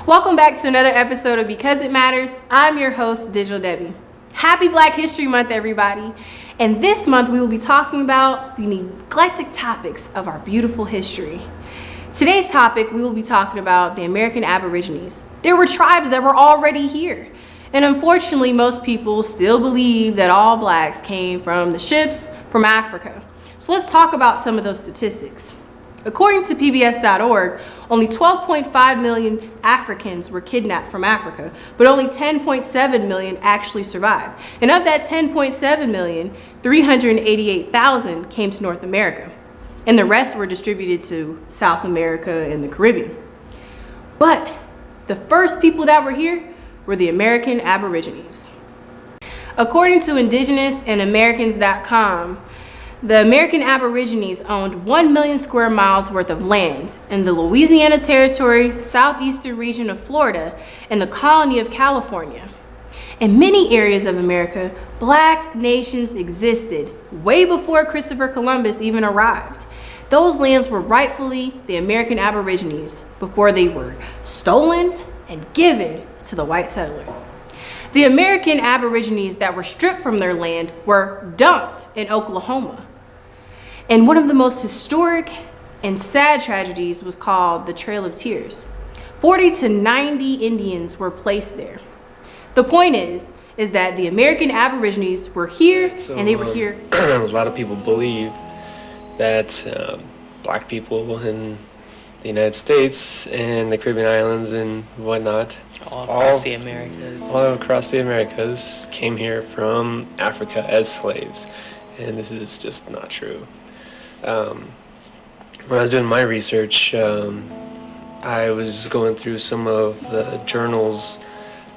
Welcome back to another episode of Because It Matters. I'm your host, Digital Debbie. Happy Black History Month, everybody. And this month we will be talking about the neglected topics of our beautiful history. Today's topic, we will be talking about the American Aborigines. There were tribes that were already here. And unfortunately, most people still believe that all blacks came from the ships from Africa. So let's talk about some of those statistics. According to PBS.org, only 12.5 million Africans were kidnapped from Africa, but only 10.7 million actually survived. And of that 10.7 million, 388,000 came to North America, and the rest were distributed to South America and the Caribbean. But the first people that were here were the American Aborigines. According to Indigenous and Americans.com, the American Aborigines owned 1 million square miles worth of land in the Louisiana Territory, southeastern region of Florida, and the colony of California. In many areas of America, black nations existed way before Christopher Columbus even arrived. Those lands were rightfully the American Aborigines before they were stolen and given to the white settler. The American Aborigines that were stripped from their land were dumped in Oklahoma. And one of the most historic and sad tragedies was called the Trail of Tears. 40 to 90 Indians were placed there. The point is that the American Aborigines were here, and they were here. A lot of people believe that black people in the United States and the Caribbean islands and whatnot, all across the Americas came here from Africa as slaves, and this is just not true. When I was doing my research, I was going through some of the journals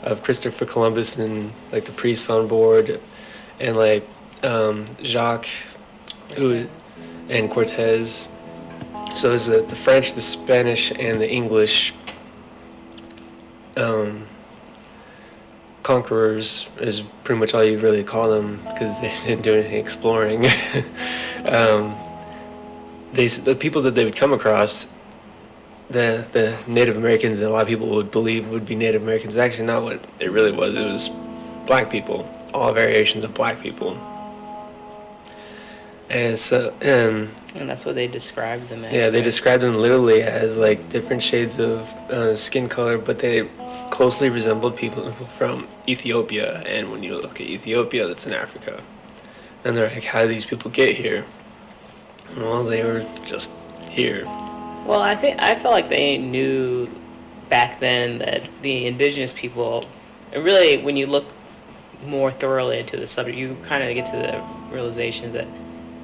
of Christopher Columbus and like the priests on board, and like Jacques and Cortez. So there's the French, the Spanish, and the English conquerors is pretty much all you really call them, because they didn't do anything exploring. The people that they would come across, the Native Americans, and a lot of people would believe would be Native Americans, actually not what it really was. It was black people, all variations of black people. And so, and that's what they described them as. Yeah, they described them literally as like different shades of skin color, but they closely resembled people from Ethiopia. And when you look at Ethiopia, that's in Africa. And they're like, how did these people get here? Well, they were just here. Well, I felt like they knew back then that the indigenous people, and really when you look more thoroughly into the subject, you kind of get to the realization that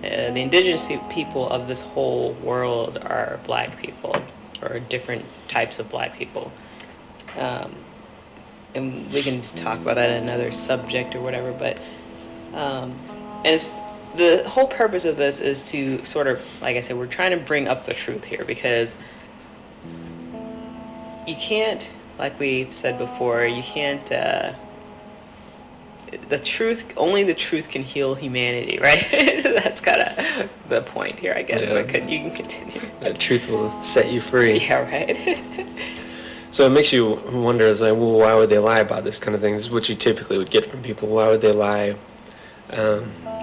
the indigenous people of this whole world are black people, or different types of black people. And we can talk about that in another subject or whatever, but and it's, the whole purpose of this is to sort of, like I said, we're trying to bring up the truth here, because you can't, like we've said before, you can't, only the truth can heal humanity, right? That's kind of the point here, I guess. Yeah. But you can continue. The truth will set you free. Yeah, right. So it makes you wonder, like, well, why would they lie about this kind of thing? This is what you typically would get from people. Why would they lie?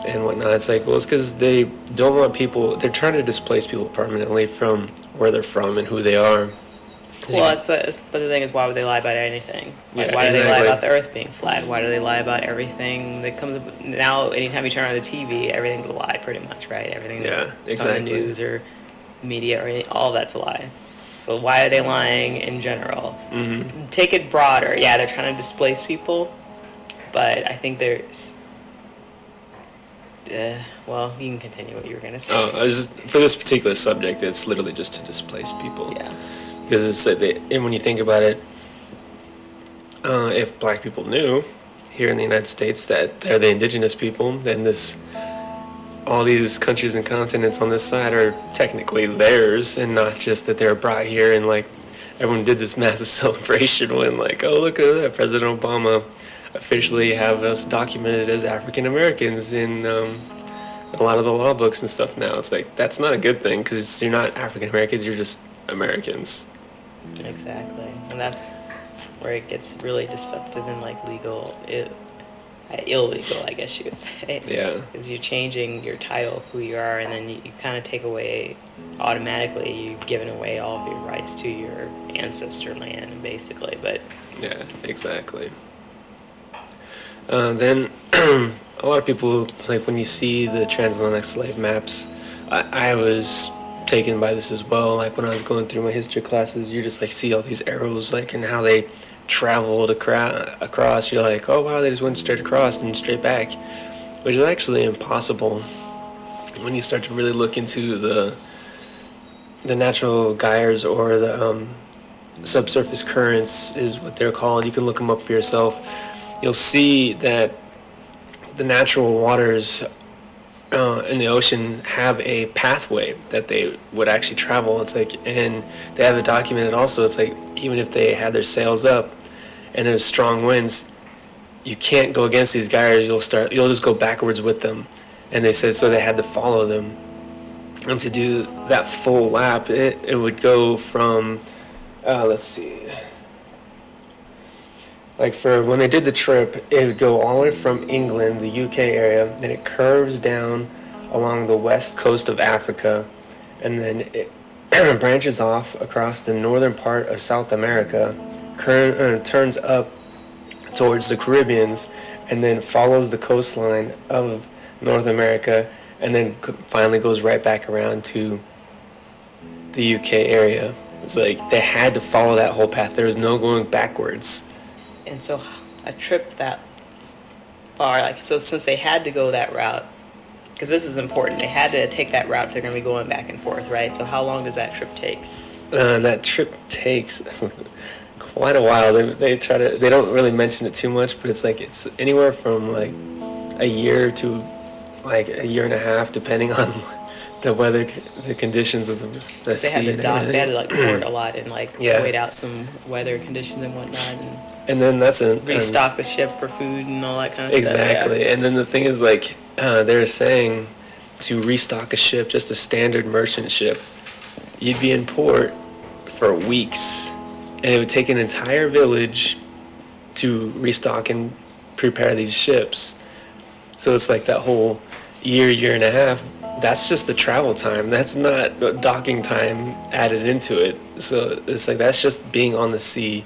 And whatnot. It's like, well, it's because they don't want people, they're trying to displace people permanently from where they're from and who they are. Well, but the thing is, why would they lie about anything? Like, Yeah, why do they lie exactly. about the earth being flat? Why do they lie about everything that comes up? Now, anytime you turn on the TV, everything's a lie, pretty much, right? Everything that's exactly. on the news or media, or all that's a lie. So why are they lying in general? Mm-hmm. Take it broader. Yeah, they're trying to displace people, but I think there's... well, you can continue what you were going to say. For this particular subject, it's literally just to displace people. Yeah. Because it's and when you think about it, if black people knew here in the United States that they're the indigenous people, then all these countries and continents on this side are technically theirs, and not just that they're brought here and like everyone did this massive celebration when like, oh, look at that, President Obama officially have us documented as African Americans in a lot of the law books and stuff now. It's like, that's not a good thing, because you're not African Americans, you're just Americans. Exactly. And that's where it gets really deceptive and like illegal, I guess you could say. Yeah. Because you're changing your title, who you are, and then you kind of take away, automatically, you've given away all of your rights to your ancestor land, basically. But Yeah, exactly. Then a lot of people, it's like when you see the transatlantic slave maps, I was taken by this as well. Like when I was going through my history classes, you just like see all these arrows, like, and how they traveled across. You're like, oh wow, they just went straight across and straight back, which is actually impossible when you start to really look into the natural gyres, or the subsurface currents is what they're called. You can look them up for yourself. You'll see that the natural waters in the ocean have a pathway that they would actually travel. It's like, and they have it documented also. It's like, even if they had their sails up and there's strong winds, you can't go against these gyres. You'll just go backwards with them. And they said so they had to follow them. And to do that full lap, it would go from, let's see, like for when they did the trip, it would go all the way from England, the UK area, then it curves down along the west coast of Africa, and then it branches off across the northern part of South America, turns up towards the Caribbeans, and then follows the coastline of North America, and then finally goes right back around to the UK area. It's like they had to follow that whole path. There was no going backwards. And so a trip that far, like, so since they had to go that route, because this is important, they had to take that route if they're going to be going back and forth, right? So how long does that trip take? That trip takes quite a while. They don't really mention it too much, but it's like it's anywhere from like a year to like a year and a half, depending on the weather, the conditions of the sea. They had to like port a lot and like wait out some weather conditions and whatnot, and then restock the ship for food and all that kind of stuff. Exactly. And then the thing is, like, they're saying to restock a ship, just a standard merchant ship, you'd be in port for weeks, and it would take an entire village to restock and prepare these ships. So it's like that whole year and a half, that's just the travel time. That's not docking time added into it. So it's like that's just being on the sea.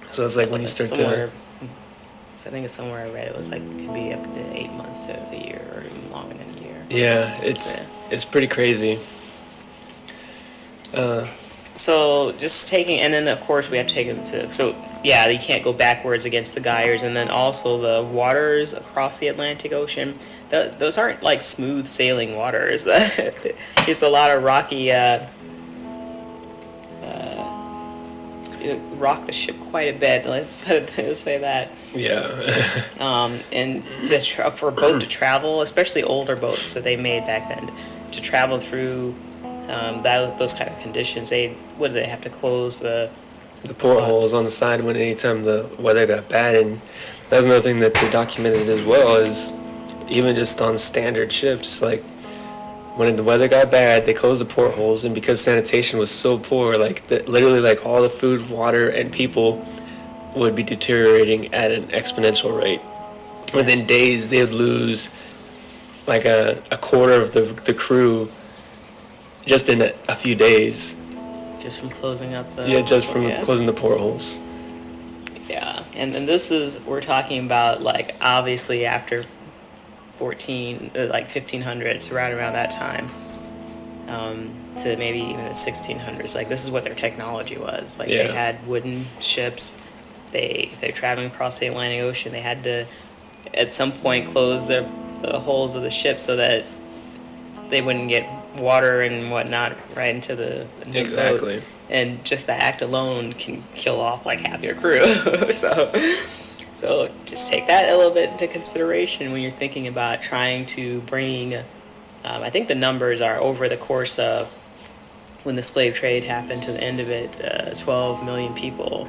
So it's like when you start I think it's somewhere I read it was like it could be up to 8 months to a year, or even longer than a year. Yeah, it's pretty crazy. So just taking, and then of course we have to take into, so yeah, you can't go backwards against the gyres, and then also the waters across the Atlantic Ocean. Those aren't like smooth sailing waters. There's a lot of rocky. Rock the ship quite a bit. Let's say that. Yeah. And for a boat to travel, especially older boats that they made back then, to travel through those kind of conditions, they have to close the portholes on the side when anytime the weather got bad. And that was another thing that they documented as well, is even just on standard ships, like when the weather got bad, they closed the portholes, and because sanitation was so poor, like literally like all the food, water, and people would be deteriorating at an exponential rate. Within days, they would lose like a quarter of the crew just in a few days. Just from closing up the... Yeah, just from closing the portholes. Yeah, and we're talking about like obviously after 1500s, around that time, to maybe even the 1600s. Like this is what their technology was. Like they had wooden ships. They're traveling across the Atlantic Ocean. They had to at some point close the holes of the ship so that they wouldn't get water and whatnot right into the boat. And just the act alone can kill off like half your crew. So just take that a little bit into consideration when you're thinking about trying to bring, I think the numbers are over the course of when the slave trade happened to the end of it, 12.5 million people.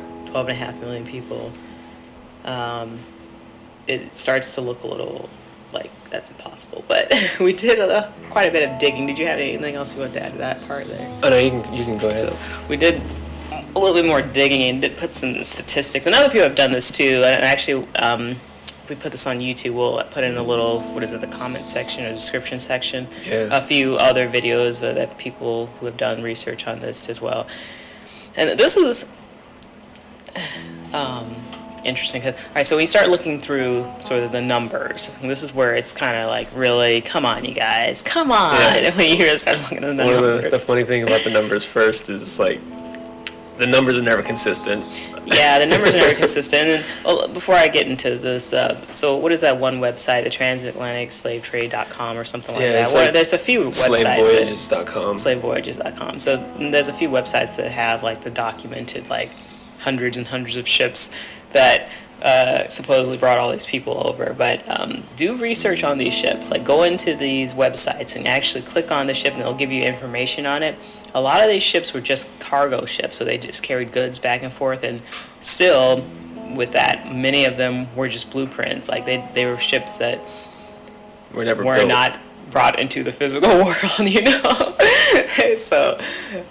It starts to look a little like that's impossible. But we did quite a bit of digging. Did you have anything else you wanted to add to that part there? Oh no, you can go ahead. So we did a little bit more digging and put some statistics. And other people have done this too. And actually, if we put this on YouTube, we'll put in a little, the comment section or description section, a few other videos that people who have done research on this as well. And this is interesting. All right, so we start looking through sort of the numbers. And this is where it's kind of like, really, come on, you guys, come on. And when you start looking at the numbers. The funny thing about the numbers first is like, the numbers are never consistent. Yeah, the numbers are never consistent. And before I get into this, so what is that one website, the transatlanticslavetrade.com or something like that? Like there's a few websites. Slavevoyages.com. Slavevoyages.com. So there's a few websites that have like the documented like hundreds and hundreds of ships that supposedly brought all these people over. But do research on these ships. Like go into these websites and actually click on the ship and they'll give you information on it. A lot of these ships were just cargo ships, so they just carried goods back and forth, and still, with that, many of them were just blueprints. Like, they were ships that were not brought into the physical world, you know? So,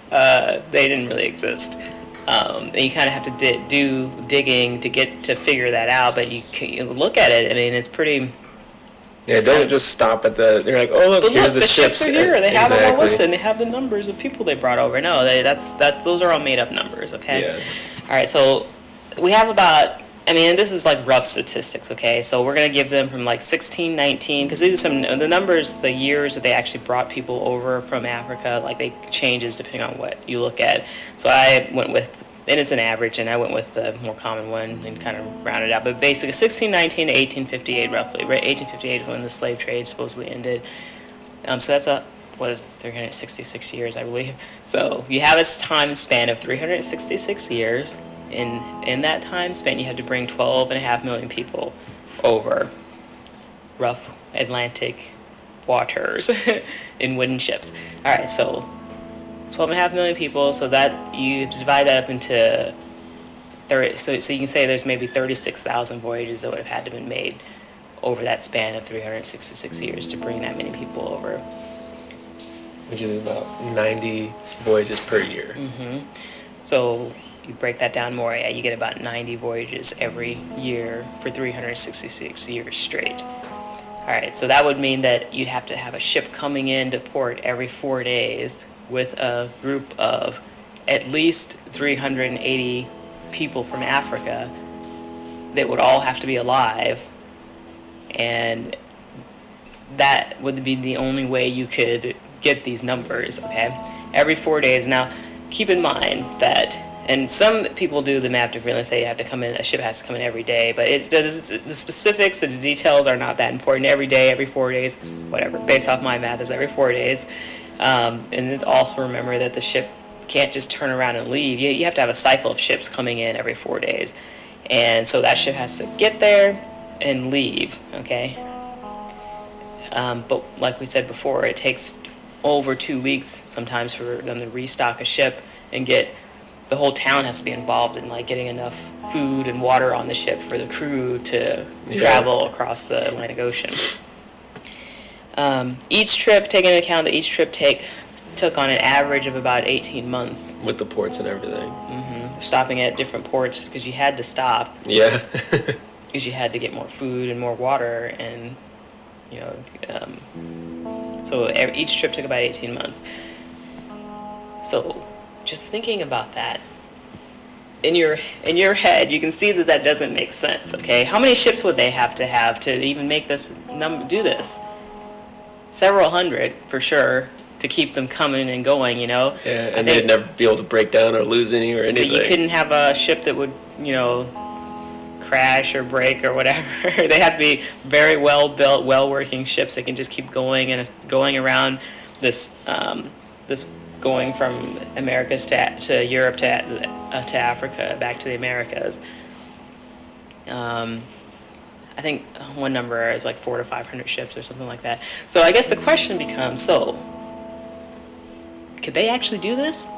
they didn't really exist. And you kind of have to do digging to figure that out, but you look at it, I mean, it's pretty... Yeah, don't just stop at the. They're like, oh look, here's the ships. Are here. They have them all listed. And they have the numbers of people they brought over. No, those are all made up numbers. Okay. Yeah. All right. So we have about. I mean, this is like rough statistics. Okay. So we're gonna give them from like 1619 because these are the numbers, the years that they actually brought people over from Africa. Like they changes depending on what you look at. So I went with. And it's an average, and I went with the more common one and kind of rounded out. But basically, 1619 to 1858, roughly. Right, 1858 when the slave trade supposedly ended. So that's 366 years, I believe. So you have a time span of 366 years. In that time span, you had to bring 12.5 million people over rough Atlantic waters in wooden ships. All right, so 12.5 million people, so that you divide that up into 30, so you can say there's maybe 36,000 voyages that would have had to been made over that span of 366 years to bring that many people over. Which is about 90 voyages per year. Mm-hmm. So you break that down more, you get about 90 voyages every year for 366 years straight. All right, so that would mean that you'd have to have a ship coming into port every 4 days with a group of at least 380 people from Africa that would all have to be alive, and that would be the only way you could get these numbers, okay? Every 4 days. Now, keep in mind that, and some people do the math differently, say a ship has to come in every day, but the specifics, the details are not that important. Every day, every 4 days, whatever, based off my math is every 4 days. And it's also remember that the ship can't just turn around and leave. You have to have a cycle of ships coming in every 4 days. And so that ship has to get there and leave, okay? But like we said before, it takes over 2 weeks sometimes for them to restock a ship and the whole town has to be involved in like getting enough food and water on the ship for the crew to travel across the Atlantic Ocean. Each trip, taking into account that each trip took on an average of about 18 months. With the ports and everything. Mm-hmm. Stopping at different ports because you had to stop. Yeah. Because you had to get more food and more water, and so each trip took about 18 months. So just thinking about that, in your head, you can see that doesn't make sense. Okay, how many ships would they have to even make this do this? Several hundred for sure to keep them coming and going. Yeah, and they'd never be able to break down or lose any or anything. You couldn't have a ship that would crash or break or whatever. They have to be very well built, well working ships that can just keep going and going around this going from Americas to Europe to Africa back to the Americas. I think one number is like 400 to 500 ships or something like that. So I guess the question becomes: could they actually do this?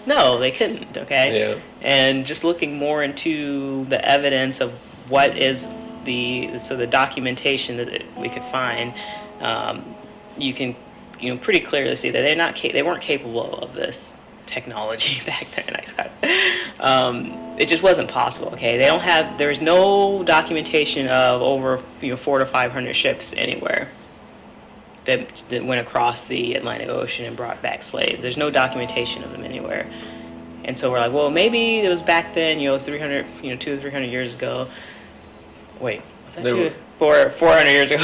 No, they couldn't. Okay. Yeah. And just looking more into the evidence of what is the documentation that we could find, you can pretty clearly see that they weren't capable of this. technology back then. It just wasn't possible. Okay, there's no documentation of over 400 to 500 ships anywhere that went across the Atlantic Ocean and brought back slaves. There's no documentation of them anywhere. And so we're like, well, maybe it was back then, it was 300, 200 to 300 years ago. Wait, was that 400 years ago?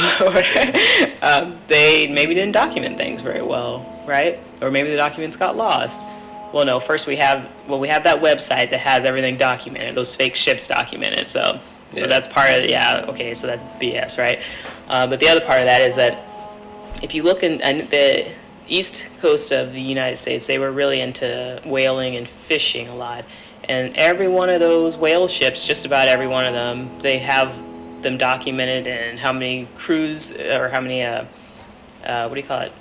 They maybe didn't document things very well, right? Or maybe the documents got lost. Well, no, first we have that website that has everything documented, those fake ships documented. So that's part of okay, so that's BS, right? But the other part of that is that if you look in the east coast of the United States, they were really into whaling and fishing a lot. And every one of those whale ships, just about every one of them, they have them documented and how many crews or how many, what do you call it?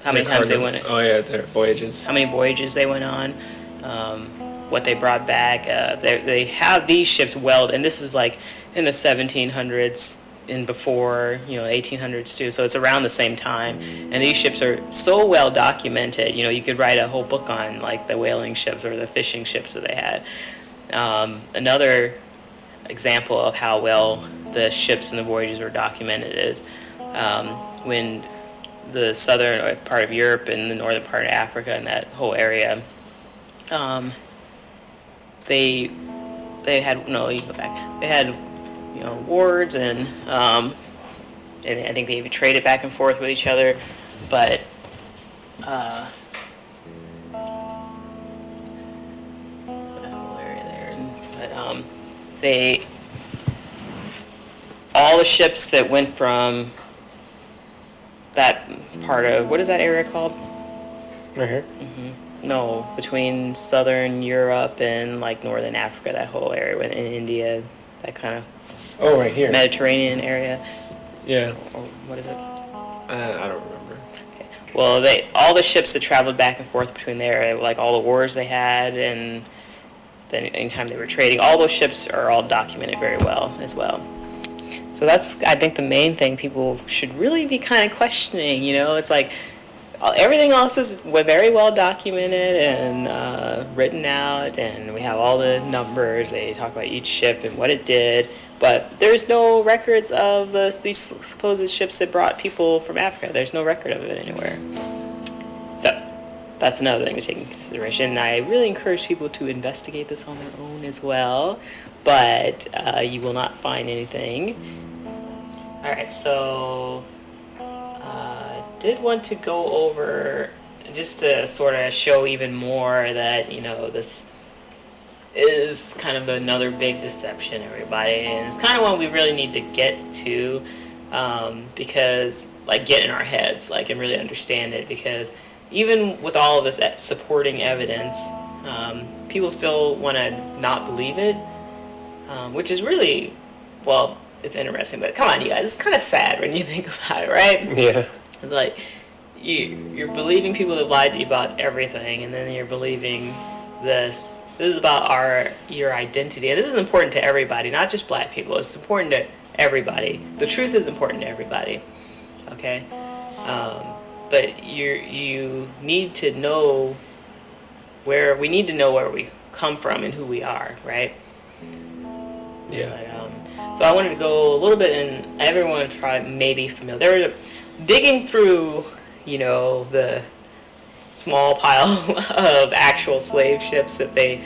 How many times they went. Oh yeah, their voyages. How many voyages they went on, what they brought back. They have these ships welded, and this is like in the 1700s and before, 1800s too. So it's around the same time. And these ships are so well documented. You could write a whole book on like the whaling ships or the fishing ships that they had. Another example of how well the ships and the voyages were documented is when the southern part of Europe and the northern part of Africa and that whole area, they had you go back. They had wards and I think they even traded back and forth with each other, but that whole area there. But all the ships that went from that part of, what is that area called? Right here? Mm-hmm. No, between southern Europe and like northern Africa, that whole area, in India, that kind of right here. Mediterranean area. Yeah. Or what is it? I don't remember. Okay. Well, all the ships that traveled back and forth between there, like all the wars they had, and then anytime they were trading, all those ships are all documented very well as well. So that's, I think, the main thing people should really be kind of questioning. It's like everything else is very well documented and written out, and we have all the numbers. They talk about each ship and what it did, but there's no records of these supposed ships that brought people from Africa. There's no record of it anywhere. So that's another thing to take into consideration. And I really encourage people to investigate this on their own as well, but you will not find anything. All right, so I did want to go over, just to sort of show even more that, this is kind of another big deception, everybody. And it's kind of one we really need to get to, because, get in our heads, and really understand it. Because even with all of this supporting evidence, people still want to not believe it, which is really, well, it's interesting, but come on, you guys, it's kind of sad when you think about it, right? Yeah. It's like you're believing people that lied to you about everything, and then you're believing this. This is about your identity, and this is important to everybody, not just black people. It's important to everybody. The truth is important to everybody, okay? But you need to know where we come from and who we are, right? Yeah. So I wanted to go a little bit, and everyone probably may be familiar. They were digging through, the small pile of actual slave ships that they,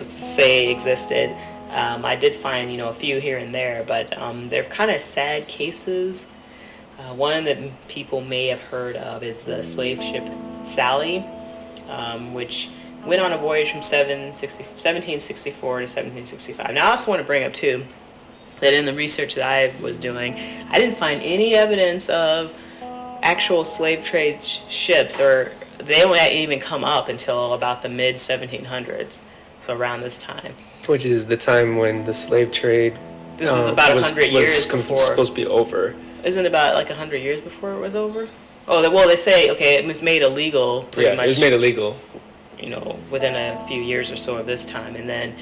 say existed. I did find, a few here and there, but they're kind of sad cases. One that people may have heard of is the slave ship Sally, which went on a voyage from 1764 to 1765. Now I also want to bring up, too, that in the research that I was doing, I didn't find any evidence of actual slave trade ships, or they don't even come up until about the mid-1700s, so around this time. Which is the time when the slave trade This is about 100 years before. supposed to be over. Isn't it about 100 years before it was over? Oh, well, they say, okay, it was made illegal pretty much. It was made illegal. Within a few years or so of this time, and then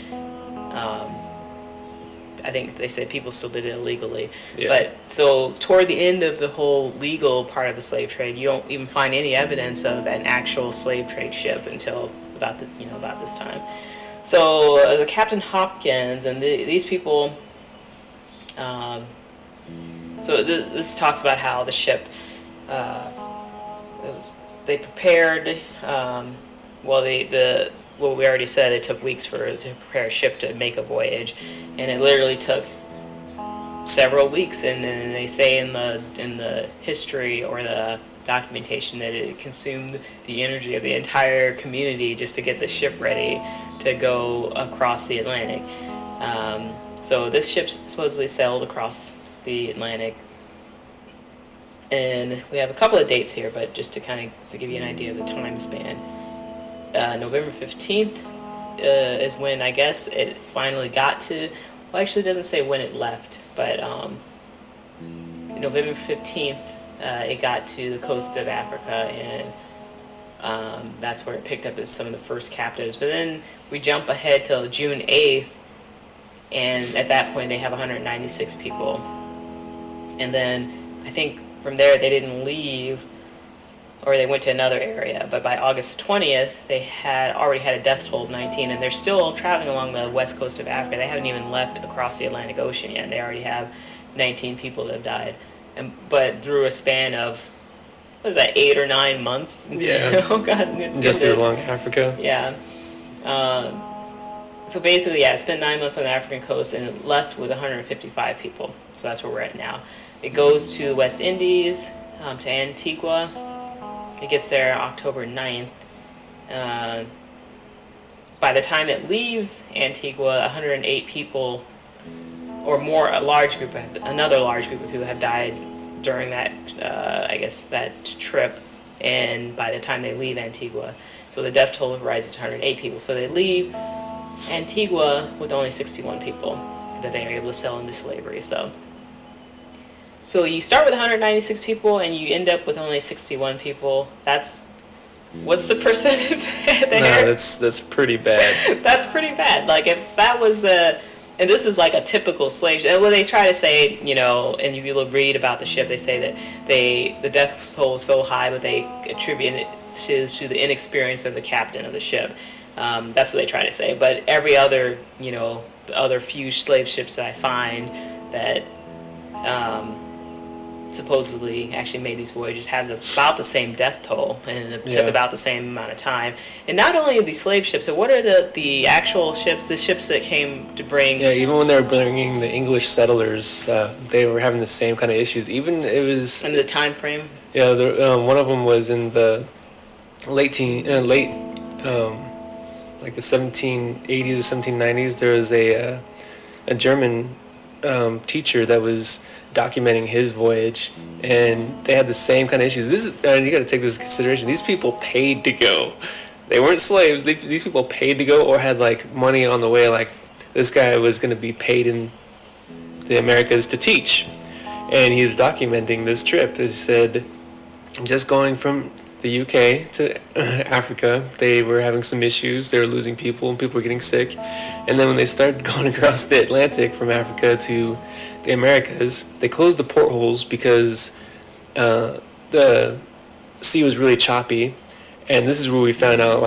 I think they said people still did it illegally. Yeah. But so toward the end of the whole legal part of the slave trade, you don't even find any evidence of an actual slave trade ship until about this time. So the Captain Hopkins and these people. This talks about how the ship. They prepared. Well, we already said it took weeks to prepare a ship to make a voyage, and it literally took several weeks. And then they say in the history or the documentation that it consumed the energy of the entire community just to get the ship ready to go across the Atlantic. So this ship supposedly sailed across the Atlantic, and we have a couple of dates here, but just to give you an idea of the time span. November 15th is when I guess it finally got to, well, actually it doesn't say when it left, but November 15th it got to the coast of Africa, and that's where it picked up as some of the first captives. But then we jump ahead till June 8th, and at that point they have 196 people. And then I think from there they didn't leave, or they went to another area. But by August 20th, they had already had a death toll of 19, and they're still traveling along the west coast of Africa. They haven't even left across the Atlantic Ocean yet. They already have 19 people that have died. But through a span of, what is that, 8 or 9 months? Yeah. Oh, God. Goodness. Just along Africa. Yeah. So basically, it spent 9 months on the African coast, and it left with 155 people. So that's where we're at now. It goes to the West Indies, to Antigua. It gets there October 9th. By the time it leaves Antigua, 108 people or more, another large group of people have died during that, that trip. And by the time they leave Antigua, so the death toll rises to 108 people. So they leave Antigua with only 61 people that they are able to sell into slavery. So you start with 196 people and you end up with only 61 people. What's the percentage there? No, that's pretty bad. That's pretty bad. Like, if that was and this is like a typical slave ship. Well, they try to say, and if you read about the ship, they say that the death toll was so high, but they attribute it to the inexperience of the captain of the ship. That's what they try to say. But every other, the other few slave ships that I find that supposedly actually made these voyages had about the same death toll, and it took about the same amount of time. And not only are these slave ships, so what are the actual ships, the ships that came to bring... Yeah, even when they were bringing the English settlers, they were having the same kind of issues. Even it was... And the time frame? Yeah, one of them was in the like the 1780s or 1790s. There was a German teacher that was documenting his voyage, and they had the same kind of issues. And you got to take this into consideration. These people paid to go. They weren't slaves. These people paid to go, or had like money on the way. Like, this guy was going to be paid in the Americas to teach, and he was documenting this trip. He said, just going from the UK to Africa, they were having some issues. They were losing people, and people were getting sick. And then when they started going across the Atlantic from Africa to the Americas, they closed the portholes because the sea was really choppy. And this is where we found out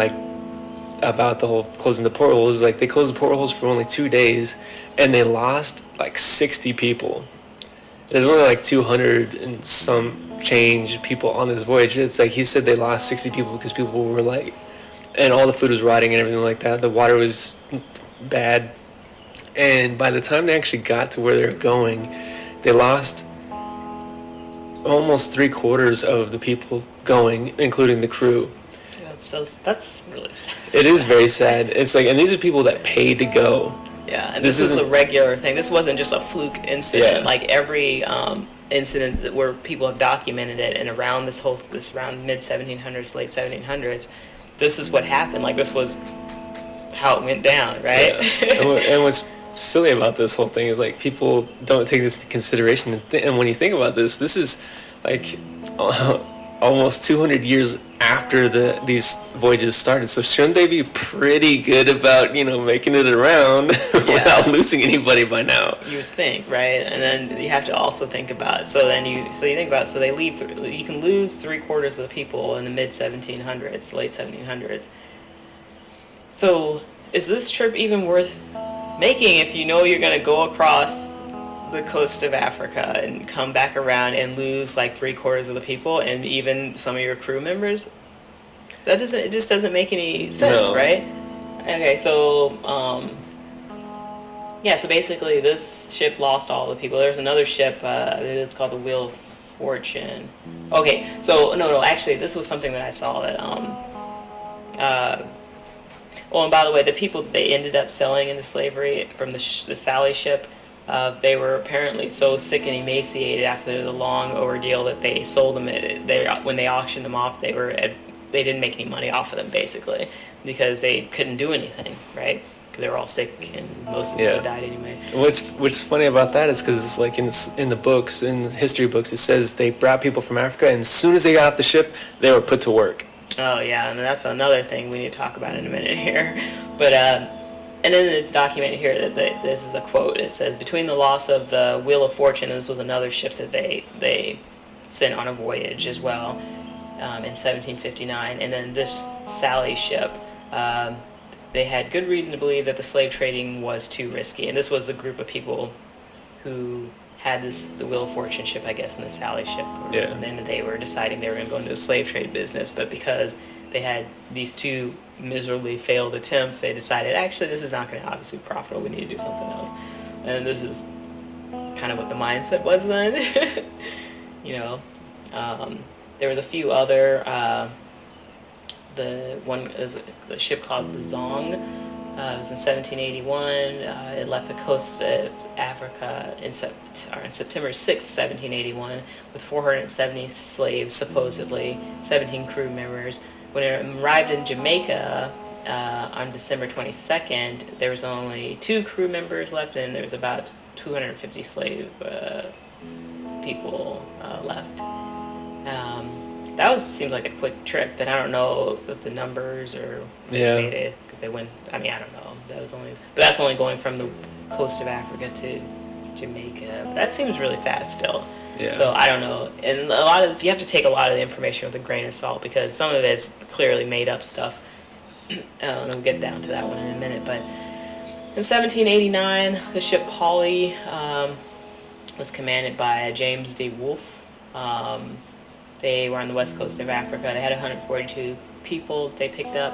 about the whole closing the portholes. Like, they closed the portholes for only 2 days, and they lost 60 people. There's only 200 and some change people on this voyage. It's like he said they lost 60 people because people were and all the food was rotting and everything like that. The water was bad. And by the time they actually got to where they were going, they lost almost 3/4 of the people going, including the crew. That's really sad. It is very sad. It's and these are people that paid to go. Yeah, and this is a regular thing. This wasn't just a fluke incident. Yeah. Every incident where people have documented it, and around this around mid 1700s, late 1700s, this is what happened. This was how it went down, right? Yeah. And what's silly about this whole thing is people don't take this into consideration. And when you think about this is almost 200 years after these voyages started. So shouldn't they be pretty good about, making it around without losing anybody by now? You would think, right? And then you have to also think about, so you think about, so they leave, you can lose 3/4 of the people in the mid 1700s, late 1700s. So is this trip even worth making if you know you're going to go across the coast of Africa and come back around and lose like 3/4 of the people and even some of your crew members? It just doesn't make any sense, No. right? Okay, so so basically this ship lost all the people. There's another ship, it's called the Wheel of Fortune. Okay, so no, actually this was something that I saw that and by the way, the people that they ended up selling into slavery from the Sally ship, they were apparently so sick and emaciated after the long ordeal that they sold them. When they auctioned them off, they didn't make any money off of them, basically, because they couldn't do anything, right? Because they were all sick and most of them died anyway. What's funny about that is because it's like in the books, in the history books, it says they brought people from Africa, and as soon as they got off the ship, they were put to work. Oh yeah, and that's another thing we need to talk about in a minute here. But and then it's documented here that this is a quote. It says, between the loss of the Wheel of Fortune, and this was another ship that they sent on a voyage as well in 1759, and then this Sally ship, they had good reason to believe that the slave trading was too risky. And this was the group of people who had the Wheel of Fortune ship, I guess, and the Sally ship. And then they were deciding they were going to go into the slave trade business, but because they had these two miserably failed attempts, they decided, actually, this is not going to obviously be profitable. We need to do something else. And this is kind of what the mindset was then. There was a few other. The one is a ship called the Zong. It was in 1781. It left the coast of Africa on September 6, 1781, with 470 slaves, supposedly, 17 crew members. When it arrived in Jamaica on December 22nd, there was only 2 crew members left, and there was about 250 slave people left. That seems like a quick trip, and I don't know if the numbers or if they went. I mean, I don't know. That's only going from the coast of Africa to Jamaica. But that seems really fast still. Yeah. So I don't know, and a lot of this, you have to take a lot of the information with a grain of salt, because some of it's clearly made up stuff. And we'll get down to that one in a minute. But in 1789, the ship Polly was commanded by James D. Wolfe. They were on the west coast of Africa. They had 142 people they picked up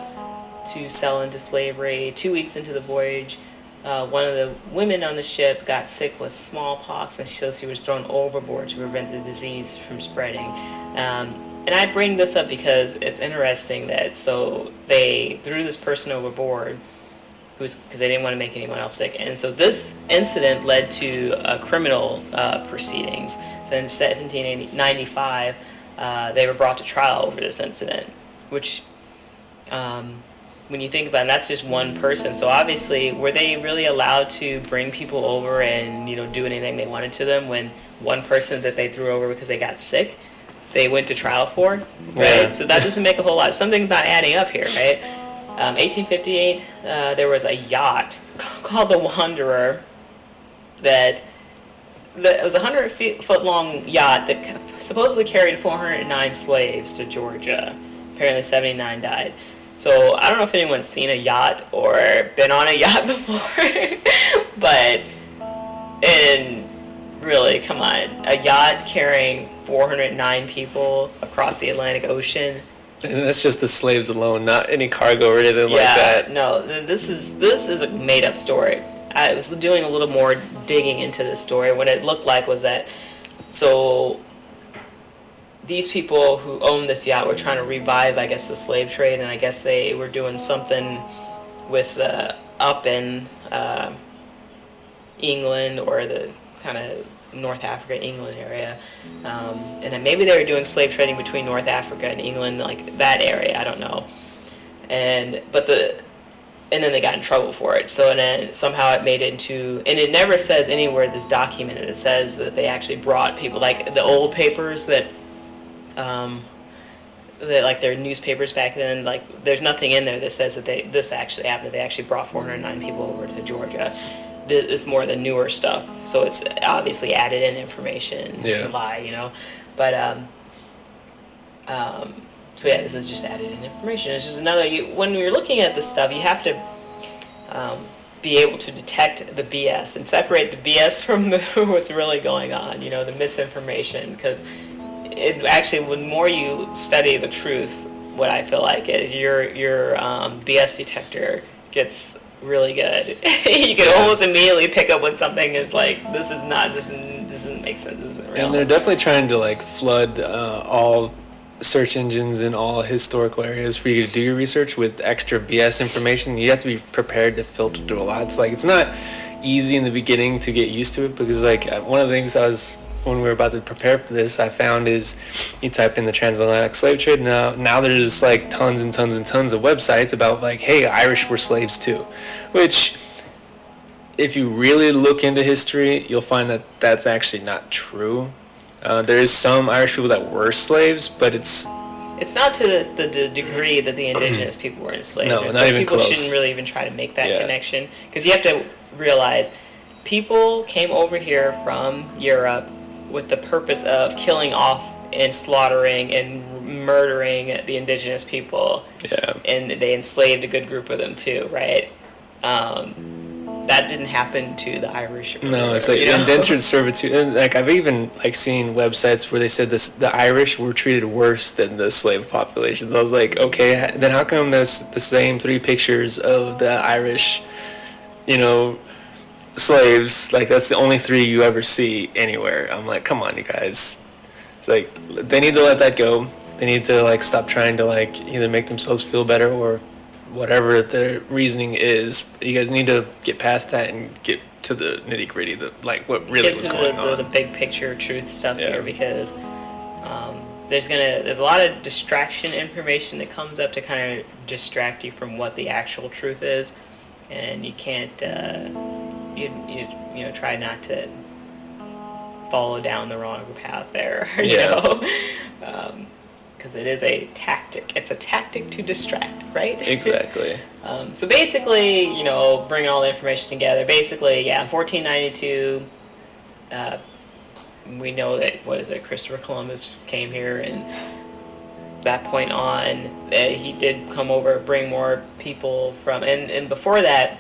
to sell into slavery. 2 weeks into the voyage, one of the women on the ship got sick with smallpox, and so she was thrown overboard to prevent the disease from spreading. And I bring this up because it's interesting that they threw this person overboard because they didn't want to make anyone else sick. And so this incident led to criminal proceedings. So in 1795, they were brought to trial over this incident, which, when you think about it, that's just one person. So obviously, were they really allowed to bring people over and do anything they wanted to them when one person that they threw over because they got sick, they went to trial for, right? Yeah. So that doesn't make a whole lot. Something's not adding up here, right? 1858, there was a yacht called the Wanderer that was a 100-foot long yacht that supposedly carried 409 slaves to Georgia. Apparently 79 died. So I don't know if anyone's seen a yacht or been on a yacht before, but, and really, come on, a yacht carrying 409 people across the Atlantic Ocean. And that's just the slaves alone, not any cargo or anything like that. No, this is a made-up story. I was doing a little more digging into this story. What it looked like was that, these people who owned this yacht were trying to revive, I guess, the slave trade, and I guess they were doing something with up in England, or the kind of North Africa, England area, and then maybe they were doing slave trading between North Africa and England, like that area. I don't know, and then they got in trouble for it. So and then somehow it made it into, and it never says anywhere this documented. It says that they actually brought people, like the old papers that like their newspapers back then, like there's nothing in there that says that this actually happened. They actually brought 409 people over to Georgia. It's more the newer stuff, so it's obviously added in information. Yeah. Lie, but so yeah, this is just added in information. It's just another. When you're looking at this stuff, you have to be able to detect the BS and separate the BS from what's really going on. The misinformation, because it actually, when more you study the truth, what I feel like is your BS detector gets really good. You can almost immediately pick up when something is like, this doesn't make sense, this isn't real. And they're definitely trying to like flood all search engines in all historical areas for you to do your research with extra BS information. You have to be prepared to filter through a lot. It's not easy in the beginning to get used to it, because like one of the things when we were about to prepare for this, I found is you type in the transatlantic slave trade. Now there's just like tons and tons and tons of websites about like, hey, Irish were slaves too, which if you really look into history, you'll find that that's actually not true. There is some Irish people that were slaves, but it's not to the degree that the indigenous people were enslaved. No, and not so even people close. shouldn't really even try to make that connection, because you have to realize people came over here from Europe with the purpose of killing off and slaughtering and murdering the indigenous people. Yeah. And they enslaved a good group of them too, right? That didn't happen to the Irish. No, it's like indentured servitude. And like I've even like seen websites where they said the Irish were treated worse than the slave populations. I was like, okay, then how come there's the same 3 pictures of the Irish, slaves, like that's the only 3 you ever see anywhere? I'm like, come on, you guys. It's like they need to let that go. They need to like stop trying to like either make themselves feel better or whatever their reasoning is. You guys need to get past that and get to the nitty gritty, like what really was going on. The big picture truth stuff here, because there's a lot of distraction information that comes up to kind of distract you from what the actual truth is, and you can't try not to follow down the wrong path there, because it is a tactic. It's a tactic to distract, right? Exactly. So basically, bringing all the information together, basically, in 1492, we know that, Christopher Columbus came here, and that point on, he did come over, bring more people from, and before that,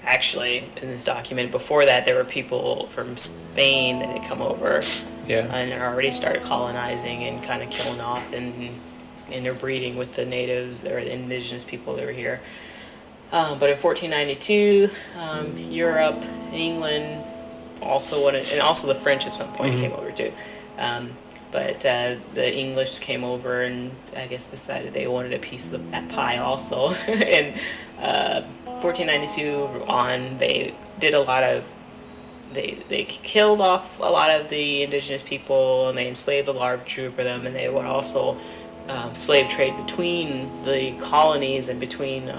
actually, in this document, before that, there were people from Spain that had come over. Yeah. And already started colonizing and kind of killing off and interbreeding with the natives or the indigenous people that were here. But in 1492, Europe, England, and also the French at some point came over too. But the English came over and I guess decided they wanted a piece of that pie also. And 1492 on, they did a lot of, they killed off a lot of the indigenous people, and they enslaved a large group of them, and they would also slave trade between the colonies and between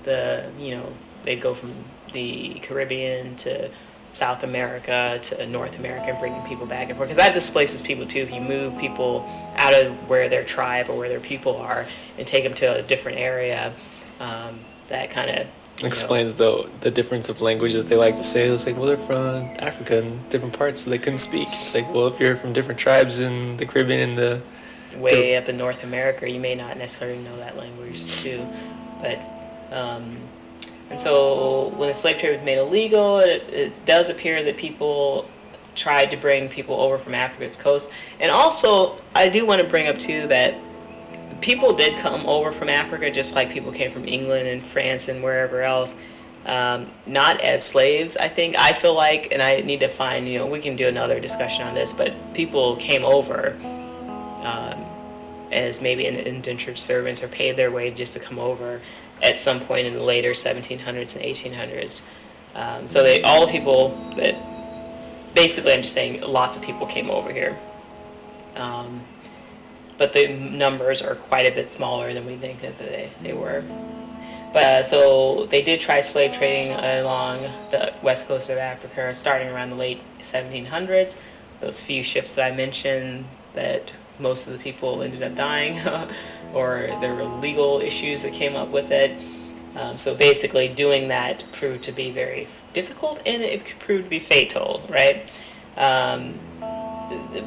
they'd go from the Caribbean to South America to North America and bringing people back and forth, because that displaces people too. If you move people out of where their tribe or where their people are and take them to a different area, that kind of explains the difference of language that they like to say. It's like, well, they're from Africa and different parts, so they couldn't speak. It's like, well, if you're from different tribes in the Caribbean and the way up in North America, you may not necessarily know that language too. But and so when the slave trade was made illegal, it does appear that people tried to bring people over from Africa's coast. And also, I do want to bring up too that people did come over from Africa, just like people came from England and France and wherever else, not as slaves, I feel like, and I need to find, we can do another discussion on this, but people came over as maybe indentured servants or paid their way just to come over at some point in the later 1700s and 1800s. So all the people that, basically I'm just saying lots of people came over here. But the numbers are quite a bit smaller than we think that they were. But so they did try slave trading along the west coast of Africa, starting around the late 1700s. Those few ships that I mentioned that most of the people ended up dying, or there were legal issues that came up with it. So basically, doing that proved to be very difficult, and it proved to be fatal, right?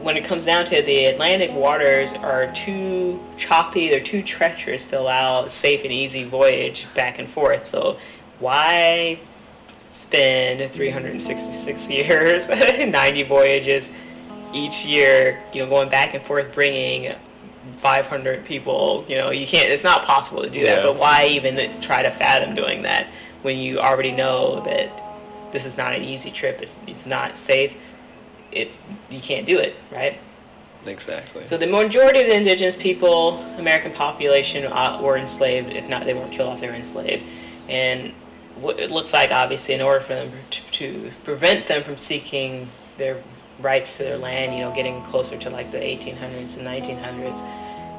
When it comes down to it, the Atlantic waters are too choppy, they're too treacherous to allow a safe and easy voyage back and forth. So why spend 366 years, 90 voyages each year, going back and forth, bringing 500 people, you can't, it's not possible to do that. But why even try to fathom doing that when you already know that this is not an easy trip, it's not safe, you can't do it, right? Exactly. So the majority of the indigenous people, American population, were enslaved. If not, they weren't killed off, they were enslaved. And what it looks like, obviously, in order for them to prevent them from seeking their rights to their land, getting closer to like the 1800s and 1900s,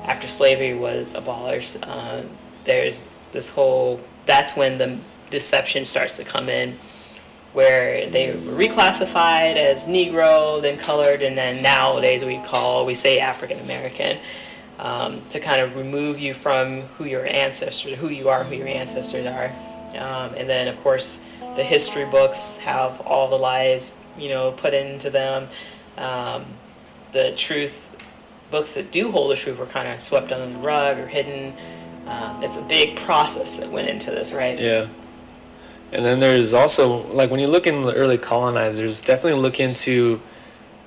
after slavery was abolished, there's this that's when the deception starts to come in, where they were reclassified as Negro, then colored, and then nowadays we say African American, to kind of remove you from who your ancestors, who you are, who your ancestors are. And then, of course, the history books have all the lies, put into them. The truth books that do hold the truth were kind of swept under the rug or hidden. It's a big process that went into this, right? Yeah. And then there's also, like, when you look in the early colonizers, definitely look into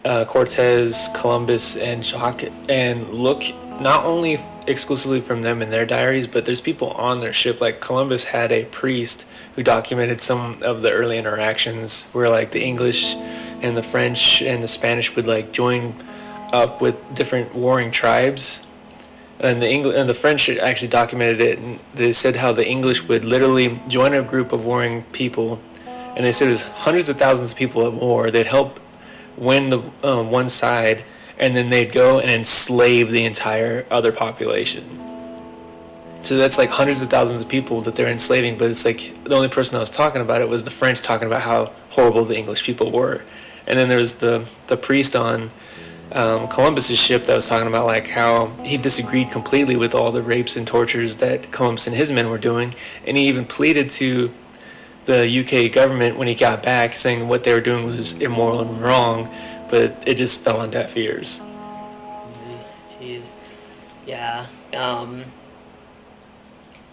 Cortez, Columbus, and Jacques, and look not only exclusively from them in their diaries, but there's people on their ship. Like, Columbus had a priest who documented some of the early interactions where, like, the English and the French and the Spanish would, like, join up with different warring tribes. And the French actually documented it, and they said how the English would literally join a group of warring people, and they said it was hundreds of thousands of people at war. They'd help win the one side, and then they'd go and enslave the entire other population. So that's like hundreds of thousands of people that they're enslaving, but it's like the only person that was talking about it was the French, talking about how horrible the English people were. And then there was the priest on Columbus's ship that was talking about like how he disagreed completely with all the rapes and tortures that Columbus and his men were doing, and he even pleaded to the UK government when he got back, saying what they were doing was immoral and wrong, but it just fell on deaf ears. Jeez. Yeah.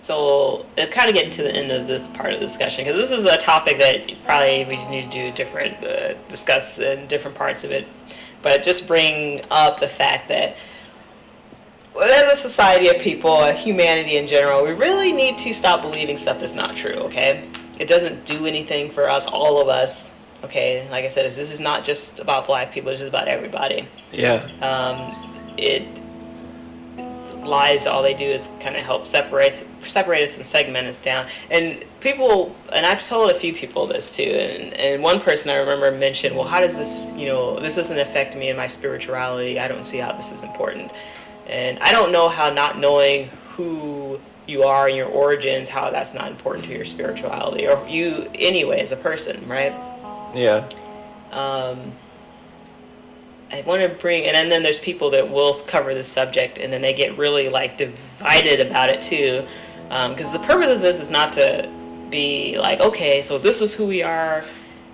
So it'll kind of get to the end of this part of the discussion, because this is a topic that probably we need to do discuss in different parts of it. But just bring up the fact that as a society of people, humanity in general, we really need to stop believing stuff that's not true, okay? It doesn't do anything for us, all of us, okay? Like I said, this is not just about black people, it's just about everybody. Yeah. Lies, all they do is kind of help separate us and segment us down. And people, and I've told a few people this too, and one person I remember mentioned, well, how does this, this doesn't affect me in my spirituality, I don't see how this is important. And I don't know how not knowing who you are and your origins, how that's not important to your spirituality, or you anyway as a person, right? Yeah. I want to bring, and then there's people that will cover this subject and then they get really like divided about it too, because the purpose of this is not to be like, okay, so this is who we are,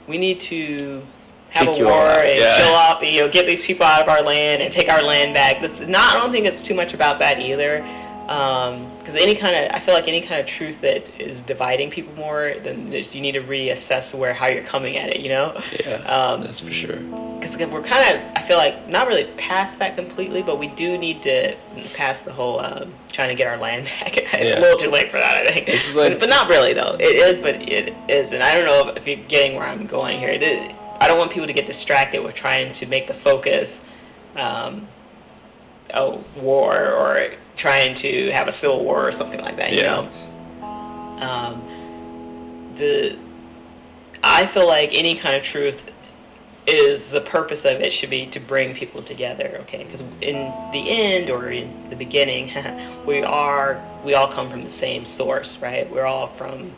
we need to have a war and kill off, get these people out of our land and take our land back. I don't think it's too much about that either, because I feel like any kind of truth that is dividing people more, then you need to reassess how you're coming at it, Yeah, that's for sure. Because we're kind of, I feel like, not really past that completely, but we do need to pass the whole trying to get our land back. It's a little too late for that, I think. But not really, though. It is, but it is. And I don't know if you're getting where I'm going here. I don't want people to get distracted with trying to make the focus a war or trying to have a civil war or something like that, I feel like any kind of truth is, the purpose of it should be to bring people together, okay? Because in the end, or in the beginning, we all come from the same source, right? We're all from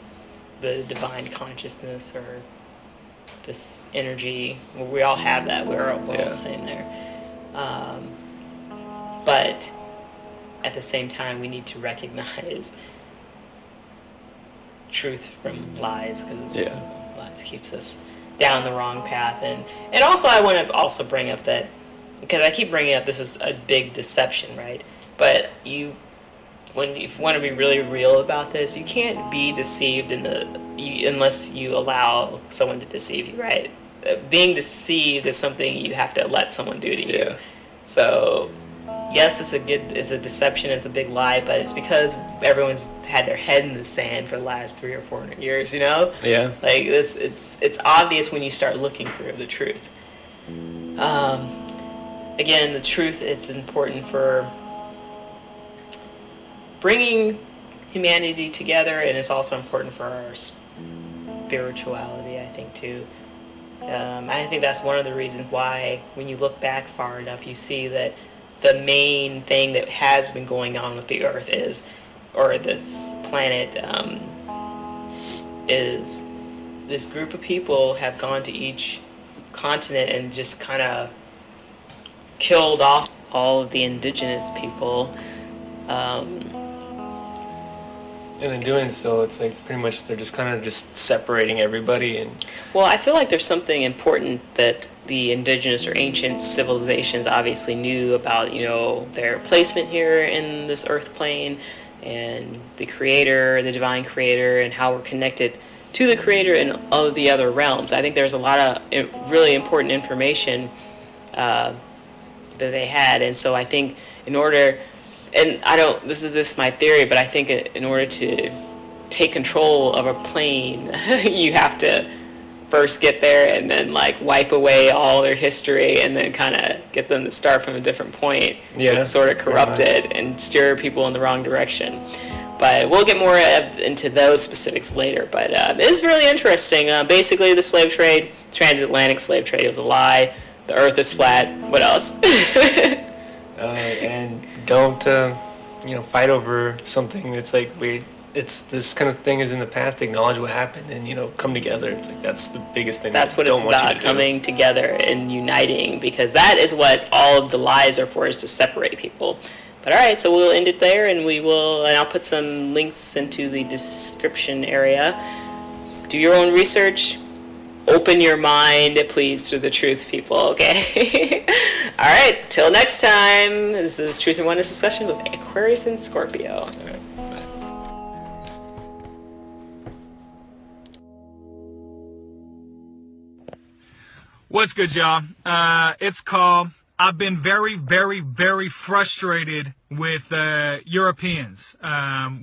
the divine consciousness, or this energy. We all have that. We're all the same there. But at the same time, we need to recognize truth from lies, because lies keeps us down the wrong path. And also, I want to also bring up that, because I keep bringing up this is a big deception, right? But when you want to be really real about this, you can't be deceived unless you allow someone to deceive you, right? Being deceived is something you have to let someone do to you. Yeah. So yes, it's a deception, it's a big lie, but it's because everyone's had their head in the sand for the last 300 or 400 years, you know? Yeah. Like it's obvious when you start looking for the truth. Again, the truth, it's important for bringing humanity together, and it's also important for our spirituality, I think, too. I think that's one of the reasons why, when you look back far enough, you see that the main thing that has been going on with the Earth or this planet, is this group of people have gone to each continent and just kind of killed off all of the indigenous people. And in doing so, it's like pretty much they're just kind of just separating everybody. And well, I feel like there's something important that the indigenous or ancient civilizations obviously knew about, their placement here in this earth plane, and the creator, the divine creator, and how we're connected to the creator in all the other realms. I think there's a lot of really important information that they had. And so I think this is just my theory, but I think in order to take control of a plane, you have to first get there and then wipe away all their history, and then kind of get them to start from a different point. Yeah, it's sort of corrupted and steer people in the wrong direction. But we'll get more into those specifics later. But it is really interesting. Basically, the slave trade, transatlantic slave trade, was a lie. The earth is flat. What else? And don't fight over something. It's like it's this kind of thing is in the past. Acknowledge what happened and come together. It's like that's the biggest thing. That's what it's about, coming together and uniting, because that is what all of the lies are for, is to separate people. But all right, so we'll end it there, and I'll put some links into the description area. Do your own research. Open your mind, please, to the truth, people, okay? All right, till next time. This is Truth and Oneness Discussion with Aquarius and Scorpio. All right, bye. What's good, y'all? It's called I've been very, very, very frustrated with Europeans,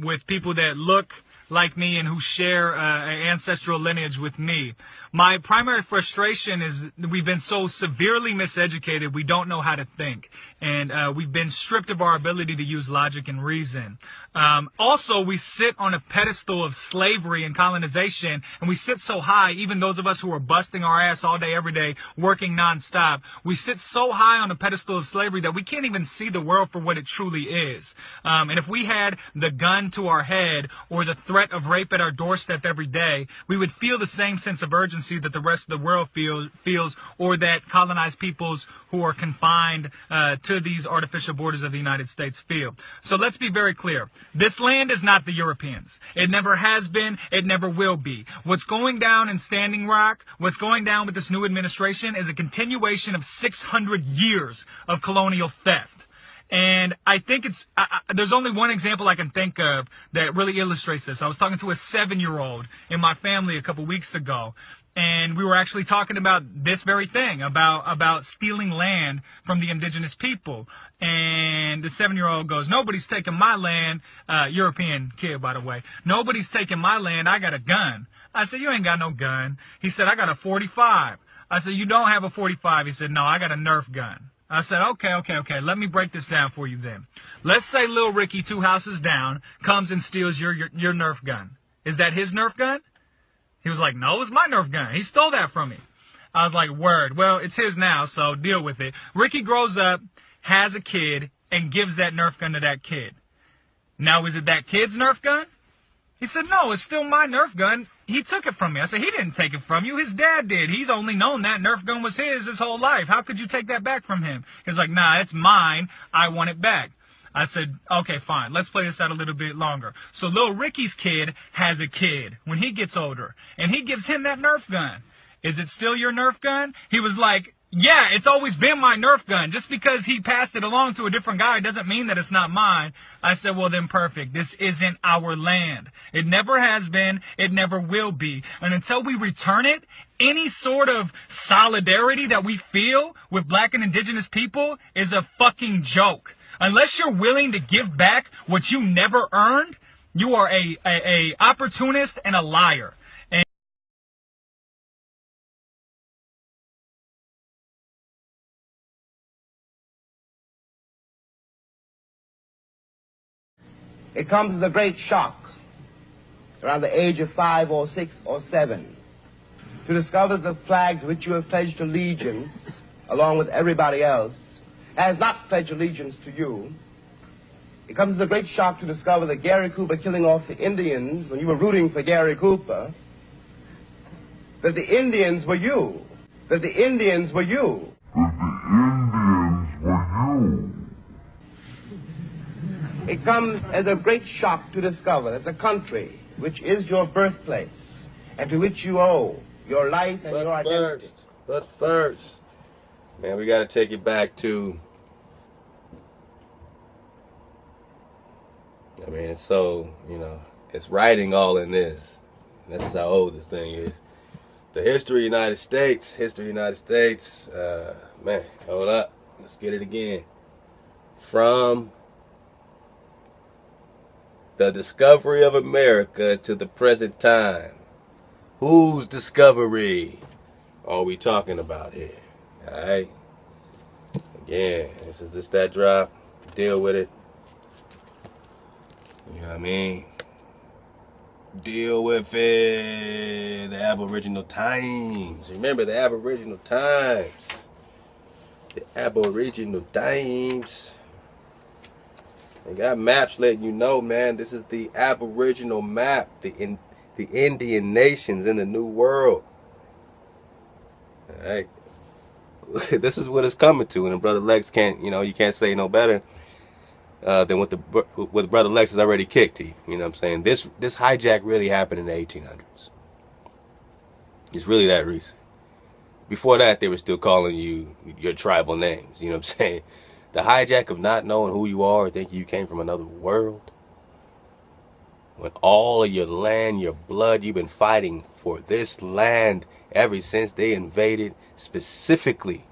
with people that look like me and who share an ancestral lineage with me. My primary frustration is we've been so severely miseducated, we don't know how to think. And we've been stripped of our ability to use logic and reason. Also, we sit on a pedestal of slavery and colonization, and we sit so high, even those of us who are busting our ass all day, every day, working nonstop, we sit so high on a pedestal of slavery that we can't even see the world for what it truly is. And if we had the gun to our head or the threat of rape at our doorstep every day, we would feel the same sense of urgency that the rest of the world feels, or that colonized peoples who are confined to these artificial borders of the United States feel. So let's be very clear. This land is not the Europeans. It never has been. It never will be. What's going down in Standing Rock, what's going down with this new administration, is a continuation of 600 years of colonial theft. And I think there's only one example I can think of that really illustrates this. I was talking to a 7-year-old in my family a couple weeks ago, and we were actually talking about this very thing, about stealing land from the indigenous people. And the 7-year-old goes, "Nobody's taking my land," European kid, by the way. "Nobody's taking my land. I got a gun." I said, "You ain't got no gun." He said, "I got a 45. I said, "You don't have a 45. He said, "No, I got a Nerf gun." I said, okay. Let me break this down for you then. Let's say Lil Ricky, 2 houses down, comes and steals your Nerf gun. Is that his Nerf gun? He was like, "No, it's my Nerf gun. He stole that from me." I was like, "Word. Well, it's his now, so deal with it." Ricky grows up, has a kid, and gives that Nerf gun to that kid. Now, is it that kid's Nerf gun? He said, no, it's still my Nerf gun. He took it from me. I said, he didn't take it from you. His dad did. He's only known that Nerf gun was his whole life. How could you take that back from him? He's like, nah, it's mine. I want it back. I said, okay, fine. Let's play this out a little bit longer. So little Ricky's kid has a kid when he gets older, and he gives him that Nerf gun. Is it still your Nerf gun? He was like, yeah, it's always been my Nerf gun. Just because he passed it along to a different guy doesn't mean that it's not mine. I said, well, then perfect. This isn't our land. It never has been. It never will be. And until we return it, any sort of solidarity that we feel with black and indigenous people is a fucking joke. Unless you're willing to give back what you never earned, you are a opportunist and a liar. It comes as a great shock around the age of 5 or 6 or 7 to discover the flag to which you have pledged allegiance, along with everybody else, has not pledged allegiance to you. It comes as a great shock to discover that Gary Cooper killing off the Indians when you were rooting for Gary Cooper, that the Indians were you, that the Indians were you. It comes as a great shock to discover that the country, which is your birthplace, and to which you owe your life and your identity. But first, man, we got to take it back to, I mean, it's so, it's writing all in this. And this is how old this thing is. The history of the United States, man, hold up. Let's get it again. From the discovery of America to the present time. Whose discovery are we talking about here? Alright? Again, this is just that drop. Deal with it. You know what I mean? Deal with it. The Aboriginal times. Remember the Aboriginal times. The Aboriginal times. They got maps letting you know, man, this is the Aboriginal map, the Indian nations in the New World. All right. This is what it's coming to, and Brother Lex can't, you can't say no better than what Brother Lex has already kicked to you. You know what I'm saying? This hijack really happened in the 1800s. It's really that recent. Before that, they were still calling you your tribal names. You know what I'm saying? The hijack of not knowing who you are or thinking you came from another world. When all of your land, your blood, you've been fighting for this land ever since they invaded. Specifically,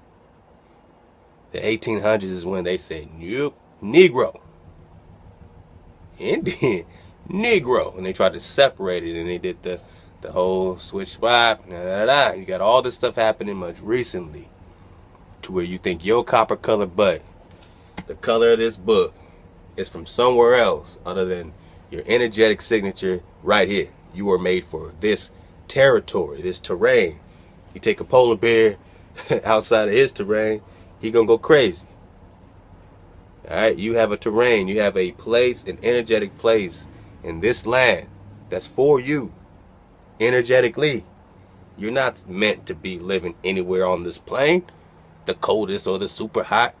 the 1800s is when they said, nope, Negro. Indian, Negro. And they tried to separate it, and they did the whole switch swap. You got all this stuff happening much recently to where you think your copper colored butt, the color of this book, is from somewhere else other than your energetic signature right here. You were made for this territory, this terrain. You take a polar bear outside of his terrain, he gonna go crazy. Alright, you have a terrain, you have a place, an energetic place in this land that's for you, energetically. You're not meant to be living anywhere on this plane, the coldest or the super hot.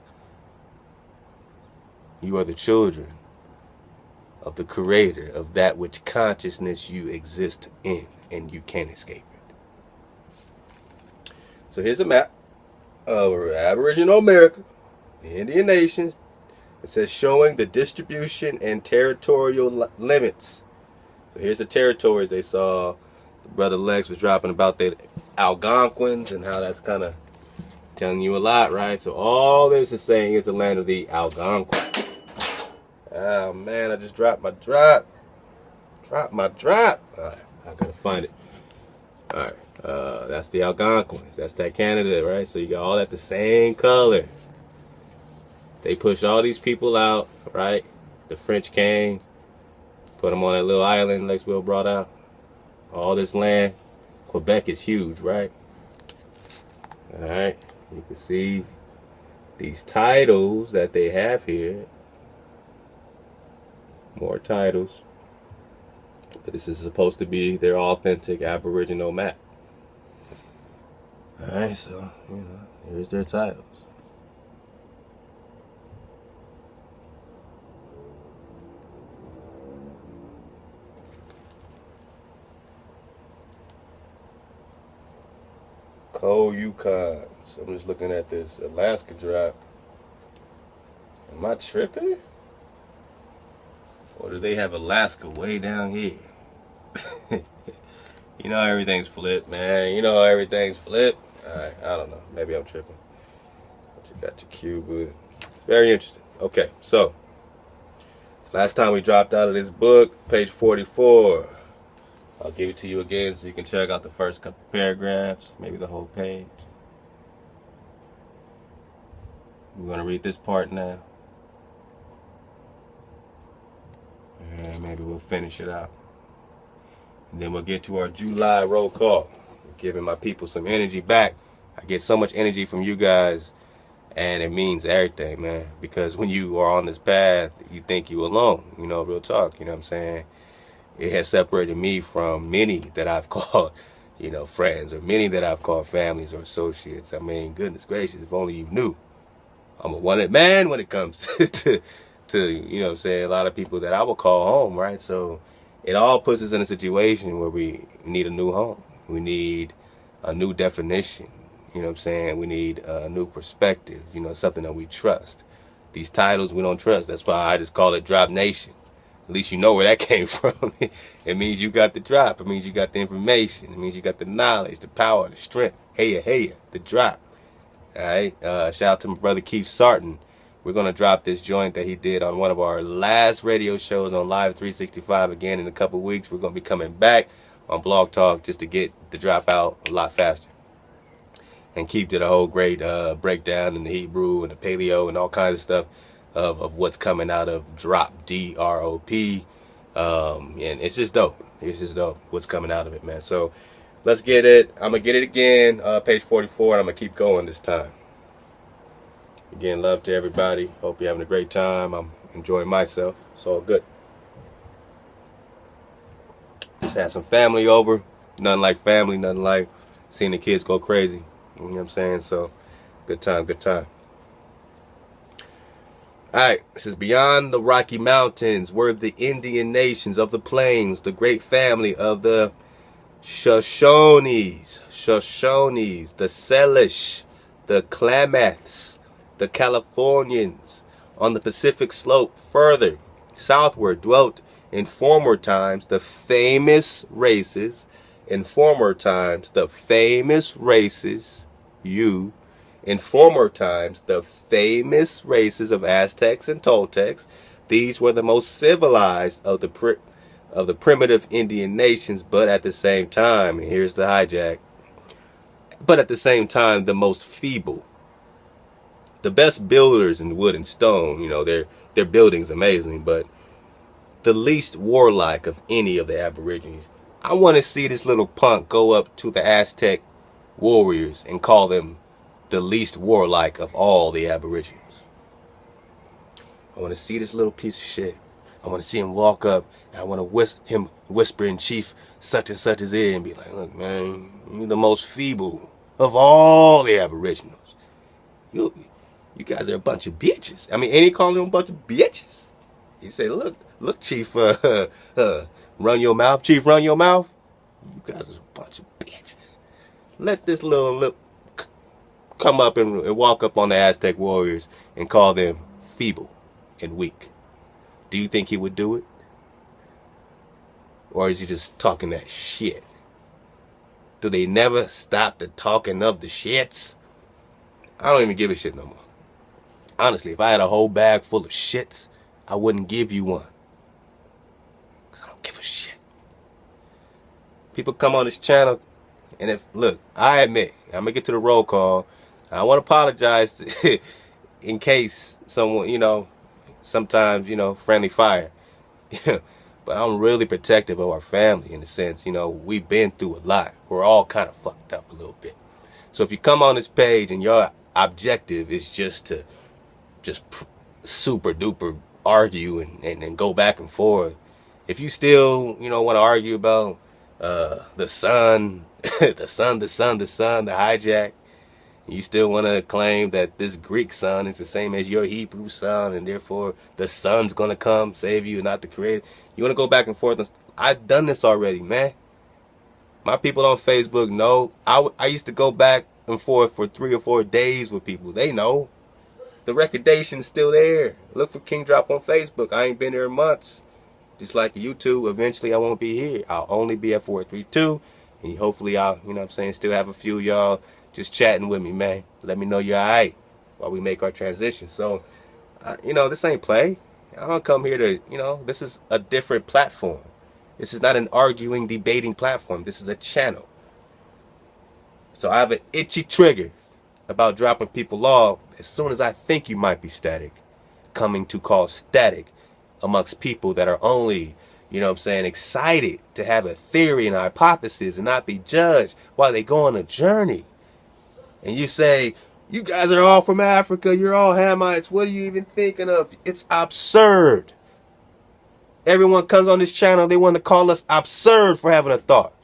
You are the children of the creator of that which consciousness you exist in, and you can't escape it. So here's a map of Aboriginal America, the Indian nations. It says showing the distribution and territorial limits. So here's the territories they saw. The Brother Lex was dropping about the Algonquins and how that's kind of telling you a lot, right? So all this is saying is the land of the Algonquins. Oh man, I just dropped my drop. Dropped my drop. Alright, I gotta find it. Alright, that's the Algonquins. That's that Canada, right? So you got all that the same color. They pushed all these people out, right? The French came, put them on that little island Lex Will brought out. All this land. Quebec is huge, right? Alright, you can see these titles that they have here. More titles. But this is supposed to be their authentic Aboriginal map. Alright, so, here's their titles. Cold Yukon. So I'm just looking at this Alaska drop. Am I tripping? Or do they have Alaska way down here? Everything's flipped, man. Everything's flipped. Alright, I don't know. Maybe I'm tripping. But you got your Cuba. It's very interesting. Okay, so last time we dropped out of this book, page 44. I'll give it to you again so you can check out the first couple paragraphs, maybe the whole page. We're going to read this part now. And maybe we'll finish it out. And then we'll get to our July roll call. Giving my people some energy back. I get so much energy from you guys, and it means everything, man. Because when you are on this path, you think you alone. Real talk, you know what I'm saying? It has separated me from many that I've called, friends, or many that I've called families or associates. I mean, goodness gracious, if only you knew. I'm a wanted man when it comes to a lot of people that I will call home, right? So it all puts us in a situation where we need a new home. We need a new definition, we need a new perspective, something that we trust. These titles we don't trust. That's why I just call it Drop Nation. At least you know where that came from. It means you got the drop. It means you got the information. It means you got the knowledge, the power, the strength. Hey, the drop. All right. Shout out to my brother Keith Sarton. We're going to drop this joint that he did on one of our last radio shows on Live 365 again in a couple weeks. We're going to be coming back on Blog Talk just to get the drop out a lot faster. And Keith did a whole great breakdown in the Hebrew and the Paleo and all kinds of stuff of what's coming out of Drop, D-R-O-P. And it's just dope. It's just dope what's coming out of it, man. So let's get it. I'm going to get it again, page 44, and I'm going to keep going this time. Again, love to everybody. Hope you're having a great time. I'm enjoying myself. It's all good. Just had some family over. Nothing like family, nothing like seeing the kids go crazy. You know what I'm saying? So, good time, good time. Alright, this is beyond the Rocky Mountains, were the Indian nations of the plains, the great family of the Shoshones, the Salish, the Klamaths, the Californians. On the Pacific slope further southward dwelt in former times the famous races, in former times the famous races of Aztecs and Toltecs. These were the most civilized of the primitive Indian nations, but at the same time, and here's the hijack, but at the same time the most feeble. The best builders in wood and stone, their building's amazing, but the least warlike of any of the Aborigines. I want to see this little punk go up to the Aztec warriors and call them the least warlike of all the Aborigines. I want to see this little piece of shit. I want to see him walk up, and I want to whisper in Chief such and such's ear and be like, look, man, you're the most feeble of all the Aboriginals. You guys are a bunch of bitches. I mean, ain't he calling them a bunch of bitches? He say, look, Chief, run your mouth. Chief, run your mouth. You guys are a bunch of bitches. Let this little lip come up and walk up on the Aztec warriors and call them feeble and weak. Do you think he would do it? Or is he just talking that shit? Do they never stop the talking of the shits? I don't even give a shit no more. Honestly, if I had a whole bag full of shits, I wouldn't give you one. Because I don't give a shit. People come on this channel, and look, I admit, I'm going to get to the roll call. I want to apologize in case someone, sometimes, friendly fire. But I'm really protective of our family in the sense, we've been through a lot. We're all kind of fucked up a little bit. So if you come on this page and your objective is just to super duper argue and go back and forth, If you still, want to argue about the sun, the sun, the hijack, you still want to claim that this Greek sun is the same as your Hebrew sun, and therefore the sun's going to come save you, not the creator. You want to go back and forth. I've done this already, man. My people on Facebook know. I used to go back and forth for 3 or 4 days with people. They know. The recommendation's still there. Look for King Drop on Facebook. I ain't been there in months. Just like YouTube, eventually I won't be here. I'll only be at 432. And hopefully I'll, still have a few of y'all just chatting with me, man. Let me know you're alright while we make our transition. So, this ain't play. I don't come here to, this is a different platform. This is not an arguing, debating platform. This is a channel. So I have an itchy trigger about dropping people off as soon as I think you might be static, coming to cause static amongst people that are only, excited to have a theory and a hypothesis and not be judged while they go on a journey. And you say, you guys are all from Africa, you're all Hamites, what are you even thinking of? It's absurd. Everyone comes on this channel, they want to call us absurd for having a thought.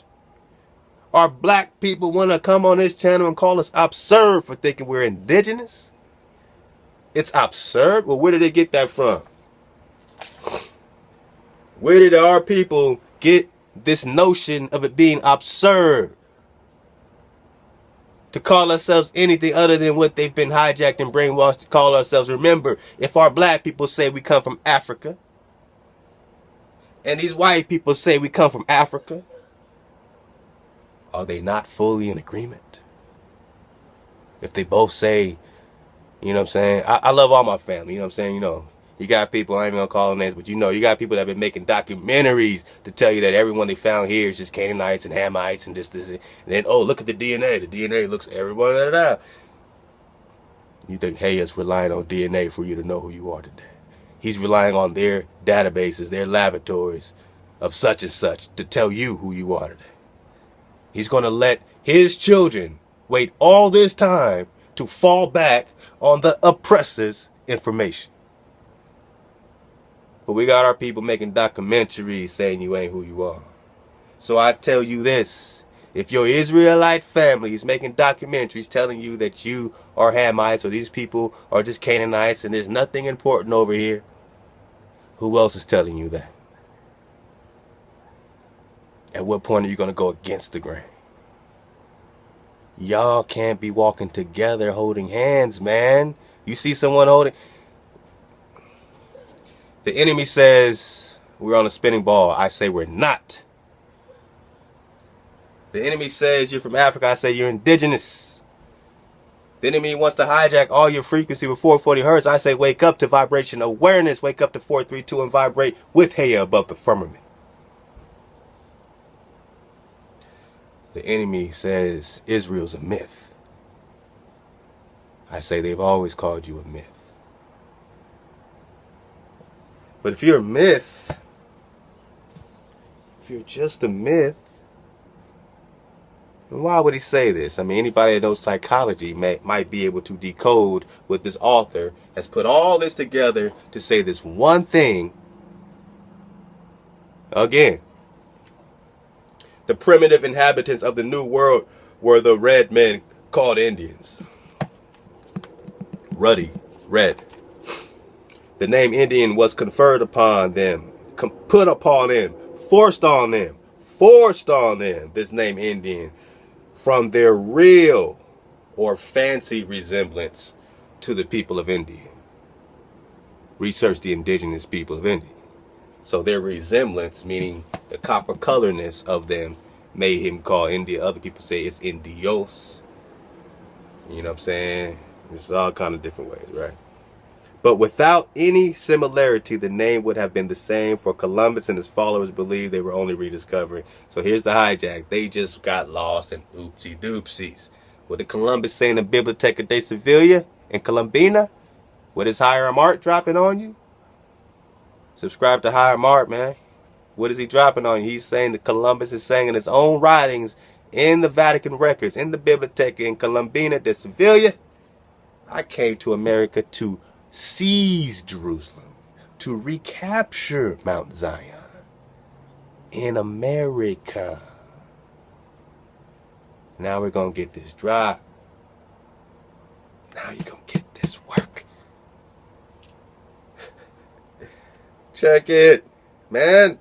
Our black people want to come on this channel and call us absurd for thinking we're indigenous. It's absurd? Well, where did they get that from? Where did our people get this notion of it being absurd to call ourselves anything other than what they've been hijacked and brainwashed to call ourselves? Remember, if our black people say we come from Africa, and these white people say we come from Africa, are they not fully in agreement? If they both say, I love all my family, you got people, I ain't gonna call them names, but you got people that have been making documentaries to tell you that everyone they found here is just Canaanites and Hamites and this, and then, oh, look at the DNA. The DNA looks everyone that. You think Hayes relying on DNA for you to know who you are today? He's relying on their databases, their laboratories of such and such to tell you who you are today. He's going to let his children wait all this time to fall back on the oppressor's information. But we got our people making documentaries saying you ain't who you are. So I tell you this, if your Israelite family is making documentaries telling you that you are Hamites or these people are just Canaanites and there's nothing important over here, who else is telling you that? At what point are you going to go against the grain? Y'all can't be walking together holding hands, man. You see someone holding... The enemy says we're on a spinning ball. I say we're not. The enemy says you're from Africa. I say you're indigenous. The enemy wants to hijack all your frequency with 440 hertz. I say wake up to vibration awareness. Wake up to 432 and vibrate with Haya above the firmament. The enemy says Israel's a myth. I say they've always called you a myth. But if you're a myth, if you're just a myth, then why would he say this? I mean, anybody that knows psychology might be able to decode what this author has put all this together to say this one thing. Again, the primitive inhabitants of the New World were the red men called Indians. Ruddy, red. The name Indian was conferred upon them, put upon them, forced on them, this name Indian, from their real or fancy resemblance to the people of India. Research the indigenous people of India. So their resemblance, meaning the copper colorness of them, made him call India. Other people say it's Indios. You know what I'm saying? There's all kind of different ways, right? But without any similarity, the name would have been the same, for Columbus and his followers believed they were only rediscovering. So here's the hijack. They just got lost and oopsie doopsies. What did Columbus say in the Biblioteca de Sevilla in Colombina? What is Hiram Art dropping on you? Subscribe to Hiram Art, man. What is he dropping on you? He's saying that Columbus is saying in his own writings in the Vatican records, in the Biblioteca in Colombina de Sevilla, I came to America to seize Jerusalem, to recapture Mount Zion. in America. Now we're going to get this drop. Now you're going to get this work. Check it, man.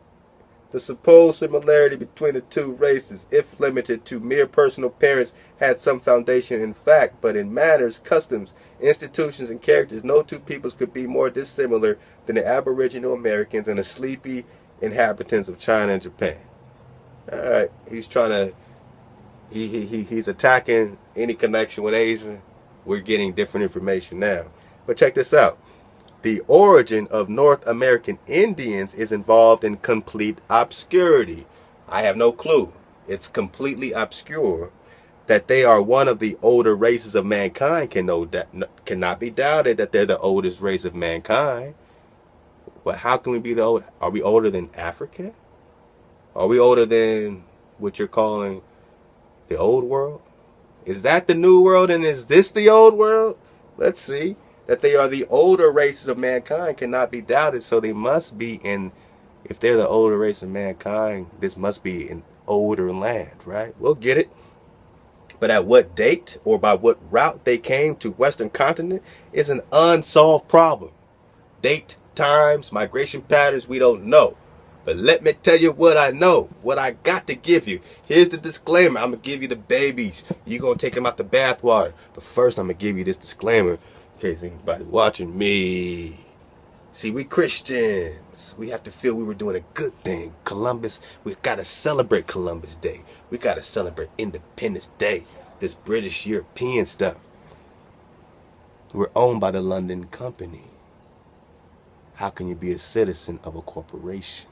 The supposed similarity between the two races, if limited to mere personal appearance, had some foundation in fact, but in manners, customs, institutions, and characters, no two peoples could be more dissimilar than the Aboriginal Americans and the sleepy inhabitants of China and Japan. All right, he's trying to, he's attacking any connection with Asia. We're getting different information now. But check this out. The origin of North American Indians is involved in complete obscurity. I have no clue. It's completely obscure. That they are one of the older races of mankind cannot be doubted that they're the oldest race of mankind. But how can we be the old? Are we older than Africa? Are we older than what you're calling the old world? Is that the new world and is this the old world? Let's see. That they are the older races of mankind cannot be doubted, so they must be in, if they're the older race of mankind, this must be an older land, right? We'll get it. But at what date or by what route they came to Western continent is an unsolved problem. Date, times, migration patterns, we don't know. But let me tell you what I know, what I got to give you. Here's the disclaimer. I'm going to give you the babies. You're going to take them out the bathwater. But first, I'm going to give you this disclaimer. In case anybody watching me. See, we Christians. We have to feel we were doing a good thing. Columbus, we've got to celebrate Columbus Day. We got to celebrate Independence Day. This British European stuff. We're owned by the London Company. How can you be a citizen of a corporation?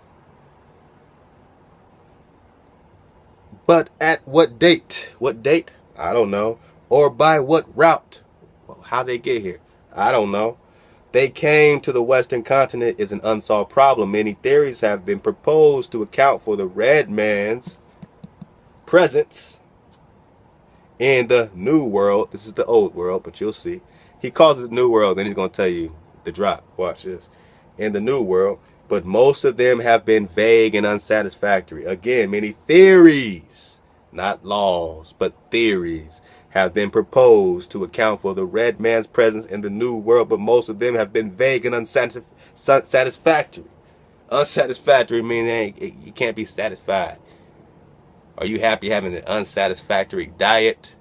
But at what date? What date? I don't know. Or by what route? How they get here? I don't know. They came to the Western continent is an unsolved problem. Many theories have been proposed to account for the red man's presence in the New World. This is the old world, but you'll see. He calls it the New World, then he's going to tell you the drop. Watch this. In the New World, but most of them have been vague and unsatisfactory. Again, many theories, not laws, but theories, have been proposed to account for the red man's presence in the New World, but most of them have been vague and unsatisfactory. Unsatisfactory meaning you can't be satisfied. Are you happy having an unsatisfactory diet?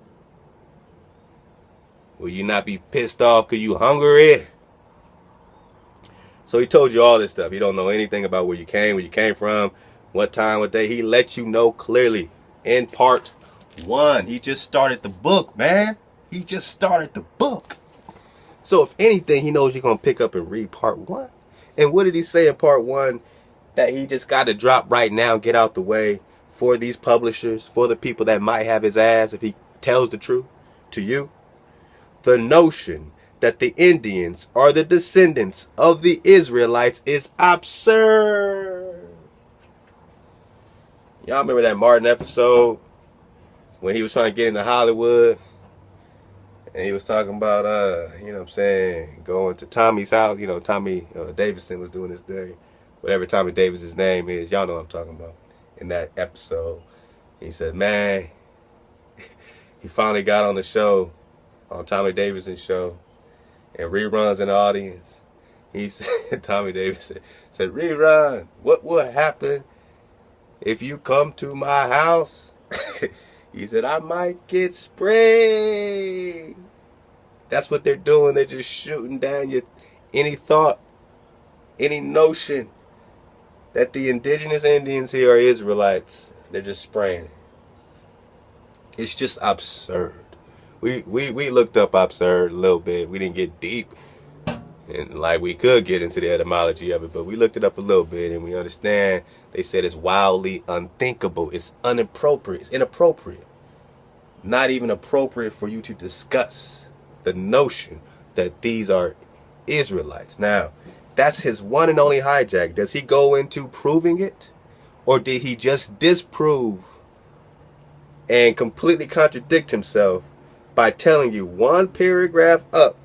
Will you not be pissed off because you hungry? So he told you all this stuff. He don't know anything about where you came from, what time, what day. He let you know clearly in part 1. He just started the book, man. He just started the book. So if anything, he knows you're going to pick up and read part 1. And what did he say in part 1? That he just got to drop right now, get out the way for these publishers, for the people that might have his ass if he tells the truth to you. The notion that the Indians are the descendants of the Israelites is absurd. Y'all remember that Martin episode when he was trying to get into Hollywood and he was talking about, you know what I'm saying, going to Tommy's house. You know, Tommy Davidson was doing his thing. Whatever Tommy Davis's name is, y'all know what I'm talking about. In that episode, he said, man, he finally got on the show, on Tommy Davidson's show, and reruns in the audience. He said, Tommy Davidson said, rerun, what will happen if you come to my house? He said, I might get sprayed. That's what they're doing. They're just shooting down any thought, any notion that the indigenous Indians here are Israelites. They're just spraying it. It's just absurd. We looked up absurd a little bit. We didn't get deep. And like we could get into the etymology of it, but we looked it up a little bit and we understand they said it's wildly unthinkable. It's inappropriate. It's inappropriate. Not even appropriate for you to discuss the notion that these are Israelites. Now, that's his one and only hijack. Does he go into proving it? Or did he just disprove and completely contradict himself by telling you one paragraph up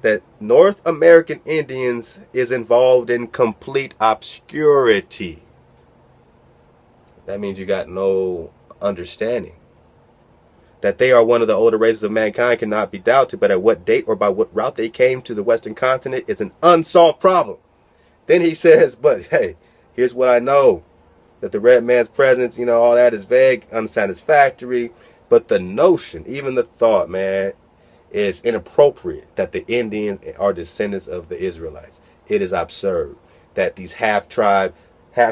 that North American Indians is involved in complete obscurity? that means you got no understanding. That they are one of the older races of mankind cannot be doubted, but at what date or by what route they came to the Western continent is an unsolved problem. Then he says, but hey, here's what I know. That the red man's presence, all that is vague, unsatisfactory. But the notion, even the thought, man, is inappropriate that the Indians are descendants of the Israelites. It is absurd that these half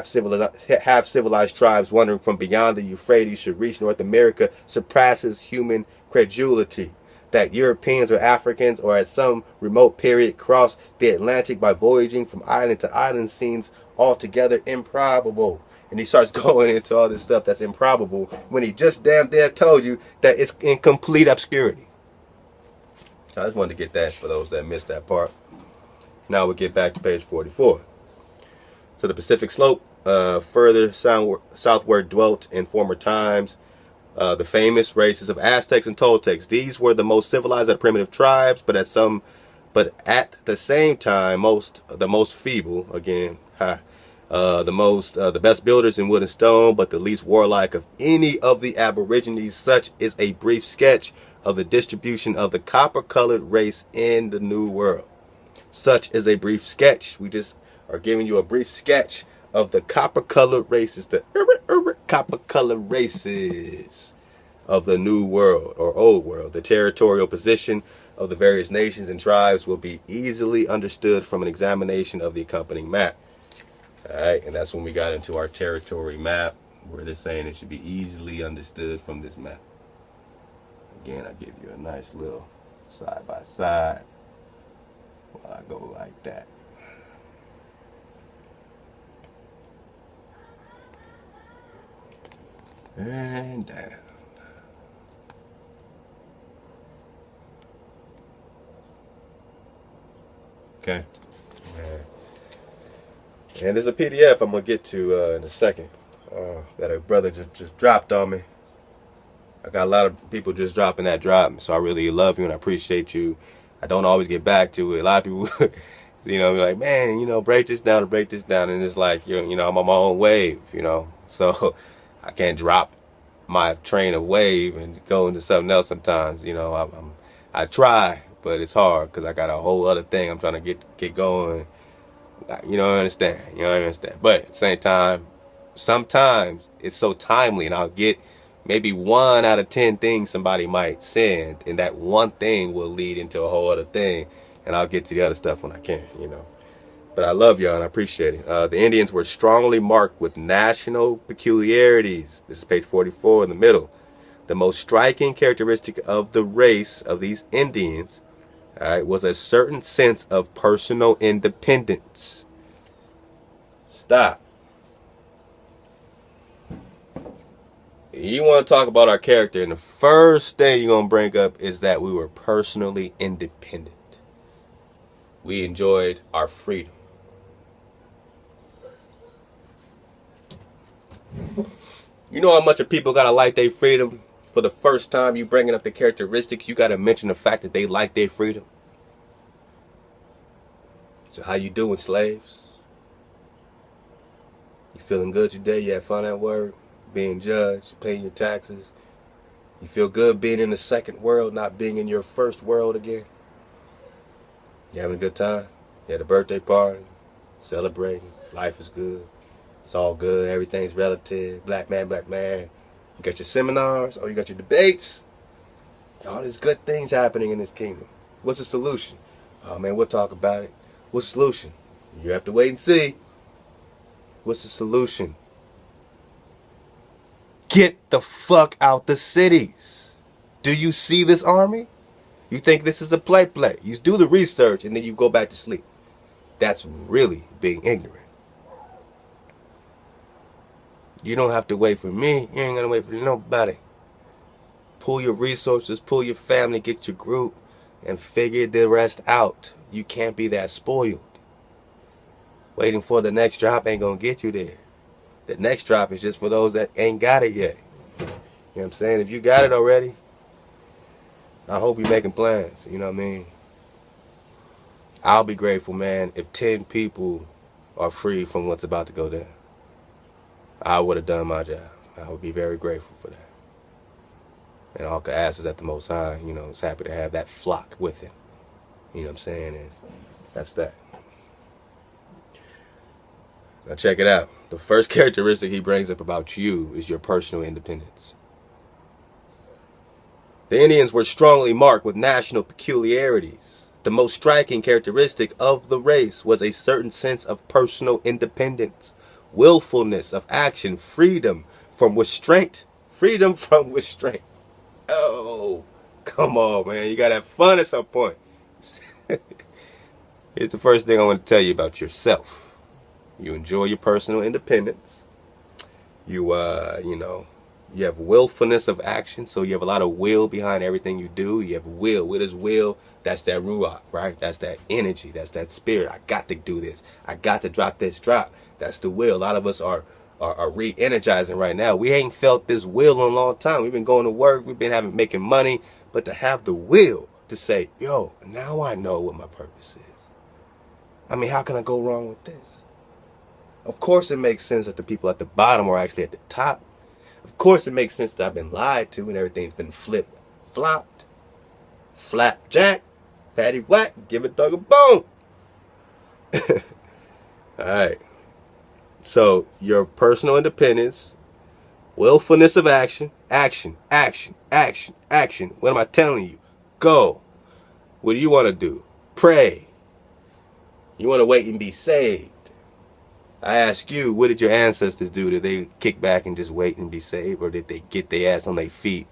civilized tribes wandering from beyond the Euphrates should reach North America surpasses human credulity. That Europeans or Africans or at some remote period crossed the Atlantic by voyaging from island to island seems altogether improbable. And he starts going into all this stuff that's improbable when he just damn told you that it's in complete obscurity. So I just wanted to get that for those that missed that part. Now we'll get back to page 44. So the Pacific slope further southward dwelt in former times the famous races of Aztecs and Toltecs. These were the most civilized of primitive tribes, but at the same time the most feeble. Again, the best builders in wood and stone, but the least warlike of any of the aborigines. Such is a brief sketch of the distribution of the copper-colored race in the New World. Such is a brief sketch. We just are giving you a brief sketch of the copper-colored races, the copper-colored races of the New World or Old World. The territorial position of the various nations and tribes will be easily understood from an examination of the accompanying map. All right, and that's when we got into our territory map, where they're saying it should be easily understood from this map. Again, I give you a nice little side by side while I go like that. And down. Okay. And there's a PDF I'm going to get to in a second that a brother just dropped on me. I got a lot of people just dropping that drop, so I really love you and I appreciate you. I don't always get back to it. A lot of people, be like, man, break this down, and it's like, I'm on my own wave, so I can't drop my train of wave and go into something else sometimes. I try, but it's hard because I got a whole other thing I'm trying to get going. I understand. But at the same time, sometimes it's so timely, and I'll get maybe 1 out of 10 things somebody might send, and that one thing will lead into a whole other thing, and I'll get to the other stuff when I can, But I love y'all and I appreciate it. The Indians were strongly marked with national peculiarities. This is page 44 in the middle. The most striking characteristic of the race of these Indians, was a certain sense of personal independence. Stop. You want to talk about our character, and the first thing you're going to bring up is that we were personally independent. We enjoyed our freedom. You know how much of people gotta like their freedom? For the first time you bringing up the characteristics, you gotta mention the fact that they like their freedom. So how you doing, slaves? You feeling good today? You had fun at work? Being judged, paying your taxes? You feel good being in the second world, not being in your first world again? You having a good time? You had a birthday party? Celebrating? Life is good. It's all good. Everything's relative. Black man, black man. You got your seminars. Oh, you got your debates. All these good things happening in this kingdom. What's the solution? Oh, man, we'll talk about it. What's the solution? You have to wait and see. What's the solution? Get the fuck out the cities. Do you see this army? You think this is a play? You do the research and then you go back to sleep. That's really being ignorant. You don't have to wait for me. You ain't gonna wait for nobody. Pull your resources, pull your family, get your group, and figure the rest out. You can't be that spoiled. Waiting for the next drop ain't gonna get you there. The next drop is just for those that ain't got it yet. You know what I'm saying? If you got it already, I hope you're making plans. You know what I mean? I'll be grateful, man, if 10 people are free from what's about to go down. I would have done my job. I would be very grateful for that. And all I could ask is that the Most High, is happy to have that flock with him. You know what I'm saying? And that's that. Now check it out. The first characteristic he brings up about you is your personal independence. The Indians were strongly marked with national peculiarities. The most striking characteristic of the race was a certain sense of personal independence, willfulness of action, freedom from restraint. Freedom from restraint. Oh, come on, man. You got to have fun at some point. Here's the first thing I want to tell you about yourself. You enjoy your personal independence. You have willfulness of action. So you have a lot of will behind everything you do. You have will. What is will? That's that ruach, right? That's that energy. That's that spirit. I got to do this. I got to drop this drop. That's the will. A lot of us are re-energizing right now. We ain't felt this will in a long time. We've been going to work. We've been making money. But to have the will to say, yo, now I know what my purpose is. I mean, how can I go wrong with this? Of course it makes sense that the people at the bottom are actually at the top. Of course it makes sense that I've been lied to and everything's been flipped, flopped, flapjack, patty whack, give a dog a bone. Alright. So your personal independence, willfulness of action, action. What am I telling you? Go. What do you want to do? Pray. You want to wait and be saved. I ask you, what did your ancestors do? Did they kick back and just wait and be saved? Or did they get their ass on their feet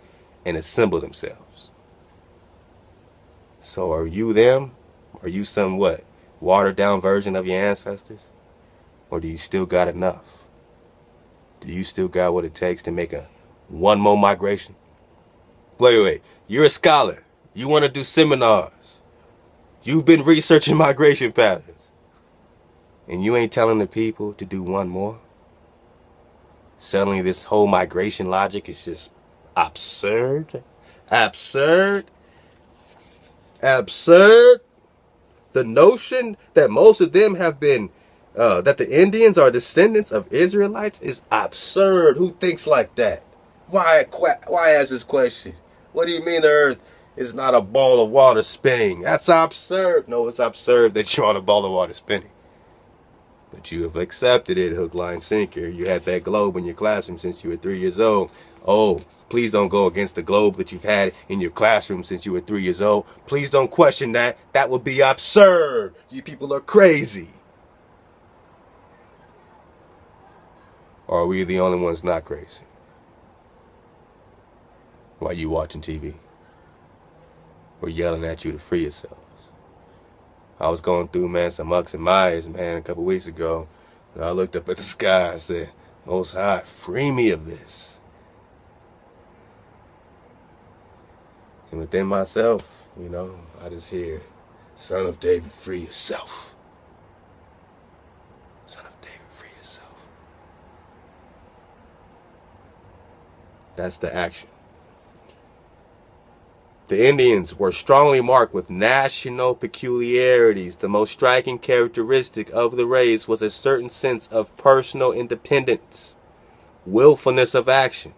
and assemble themselves? So are you them? Are you some watered down version of your ancestors? Or do you still got enough? Do you still got what it takes to make one more migration? Wait. You're a scholar. You want to do seminars. You've been researching migration patterns. And you ain't telling the people to do one more? Suddenly this whole migration logic is just absurd. Absurd. The notion that most of them have been, that the Indians are descendants of Israelites is absurd. Who thinks like that? Why ask this question? What do you mean the earth is not a ball of water spinning? That's absurd. No, it's absurd that you're on a ball of water spinning. But you have accepted it, hook, line, sinker. You had that globe in your classroom since you were 3 years old. Oh, please don't go against the globe that you've had in your classroom since you were 3 years old. Please don't question that. That would be absurd. You people are crazy. Or are we the only ones not crazy? While you watching TV? Or yelling at you to free yourself? I was going through, man, some ucks and myers, man, a couple weeks ago. And I looked up at the sky and said, Most High, free me of this. And within myself, I just hear, Son of David, free yourself. Son of David, free yourself. That's the action. The Indians were strongly marked with national peculiarities. The most striking characteristic of the race was a certain sense of personal independence, willfulness of action,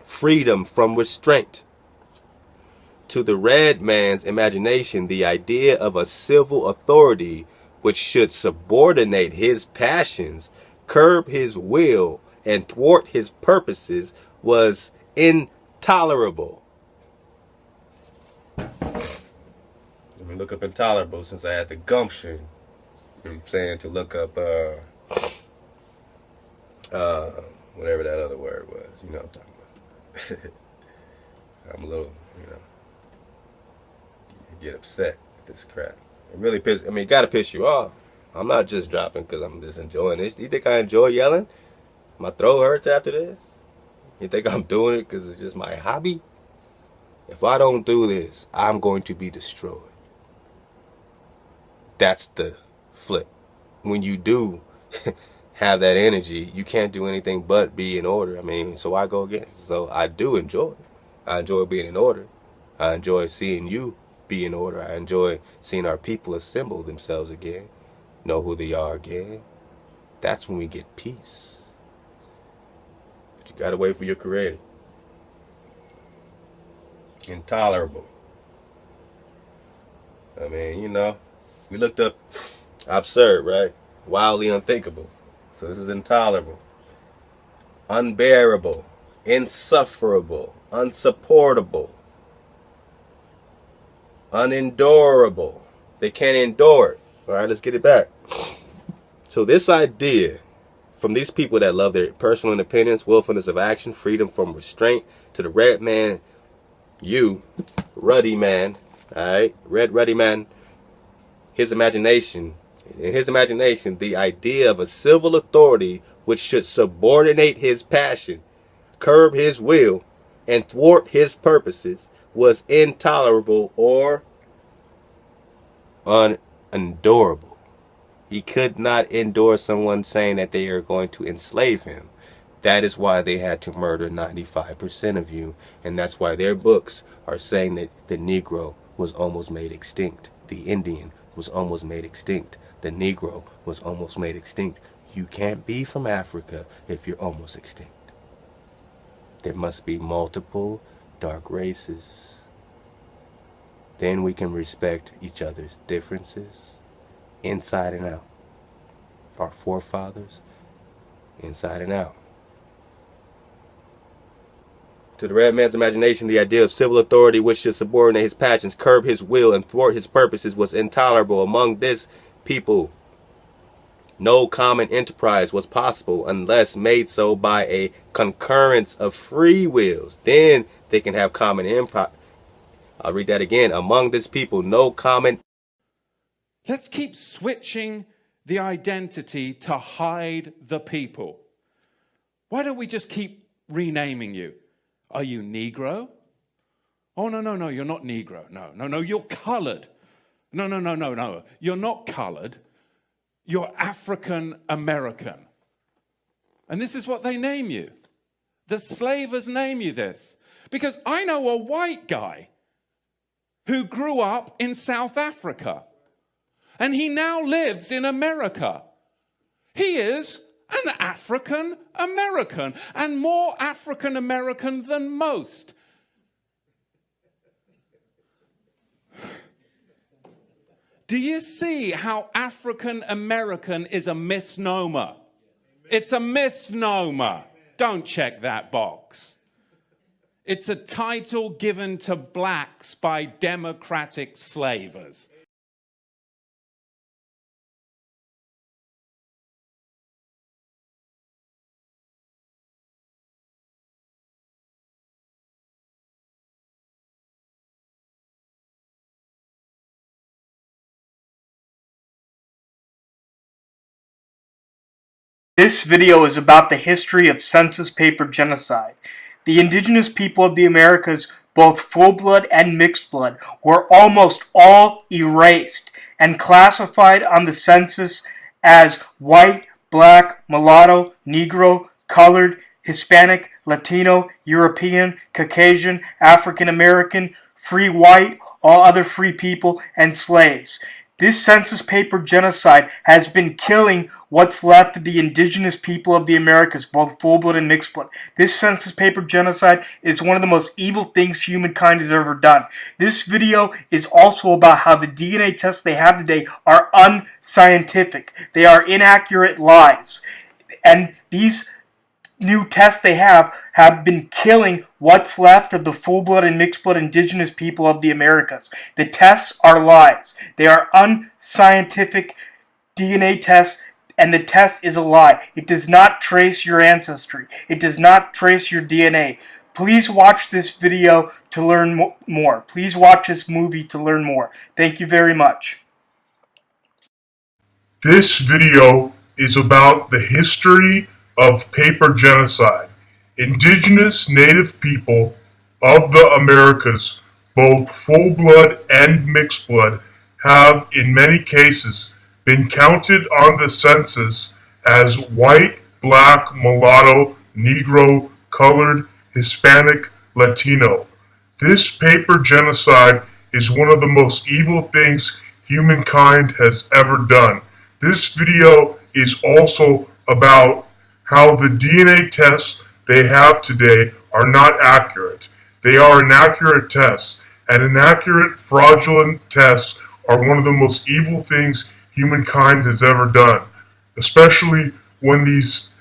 freedom from restraint. To the red man's imagination, the idea of a civil authority which should subordinate his passions, curb his will, and thwart his purposes was intolerable. Let me look up intolerable since I had the gumption, to look up whatever that other word was. You know what I'm talking about. I'm a little, get upset at this crap. It really it gotta piss you off. I'm not just dropping because I'm just enjoying this. You think I enjoy yelling? My throat hurts after this? You think I'm doing it because it's just my hobby? If I don't do this, I'm going to be destroyed. That's the flip. When you do have that energy, you can't do anything but be in order. So I go against. So I do enjoy it. I enjoy being in order. I enjoy seeing you be in order. I enjoy seeing our people assemble themselves again, know who they are again. That's when we get peace. But you gotta wait for your creator. Intolerable. I mean, you know, we looked up absurd, right? Wildly unthinkable. So this is intolerable. Unbearable. Insufferable. Unsupportable. Unendurable. They can't endure it. All right, let's get it back. So this idea from these people that love their personal independence, willfulness of action, freedom from restraint, to the red man, ruddy man, all right, red ruddy man, in his imagination, the idea of a civil authority which should subordinate his passion, curb his will, and thwart his purposes was intolerable or unendurable. He could not endure someone saying that they are going to enslave him. That is why they had to murder 95% of you, and that's why their books are saying that the Negro was almost made extinct. The Indian was almost made extinct. The Negro was almost made extinct. You can't be from Africa if you're almost extinct. There must be multiple dark races. Then we can respect each other's differences inside and out. Our forefathers, inside and out. To the red man's imagination, the idea of civil authority which should subordinate his passions, curb his will, and thwart his purposes was intolerable. Among this people, no common enterprise was possible unless made so by a concurrence of free wills. Then they can have common empire. I'll read that again. Among this people, no common. Let's keep switching the identity to hide the people. Why don't we just keep renaming you? Are you Negro? Oh, no, you're not Negro. No, you're colored. No, you're not colored. You're African American. And this is what they name you. The slavers name you this. Because I know a white guy who grew up in South Africa. And he now lives in America. He is an African American, and more African American than most. Do you see how African American is a misnomer? It's a misnomer. Don't check that box. It's a title given to blacks by democratic slavers. This video is about the history of census paper genocide. The indigenous people of the Americas, both full-blood and mixed-blood, were almost all erased and classified on the census as white, black, mulatto, Negro, colored, Hispanic, Latino, European, Caucasian, African American, free white, all other free people, and slaves. This census paper genocide has been killing what's left of the indigenous people of the Americas, both full-blood and mixed-blood. This census paper genocide is one of the most evil things humankind has ever done. This video is also about how the DNA tests they have today are unscientific. They are inaccurate lies. And these new tests they have been killing what's left of the full-blood and mixed-blood indigenous people of the Americas. The tests are lies. They are unscientific DNA tests, and the test is a lie. It does not trace your ancestry. It does not trace your DNA. Please watch this video to learn more. Please watch this movie to learn more. Thank you very much. This video is about the history of paper genocide. Indigenous native people of the Americas, both full-blood and mixed-blood, have in many cases been counted on the census as white, black, mulatto, Negro, colored, Hispanic, Latino. This paper genocide is one of the most evil things humankind has ever done. This video is also about how the DNA tests they have today are not accurate. They are inaccurate tests, and inaccurate, fraudulent tests are one of the most evil things humankind has ever done, especially when these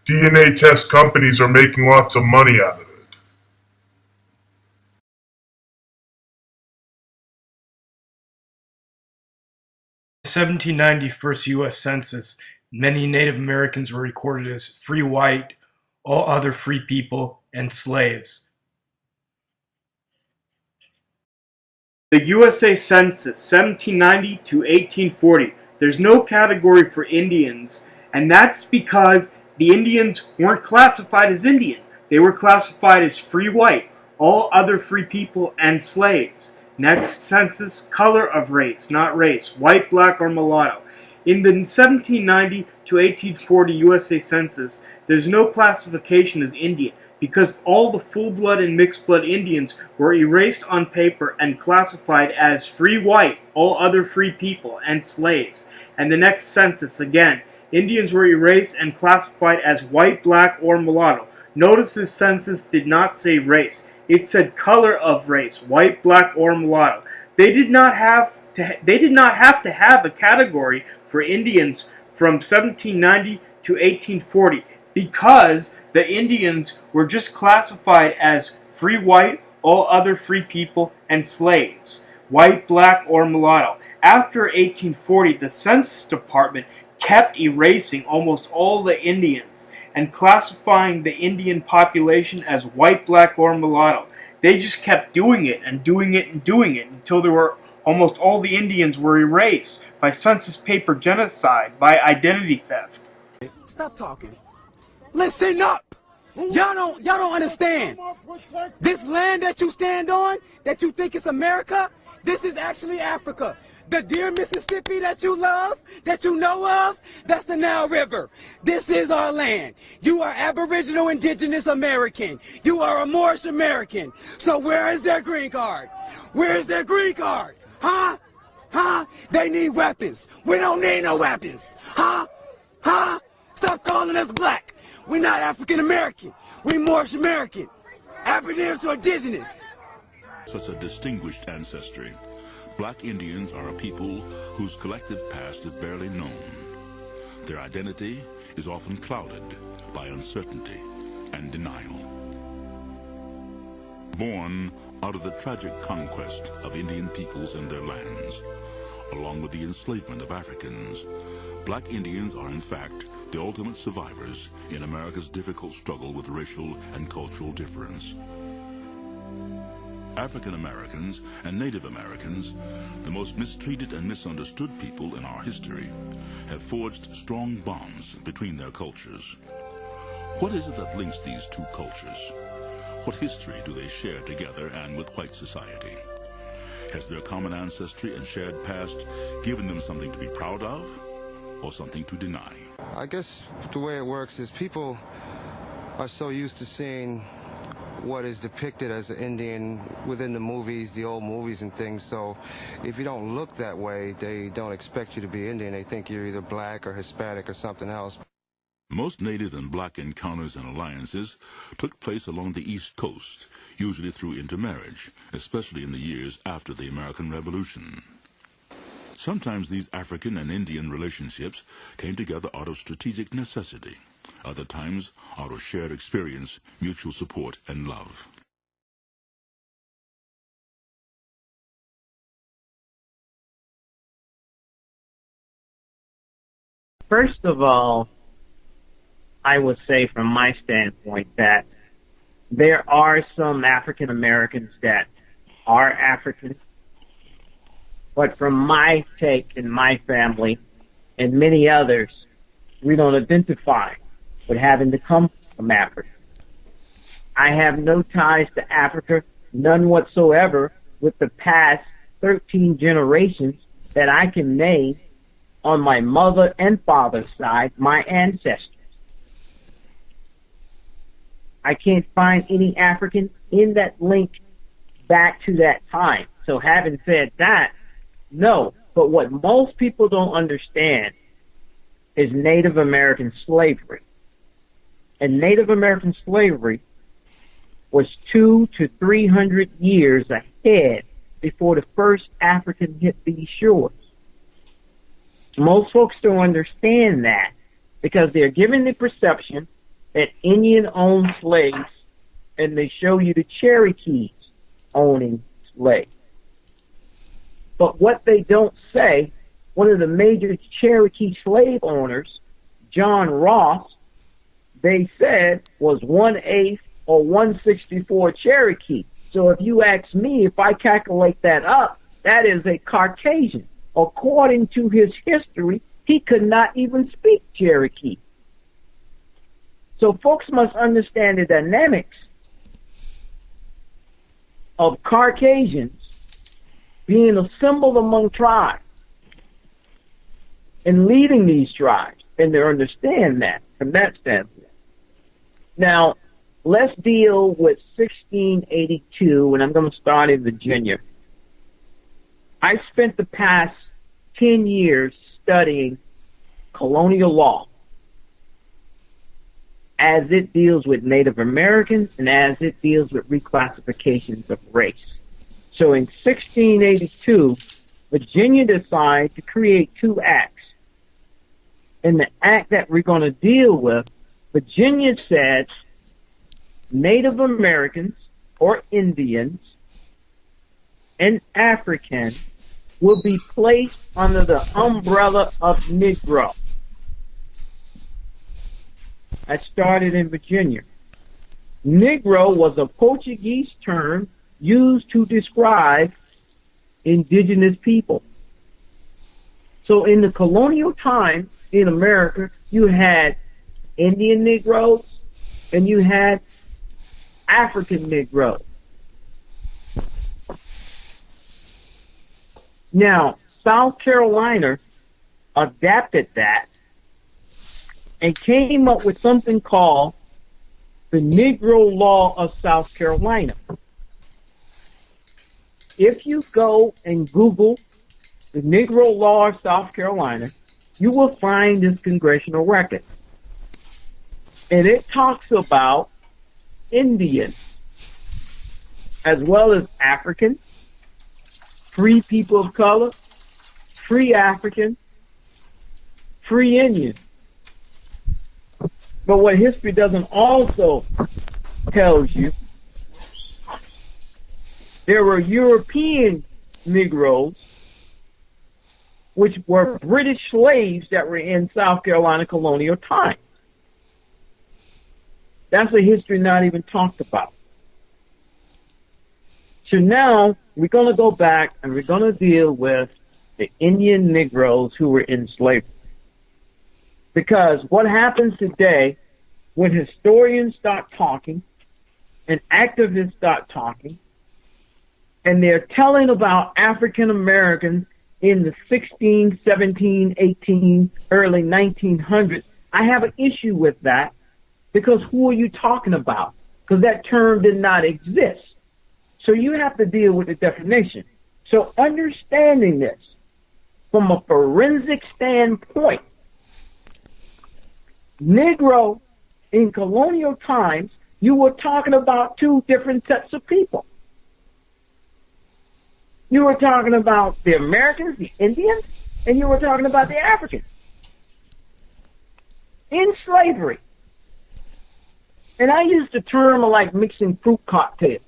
DNA test companies are making lots of money out of it. 1790 first U.S. Census, many Native Americans were recorded as free white, all other free people, and slaves. The USA Census, 1790 to 1840. There's no category for Indians, and that's because the Indians weren't classified as Indian. They were classified as free white, all other free people, and slaves. Next census, color of race, not race, white, black, or mulatto. In the 1790 to 1840 USA Census, there's no classification as Indian because all the full-blood and mixed-blood Indians were erased on paper and classified as free white, all other free people, and slaves. And the next census, again, Indians were erased and classified as white, black, or mulatto. Notice this census did not say race. It said color of race, white, black, or mulatto. They did not have to have a category for Indians from 1790 to 1840 because the Indians were just classified as free white, all other free people, and slaves, white, black, or mulatto. After 1840, the Census Department kept erasing almost all the Indians and classifying the Indian population as white, black, or mulatto. They just kept doing it and doing it and doing it until there were almost all the Indians were erased by census paper genocide, by identity theft. Stop talking. Listen up. Y'all don't understand. This land that you stand on, that you think is America, this is actually Africa. The dear Mississippi that you love, that you know of, that's the Nile River. This is our land. You are Aboriginal Indigenous American. You are a Moorish American. So where is their green card? Where is their green card? Huh? Huh? They need weapons. We don't need no weapons. Huh? Huh? Stop calling us black. We're not African American. We Moorish American. Aboriginal Indigenous. Such a distinguished ancestry. Black Indians are a people whose collective past is barely known. Their identity is often clouded by uncertainty and denial. Born out of the tragic conquest of Indian peoples and their lands, along with the enslavement of Africans, Black Indians are in fact the ultimate survivors in America's difficult struggle with racial and cultural difference. African Americans and Native Americans, the most mistreated and misunderstood people in our history, have forged strong bonds between their cultures. What is it that links these two cultures? What history do they share together and with white society? Has their common ancestry and shared past given them something to be proud of or something to deny? I guess the way it works is people are so used to seeing what is depicted as an Indian within the movies, the old movies and things. So if you don't look that way, they don't expect you to be Indian. They think you're either black or Hispanic or something else. Most Native and Black encounters and alliances took place along the East Coast, usually through intermarriage, especially in the years after the American Revolution. Sometimes these African and Indian relationships came together out of strategic necessity. Other times, out of shared experience, mutual support, and love. First of all, I would say from my standpoint that there are some African Americans that are African, but from my take and my family and many others, we don't identify with having to come from Africa. I have no ties to Africa, none whatsoever, with the past 13 generations that I can name on my mother and father's side, my ancestors. I can't find any African in that link back to that time. So having said that, no. But what most people don't understand is Native American slavery. and Native American slavery was 200 to 300 years ahead before the first African hit these shores. Most folks don't understand that because they're given the perception that Indian owned slaves, and they show you the Cherokees owning slaves. But what they don't say, one of the major Cherokee slave owners, John Ross, they said was 1/8 or 1/64 Cherokee. So if you ask me, if I calculate that up, that is a Caucasian. According to his history, he could not even speak Cherokee. So folks must understand the dynamics of Caucasians being assembled among tribes and leading these tribes, and they understand that from that standpoint. Now, let's deal with 1682, and I'm going to start in Virginia. I spent the past 10 years studying colonial law as it deals with Native Americans and as it deals with reclassifications of race. So in 1682, Virginia decided to create two acts. In the act that we're going to deal with, Virginia said Native Americans or Indians and Africans will be placed under the umbrella of Negro. That started in Virginia. Negro was a Portuguese term used to describe indigenous people. So in the colonial time in America, you had Indian Negroes and you had African Negroes. Now, South Carolina adapted that and came up with something called the Negro Law of South Carolina. If you go and Google the Negro Law of South Carolina, you will find this congressional record. And it talks about Indians as well as Africans, free people of color, free Africans, free Indians. But what history doesn't also tells you, there were European Negroes, which were British slaves that were in South Carolina colonial times. That's a history not even talked about. So now we're going to go back and we're going to deal with the Indian Negroes who were in slavery. Because what happens today when historians start talking and activists start talking, and they're telling about African Americans in the 16, 17, 18, early 1900s, I have an issue with that because who are you talking about? Because that term did not exist. So you have to deal with the definition. So understanding this from a forensic standpoint, Negro in colonial times, you were talking about two different sets of people. You were talking about the Americans, the Indians, and you were talking about the Africans in slavery. And I use the term like mixing fruit cocktails.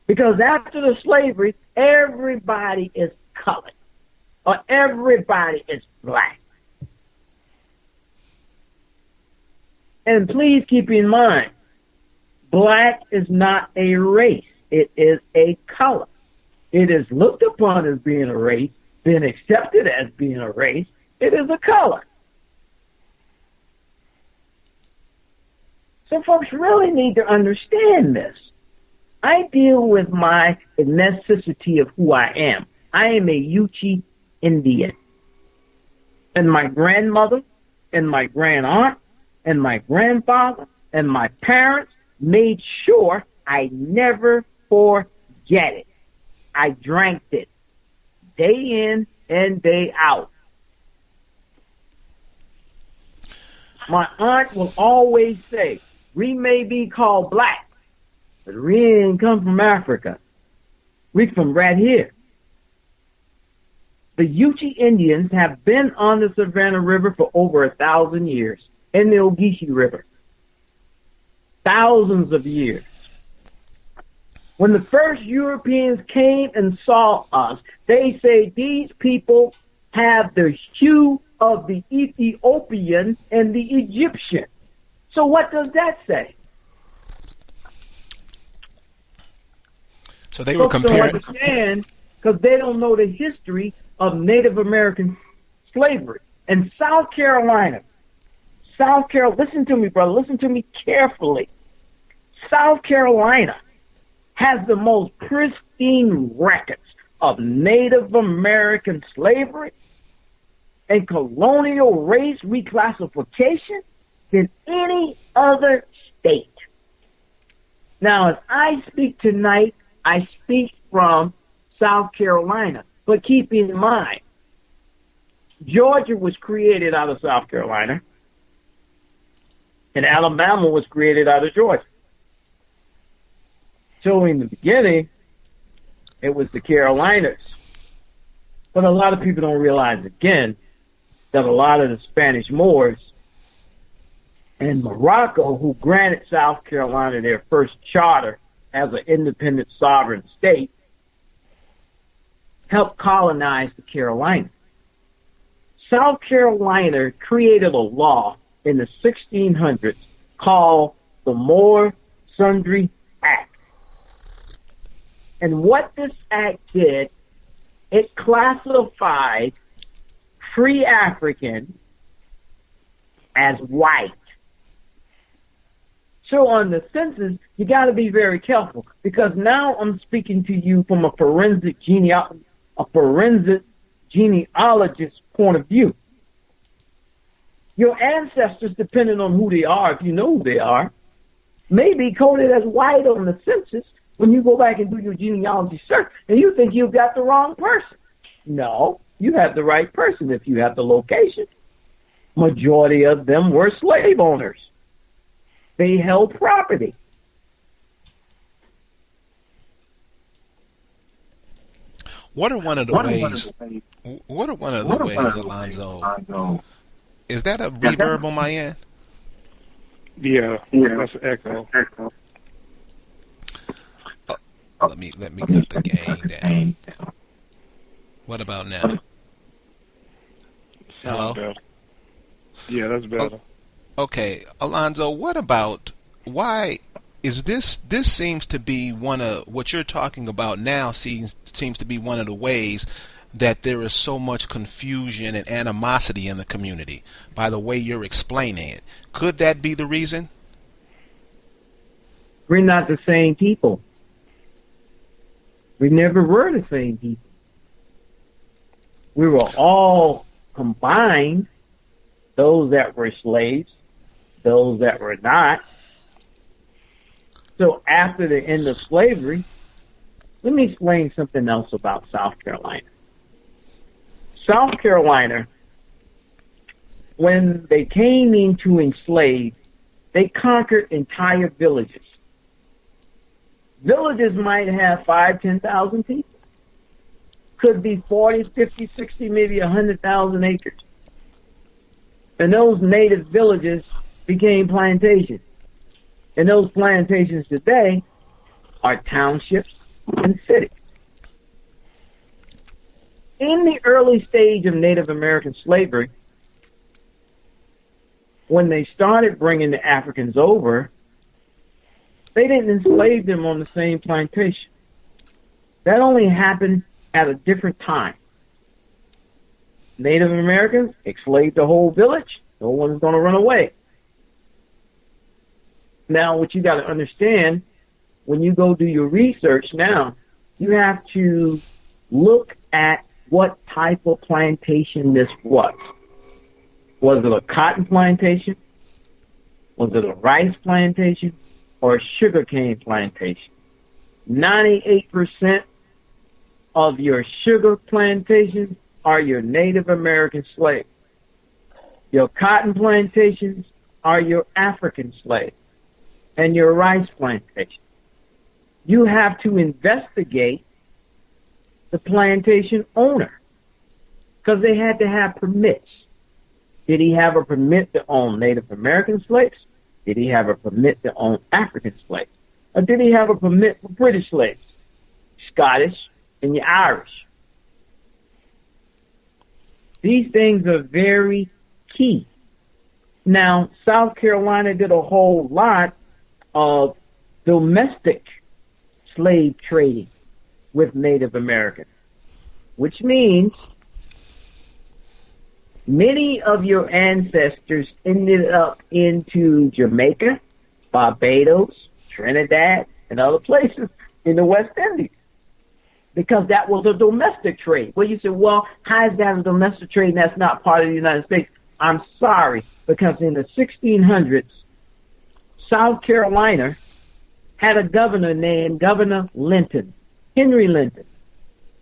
Because after the slavery, everybody is colored or everybody is black. And please keep in mind, black is not a race. It is a color. It is looked upon as being a race, been accepted as being a race. It is a color. So folks really need to understand this. I deal with my ethnicity of who I am. I am a Yuchi Indian. And my grandmother and my grandaunt and my grandfather and my parents made sure I never forget it. I drank it day in and day out. My aunt will always say, we may be called black, but we ain't come from Africa. We from right here. The Yuchi Indians have been on the Savannah River for over 1,000 years, and the Ogeechee River. Thousands of years. When the first Europeans came and saw us, they say these people have the hue of the Ethiopian and the Egyptian. So what does that say? So they were Folks comparing. don't understand because they don't know the history of Native American slavery. And South Carolina, listen to me, brother, listen to me carefully. South Carolina has the most pristine records of Native American slavery and colonial race reclassification than any other state. Now, as I speak tonight, I speak from South Carolina. But keep in mind, Georgia was created out of South Carolina, and Alabama was created out of Georgia. So in the beginning, it was the Carolinas. But a lot of people don't realize, again, that a lot of the Spanish Moors and Morocco, who granted South Carolina their first charter as an independent sovereign state, helped colonize the Carolinas. South Carolina created a law in the 1600s called the Moor Sundry Act. And what this act did, it classified free African as white. So on the census, you got to be very careful, because now I'm speaking to you from a forensic genealogist point of view. Your ancestors, depending on who they are, if you know who they are, may be coded as white on the census when you go back and do your genealogy search, and you think you've got the wrong person. No, you have the right person if you have the location. Majority of them were slave owners. They held property. What are one of the ways, Alonzo? Is that a reverb on my end? Yeah, that's an echo. Let me cut the gain down. What about now? Hello? Better. Yeah, that's better. Okay, Alonzo, why is this seems to be one of what you're talking about now seems to be one of the ways that there is so much confusion and animosity in the community by the way you're explaining it. Could that be the reason? We're not the same people. We never were the same people. We were all combined, those that were slaves, those that were not. So after the end of slavery, let me explain something else about South Carolina. South Carolina, when they came in to enslave, they conquered entire villages. Villages might have 5,000, 10,000 people. Could be 40, 50, 60, maybe 100,000 acres. And those native villages became plantations. And those plantations today are townships and cities. In the early stage of Native American slavery, when they started bringing the Africans over, they didn't enslave them on the same plantation. That only happened at a different time. Native Americans enslaved the whole village. No one's going to run away. Now, what you got to understand, when you go do your research now, you have to look at what type of plantation this was. Was it a cotton plantation? Was it a rice plantation? Or a sugarcane plantation? 98% of your sugar plantations are your Native American slaves. Your cotton plantations are your African slaves and your rice plantation. You have to investigate the plantation owner because they had to have permits. Did he have a permit to own Native American slaves? Did he have a permit to own African slaves? Or did he have a permit for British slaves, Scottish, and your Irish? These things are very key. Now, South Carolina did a whole lot of domestic slave trading with Native Americans, which means many of your ancestors ended up into Jamaica, Barbados, Trinidad, and other places in the West Indies because that was a domestic trade. Well, you say, well, how is that a domestic trade and that's not part of the United States? I'm sorry, because in the 1600s, South Carolina had a governor named Governor Linton, Henry Linton.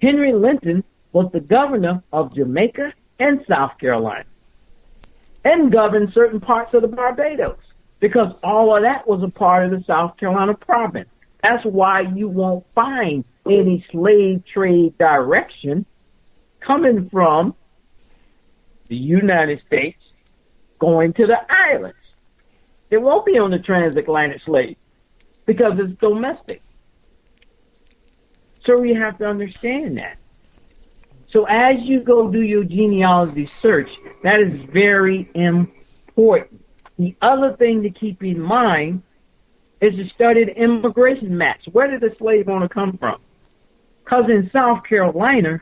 Henry Linton was the governor of Jamaica and South Carolina and governed certain parts of the Barbados because all of that was a part of the South Carolina province. That's why you won't find any slave trade direction coming from the United States going to the islands. It won't be on the transatlantic slave because it's domestic. So you have to understand that. So as you go do your genealogy search, that is very important. The other thing to keep in mind is to study the immigration maps. Where did the slave owner come from? Because in South Carolina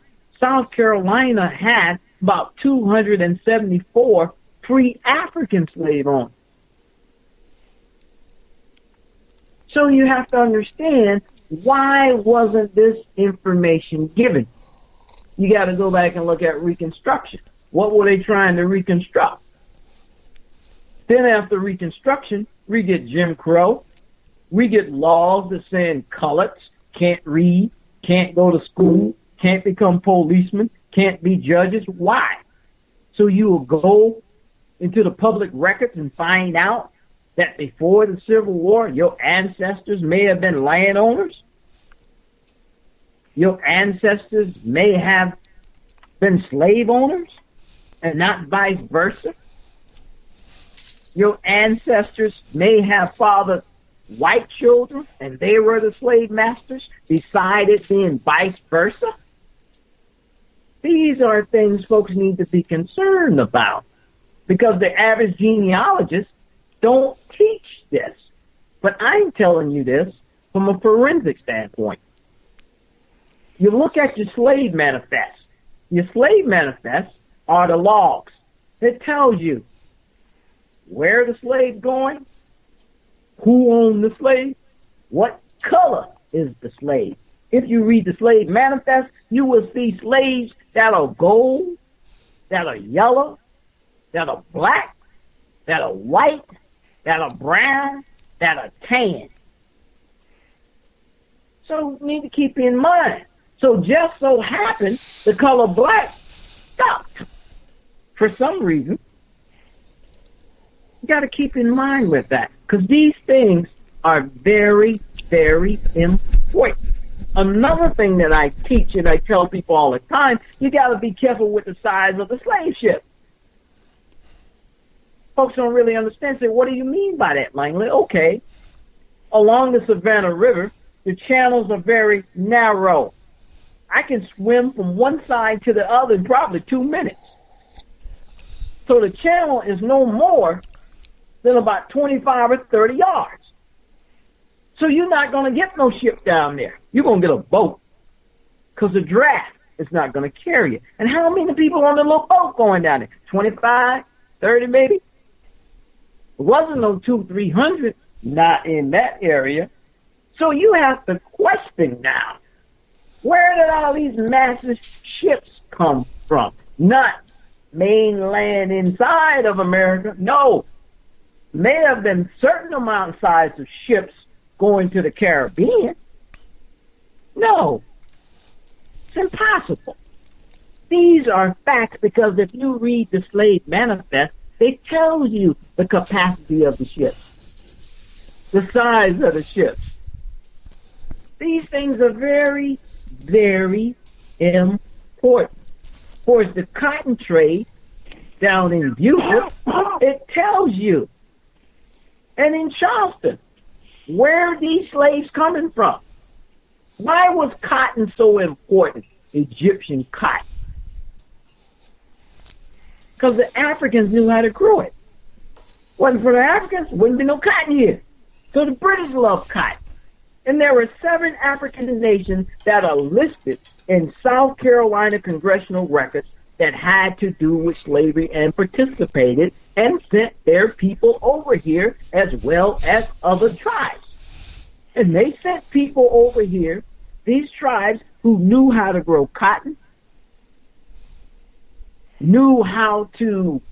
had about 274 pre-African slave owners. So you have to understand, why wasn't this information given? You got to go back and look at Reconstruction. What were they trying to reconstruct? Then after Reconstruction, we get Jim Crow. We get laws that saying coloreds can't read, can't go to school, can't become policemen, can't be judges. Why? So you will go into the public records and find out that before the Civil War, your ancestors may have been landowners. Your ancestors may have been slave owners and not vice versa. Your ancestors may have fathered white children and they were the slave masters, beside it being vice versa. These are things folks need to be concerned about because the average genealogist don't teach this. But I'm telling you this from a forensic standpoint. You look at your slave manifest. Your slave manifests are the logs. It tells you where the slave's going, who owned the slave, what color is the slave. If you read the slave manifest, you will see slaves that are gold, that are yellow, that are black, that are white, that are brown, that are tan. So you need to keep in mind. So just so happened the color black stopped for some reason. You got to keep in mind with that because these things are very, very important. Another thing that I teach and I tell people all the time, you got to be careful with the size of the slave ship. Folks don't really understand. Say, what do you mean by that, Langley? Okay, along the Savannah River, the channels are very narrow. I can swim from one side to the other in probably 2 minutes. So the channel is no more than about 25 or 30 yards. So you're not going to get no ship down there. You're going to get a boat because the draft is not going to carry you. And how many people on the little boat going down there? 25, 30 maybe? It wasn't no 200-300, not in that area. So you have to question now, where did all these massive ships come from? Not mainland inside of America. No. May have been certain amount of size of ships going to the Caribbean. No. It's impossible. These are facts because if you read the slave manifest, It tells you the capacity of the ships, the size of the ships. These things are very, very important. Of course, the cotton trade down in Buford, it tells you. And in Charleston, where are these slaves coming from? Why was cotton so important, Egyptian cotton? Because the Africans knew how to grow it. Wasn't for the Africans, wouldn't be no cotton here. So the British loved cotton. And there were 7 African nations that are listed in South Carolina congressional records that had to do with slavery and participated and sent their people over here as well as other tribes. And they sent people over here, these tribes who knew how to grow cotton, knew how to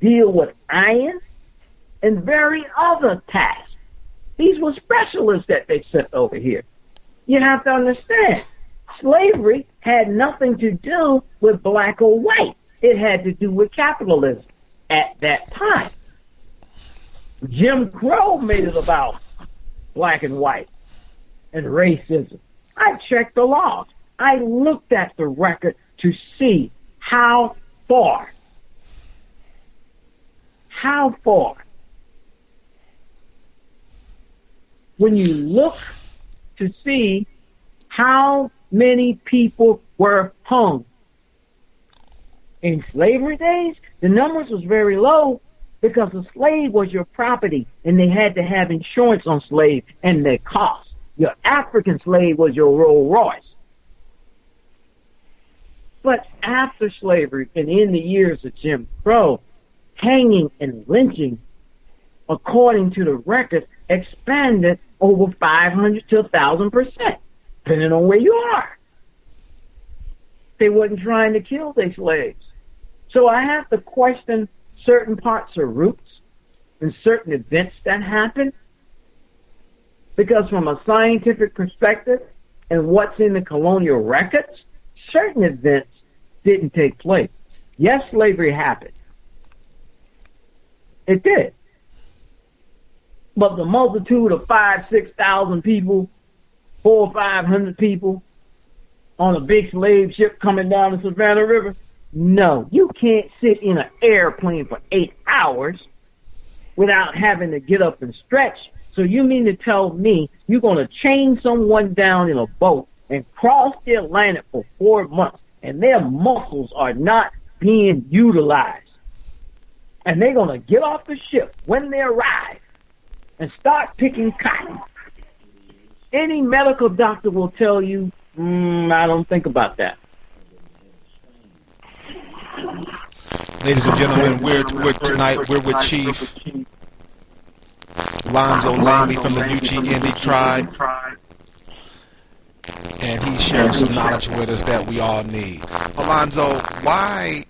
deal with iron, and very other tasks. These were specialists that they sent over here. You have to understand, slavery had nothing to do with black or white. It had to do with capitalism at that time. Jim Crow made it about black and white and racism. I checked the laws. I looked at the record to see how far when you look to see how many people were hung. In slavery days, the numbers was very low because a slave was your property and they had to have insurance on slave and their cost. Your African slave was your Rolls Royce. But after slavery and in the years of Jim Crow, hanging and lynching, according to the records, expanded over 500 to 1,000%, depending on where you are. They wasn't trying to kill their slaves. So I have to question certain parts of roots and certain events that happened, because from a scientific perspective and what's in the colonial records, certain events didn't take place. Yes, slavery happened. It did. But the multitude of 5,000-6,000 people, 400 or 500 people on a big slave ship coming down the Savannah River, no, you can't sit in an airplane for 8 hours without having to get up and stretch. So you mean to tell me you're going to chain someone down in a boat and cross the Atlantic for 4 months and their muscles are not being utilized? And they're going to get off the ship when they arrive and start picking cotton. Any medical doctor will tell you, I don't think about that. Ladies and gentlemen, we're tonight we're with Chief Lonzo Langley from the UG tribe, and he's sharing some knowledge with us that we all need. Alonzo, why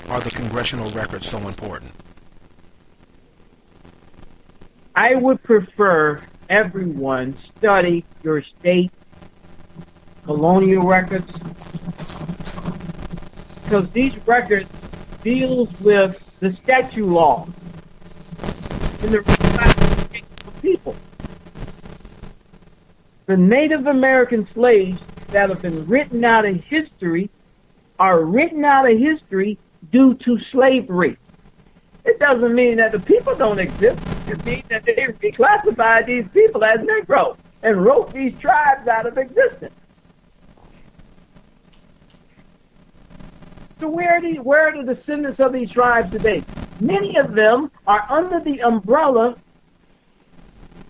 are the congressional records so important? I would prefer everyone study your state colonial records, because these records deals with the statute laws and the reclassification of people. The Native American slaves that have been written out of history are written out of history due to slavery. It doesn't mean that the people don't exist. It means that they reclassified these people as Negroes and wrote these tribes out of existence. So where are the descendants of these tribes today? Many of them are under the umbrella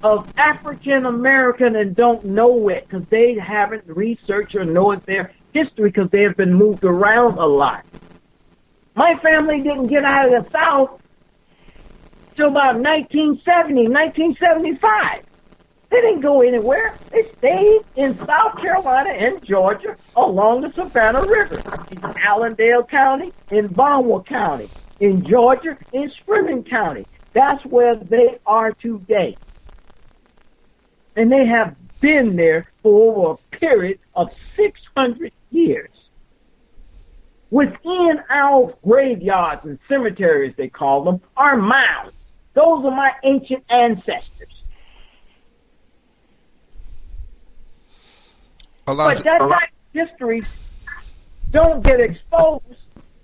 of African American and don't know it because they haven't researched or know their history because they have been moved around a lot. My family didn't get out of the South till about 1970, 1975. They didn't go anywhere. They stayed in South Carolina and Georgia along the Savannah River, in Allendale County, in Barnwell County, in Georgia, in Springfield County. That's where they are today. And they have been there for over a period of 600 years. Within our graveyards and cemeteries, they call them, are mounds. Those are my ancient ancestors. But that type of history don't get exposed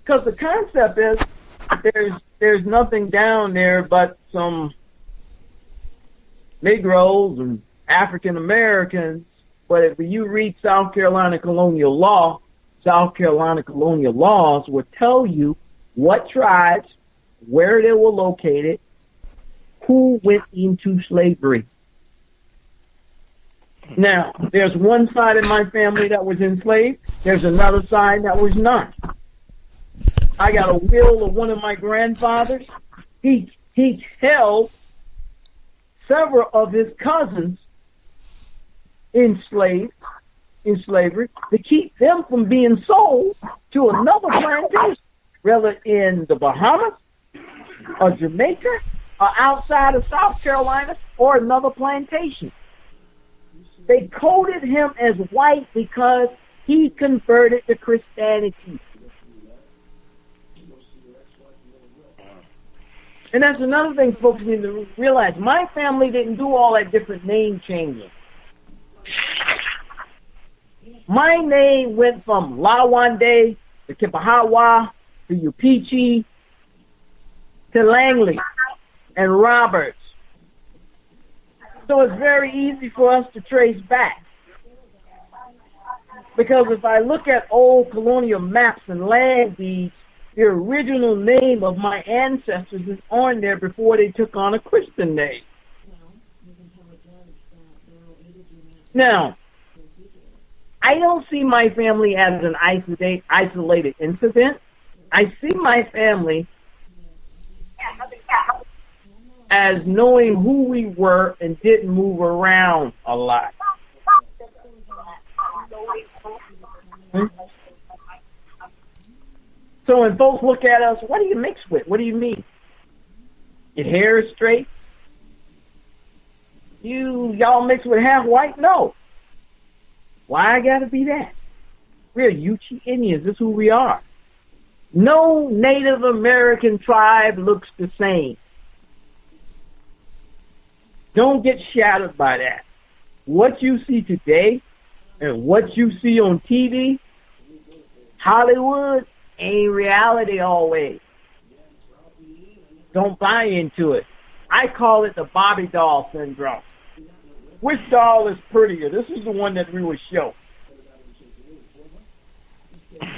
because the concept is there's nothing down there but some Negroes and African Americans. But if you read South Carolina colonial law, South Carolina colonial laws will tell you what tribes, where they were located, who went into slavery. Now, there's one side of my family that was enslaved. There's another side that was not. I got a will of one of my grandfathers. He held several of his cousins in slavery to keep them from being sold to another plantation, whether in the Bahamas or Jamaica or outside of South Carolina or another plantation. They coded him as white because he converted to Christianity. And that's another thing folks need to realize. My family didn't do all that different name changing. My name went from Lawande to Kipahawa to Upichi to Langley and Roberts. So it's very easy for us to trace back. Because if I look at old colonial maps and land deeds, the original name of my ancestors is on there before they took on a Christian name. Now, I don't see my family as an isolated incident. I see my family as knowing who we were and didn't move around a lot. So when folks look at us, what do you mix with? What do you mean? Your hair is straight? Y'all mix with half white? No. Why I gotta be that? We're Yuchi Indians. This is who we are. No Native American tribe looks the same. Don't get shattered by that. What you see today and what you see on TV, Hollywood, ain't reality always. Don't buy into it. I call it the Barbie doll syndrome. Which doll is prettier? This is the one that we would show.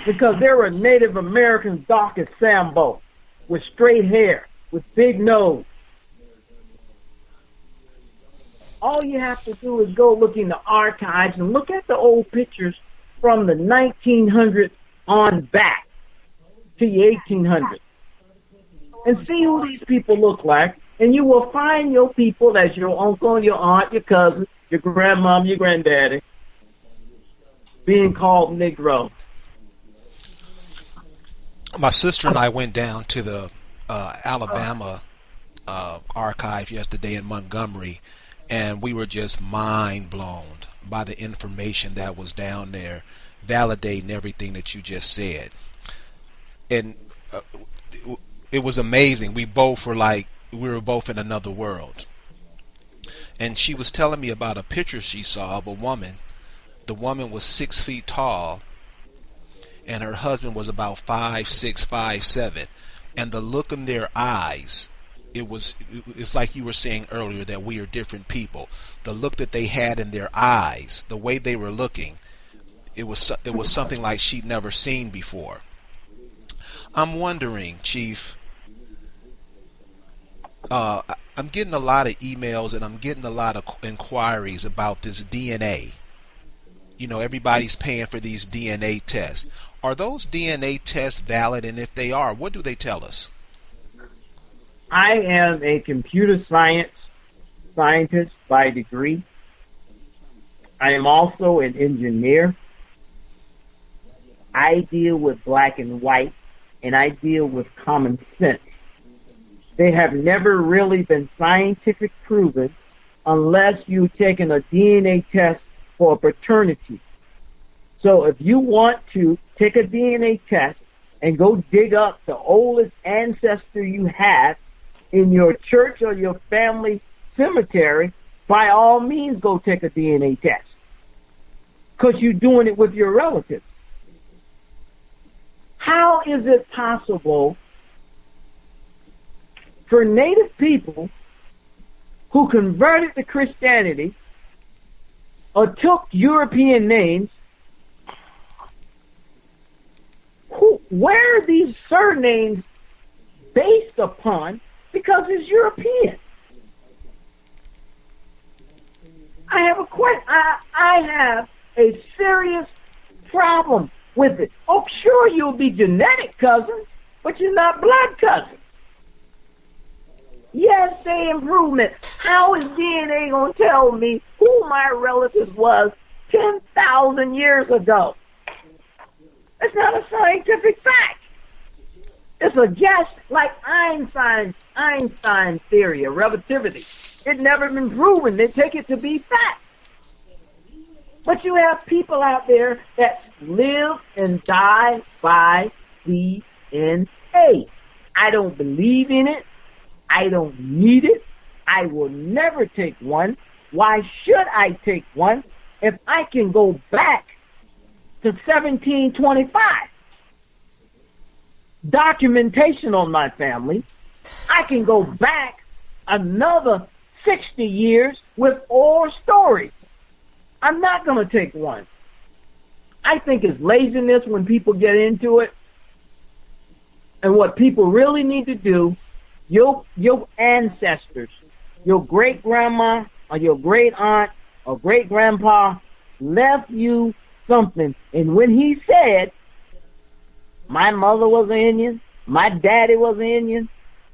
Because there were Native Americans dark as Sambo, with straight hair, with big nose. All you have to do is go look in the archives and look at the old pictures from the 1900s on back to the 1800s. And see who these people look like. And you will find your people, that's your uncle, your aunt, your cousin, your grandmom, your granddaddy, being called Negro. My sister and I went down to the Alabama archive yesterday in Montgomery, and we were just mind blown by the information that was down there, validating everything that you just said. And it was amazing. We were both in another world. And she was telling me about a picture she saw of a woman. The woman was 6 feet tall, and her husband was about 5'6", 5'7", and the look in their eyes, it's like you were saying earlier that we are different people. The look that they had in their eyes, the way they were looking, it was something like she'd never seen before. I'm wondering, Chief, I'm getting a lot of emails and I'm getting a lot of inquiries about this DNA. You know, everybody's paying for these DNA tests. Are those DNA tests valid? And if they are, what do they tell us? I am a computer scientist by degree. I am also an engineer. I deal with black and white, and I deal with common sense. They have never really been scientific proven unless you've taken a DNA test for paternity. So if you want to take a DNA test and go dig up the oldest ancestor you have in your church or your family cemetery, by all means go take a DNA test. Because you're doing it with your relatives. How is it possible for native people who converted to Christianity or took European names, where are these surnames based upon? Because it's European. I have I have a serious problem with it. Oh, sure, you'll be genetic cousins, but you're not blood cousins. Yes, they improvement. How is DNA going to tell me who my relative was 10,000 years ago? It's not a scientific fact. It's a guess, like Einstein's theory of relativity. It never been proven. They take it to be fact. But you have people out there that live and die by DNA. I don't believe in it. I don't need it. I will never take one. Why should I take one if I can go back to 1725? Documentation on my family. I can go back another 60 years with oral stories. I'm not going to take one. I think it's laziness when people get into it. And what people really need to do, your ancestors, your great-grandma or your great-aunt or great-grandpa left you something. And when he said, my mother was an Indian, my daddy was an Indian,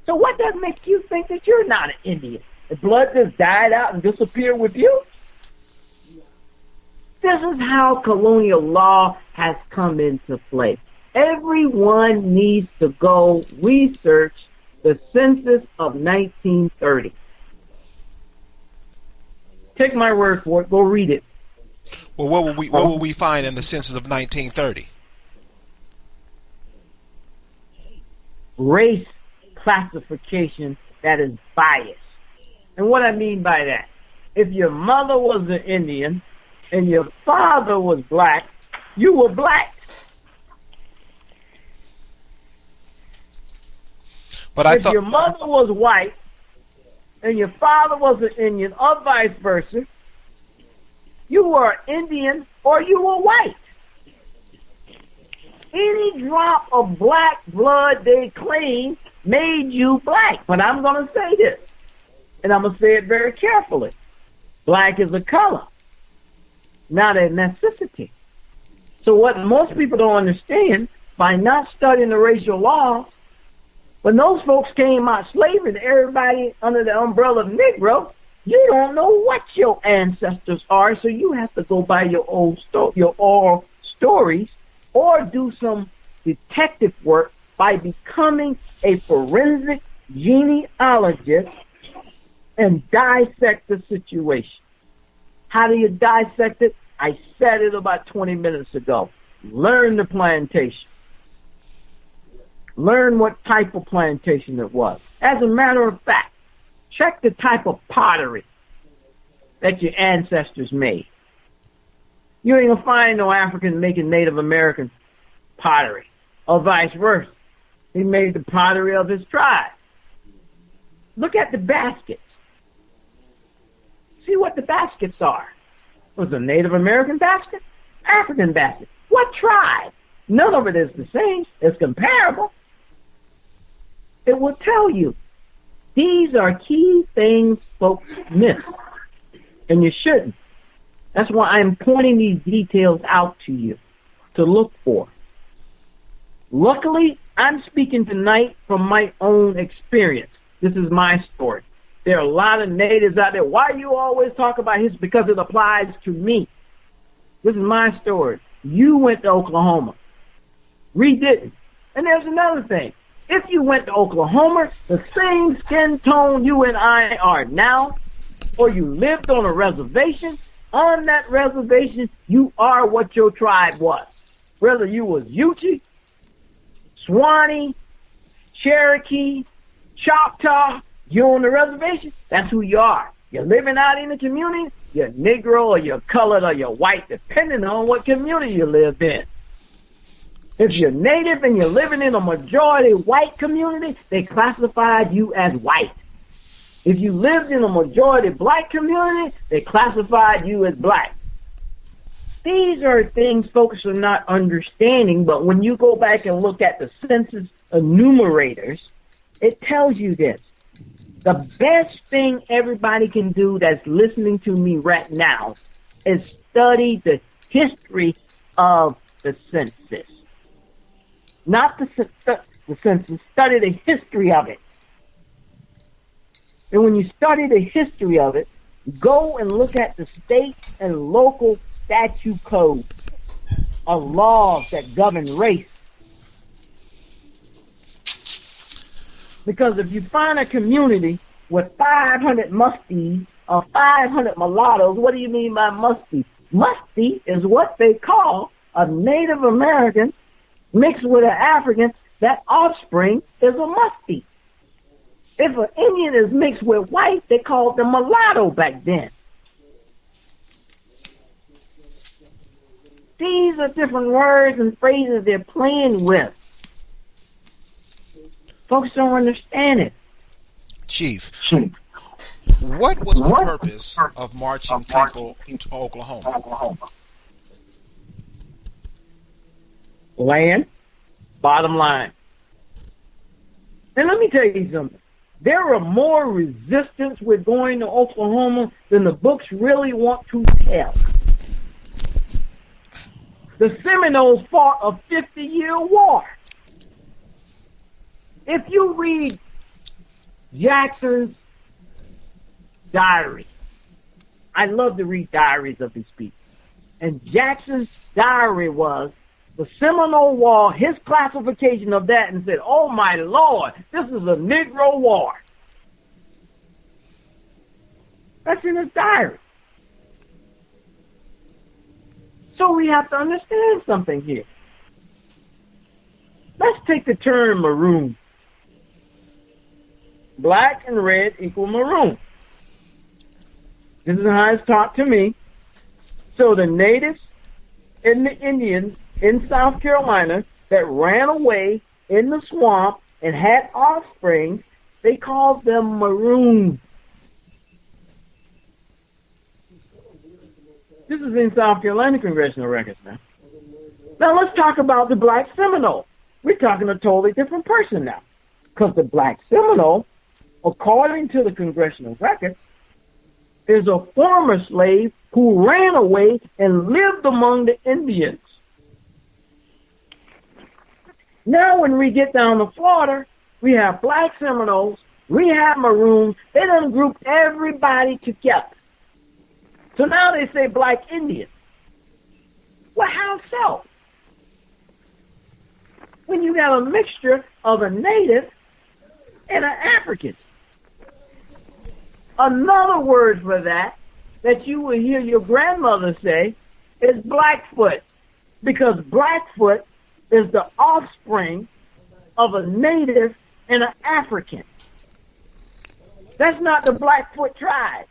so what does make you think that you're not an Indian? The blood just died out and disappeared with you? This is how colonial law has come into play. Everyone needs to go research the census of 1930. Take my word for it. Go read it. Well, what will we find in the census of 1930? Race classification that is biased. And what I mean by that, if your mother was an Indian and your father was black, you were black. But if your mother was white and your father was an Indian, or vice versa, you were Indian or you were white. Any drop of black blood they claim made you black. But I'm going to say this, and I'm going to say it very carefully. Black is a color, not a necessity. So what most people don't understand, by not studying the racial laws, when those folks came out slavery to everybody under the umbrella of Negro, you don't know what your ancestors are, so you have to go by your oral stories or do some detective work by becoming a forensic genealogist and dissect the situation. How do you dissect it? I said it about 20 minutes ago. Learn the plantation. Learn what type of plantation it was. As a matter of fact, check the type of pottery that your ancestors made. You ain't gonna find no African making Native American pottery, or vice versa. He made the pottery of his tribe. Look at the baskets. See what the baskets are. Was it a Native American basket? African basket. What tribe? None of it is the same. It's comparable. It will tell you. These are key things folks miss, and you shouldn't. That's why I'm pointing these details out to you to look for. Luckily, I'm speaking tonight from my own experience. This is my story. There are a lot of natives out there. Why you always talk about history? Because it applies to me. This is my story. You went to Oklahoma. We didn't. And there's another thing. If you went to Oklahoma, the same skin tone you and I are now, or you lived on a reservation, on that reservation, you are what your tribe was. Whether you was Yuchi, Swanee, Cherokee, Choctaw, you on the reservation, that's who you are. You're living out in the community, you're Negro or you're colored or you're white, depending on what community you live in. If you're Native and you're living in a majority white community, they classified you as white. If you lived in a majority black community, they classified you as black. These are things folks are not understanding, but when you go back and look at the census enumerators, it tells you this. The best thing everybody can do that's listening to me right now is study the history of the census. Not the census, study the history of it. And when you study the history of it, go and look at the state and local statute codes of laws that govern race. Because if you find a community with 500 musties or 500 mulattoes, what do you mean by musty? Musty is what they call a Native American mixed with an African. That offspring is a musty. If an Indian is mixed with white, they called them mulatto back then. These are different words and phrases they're playing with. Folks don't understand it. Chief, what was the purpose of marching people to Oklahoma? Land, bottom line. And let me tell you something. There are more resistance with going to Oklahoma than the books really want to tell. The Seminoles fought a 50-year war. If you read Jackson's diary, I love to read diaries of these people. And Jackson's diary was the Seminole War, his classification of that, and said, oh my Lord, this is a Negro war. That's in his diary. So we have to understand something here. Let's take the term maroon. Black and red equal maroon. This is how it's taught to me. So the natives and the Indians in South Carolina that ran away in the swamp and had offspring, they called them maroons. This is in South Carolina congressional records now. Now let's talk about the black Seminole. We're talking a totally different person now. Because the black Seminole, according to the congressional records, is a former slave who ran away and lived among the Indians. Now when we get down to Florida, we have black Seminoles, we have maroons, they done grouped everybody together. So now they say black Indians. Well, how so? When you got a mixture of a native and an African. Another word for that you will hear your grandmother say is Blackfoot, because Blackfoot is the offspring of a native and an African. That's not the Blackfoot tribe.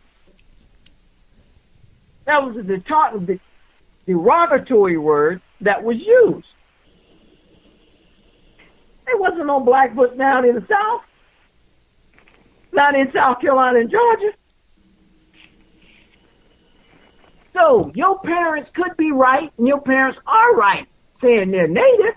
That was the derogatory word that was used. There wasn't no Blackfoot down in the South. Not in South Carolina and Georgia. So your parents could be right, and your parents are right saying they're native,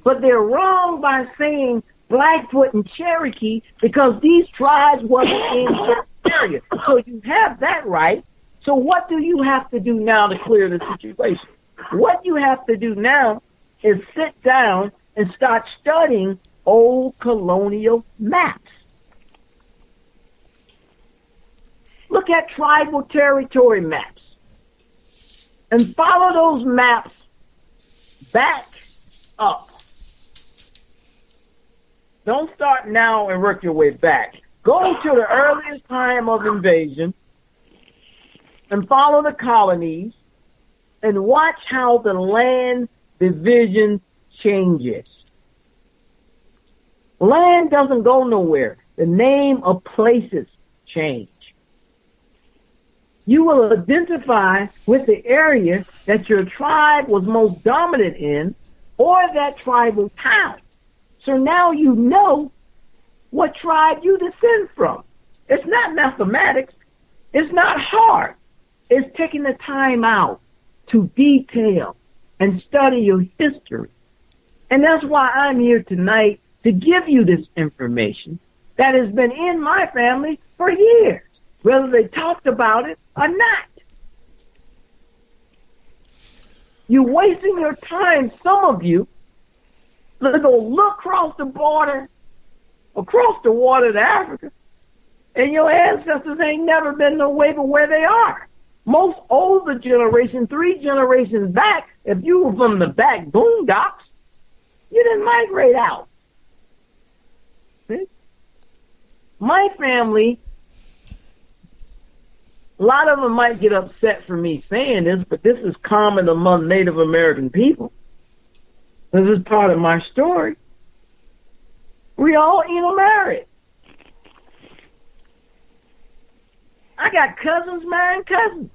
but they're wrong by saying Blackfoot and Cherokee because these tribes wasn't in that area. So you have that right. So what do you have to do now to clear the situation? What you have to do now is sit down and start studying old colonial maps. Look at tribal territory maps and follow those maps back up. Don't start now and work your way back. Go to the earliest time of invasion and follow the colonies and watch how the land division changes. Land doesn't go nowhere. The name of places change. You will identify with the area that your tribe was most dominant in or that tribal town. So now you know what tribe you descend from. It's not mathematics. It's not hard. It's taking the time out to detail and study your history. And that's why I'm here tonight to give you this information that has been in my family for years, whether they talked about it or not. You're wasting your time, some of you, to go look across the border, across the water to Africa, and your ancestors ain't never been no way but where they are. Most older generation, 3 generations back, if you were from the back boondocks, you didn't migrate out. See? My family, a lot of them might get upset for me saying this, but this is common among Native American people. This is part of my story. We all intermarried. I got cousins marrying cousins.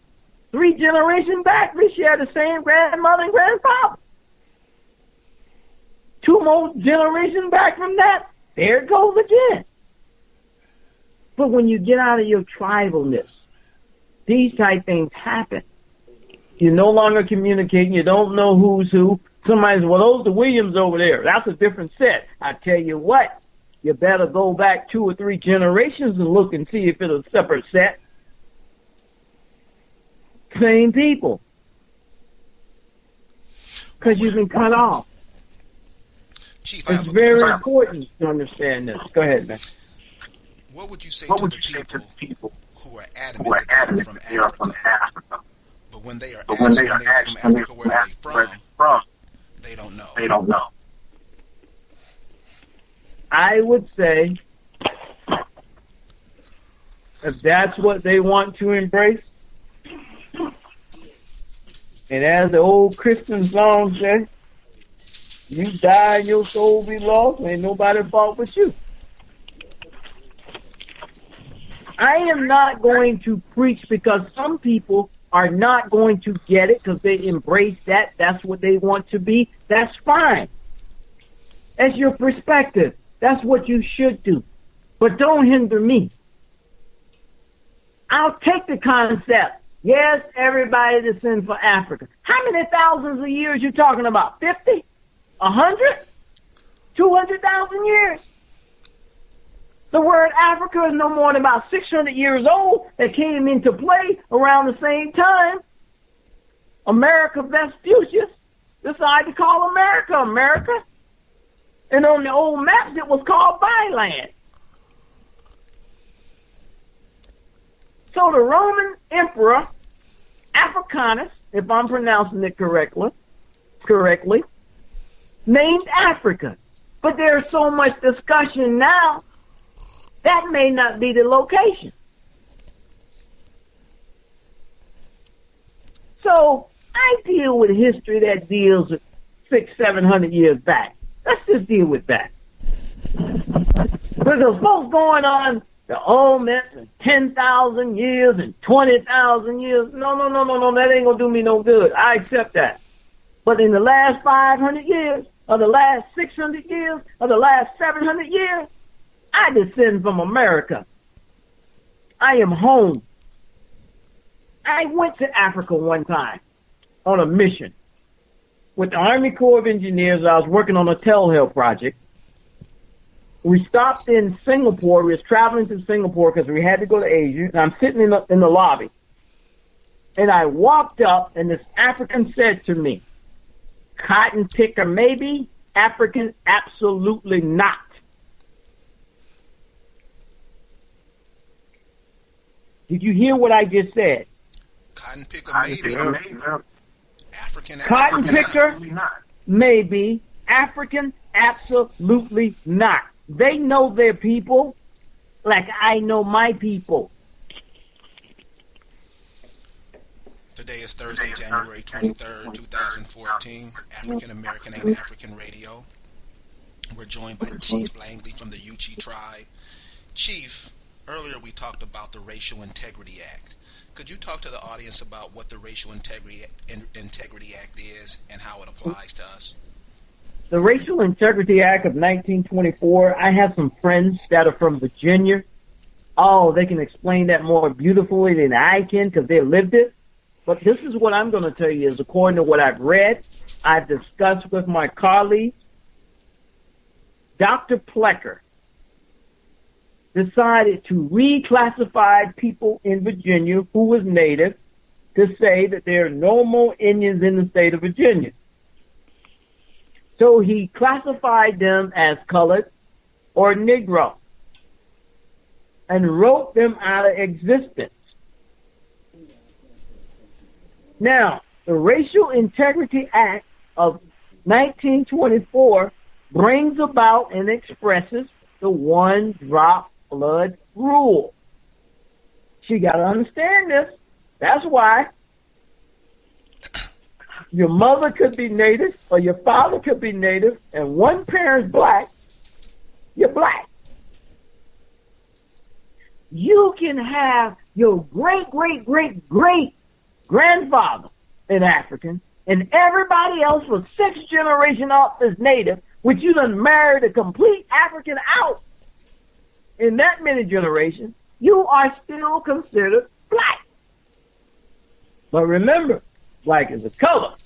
3 generations back, we share the same grandmother and grandfather. 2 more generations back from that, there it goes again. But when you get out of your tribalness, these type things happen. You're no longer communicating. You don't know who's who. Somebody says, well, those are the Williams over there. That's a different set. I tell you what, you better go back 2 or 3 generations and look and see if it's a separate set. Same people. Because you've been cut off. Chief, it's very important to understand this. Go ahead, man. What would you say to the people who are adamant that they are from Africa? But when they are asked when they're from Africa, where are they from? They don't know. They don't know. I would say, if that's what they want to embrace, and as the old Christian song says, you die and your soul be lost, ain't nobody fault but you. I am not going to preach because some people are not going to get it because they embrace that. That's what they want to be. That's fine. That's your perspective. That's what you should do. But don't hinder me. I'll take the concept. Yes, everybody descends from Africa. How many thousands of years you talking about? 50? 100? 200,000 years? The word Africa is no more than about 600 years old. That came into play around the same time. America Vespucius decided to call America America. And on the old maps, it was called Byland. So the Roman Emperor Africanus, if I'm pronouncing it correctly, named Africa. But there's so much discussion now, that may not be the location. So I deal with history that deals with 600-700 years back. Let's just deal with that. Because folks going on the old myths and 10,000 years and 20,000 years. No, that ain't gonna do me no good. I accept that. But in the last 500 years, or the last 600 years, or the last 700 years, I descend from America. I am home. I went to Africa one time on a mission with the Army Corps of Engineers. I was working on a telehealth project. We stopped in Singapore. We was traveling to Singapore because we had to go to Asia. And I'm sitting in the lobby. And I walked up, and this African said to me, cotton picker maybe, African absolutely not. Did you hear what I just said? Cotton picker maybe. African cotton picker maybe, African absolutely not. They know their people like I know my people. Today is Thursday, January 23rd, 2014. African American and African Radio. We're joined by Chief Langley from the Yuchi tribe. Chief, earlier we talked about the Racial Integrity Act. Could you talk to the audience about what the Racial Integrity Act is and how it applies to us? The Racial Integrity Act of 1924, I have some friends that are from Virginia. Oh, they can explain that more beautifully than I can because they lived it. But this is what I'm going to tell you is according to what I've read, I've discussed with my colleagues, Dr. Plecker decided to reclassify people in Virginia who was native to say that there are no more Indians in the state of Virginia. So he classified them as colored or Negro and wrote them out of existence. Now, the Racial Integrity Act of 1924 brings about and expresses the one-drop blood rule. So you got to understand this. That's why your mother could be native or your father could be native and one parent's black, you're black. You can have your great-great-great-great-grandfather an African and everybody else was 6 generations up as native, which you done married a complete African out in that many generations, you are still considered black. But remember, black is a color,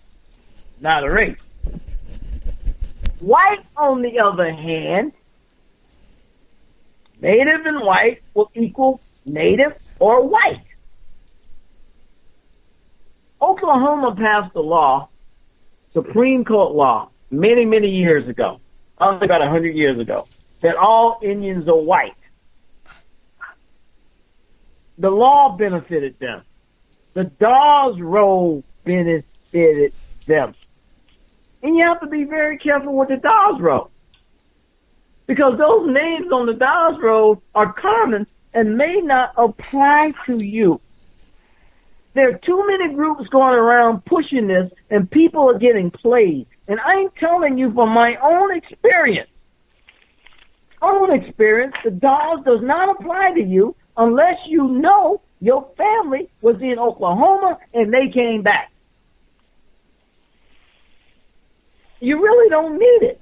not a race. White, on the other hand, native and white will equal native or white. Oklahoma passed a law, Supreme Court law, many, many years ago, only about 100 years ago, that all Indians are white. The law benefited them. The Dawes Roll benefited them. And you have to be very careful with the Dawes Roll, because those names on the Dawes Roll are common and may not apply to you. There are too many groups going around pushing this, and people are getting played. And I'm telling you from my own experience, the Dawes does not apply to you unless you know your family was in Oklahoma and they came back. You really don't need it.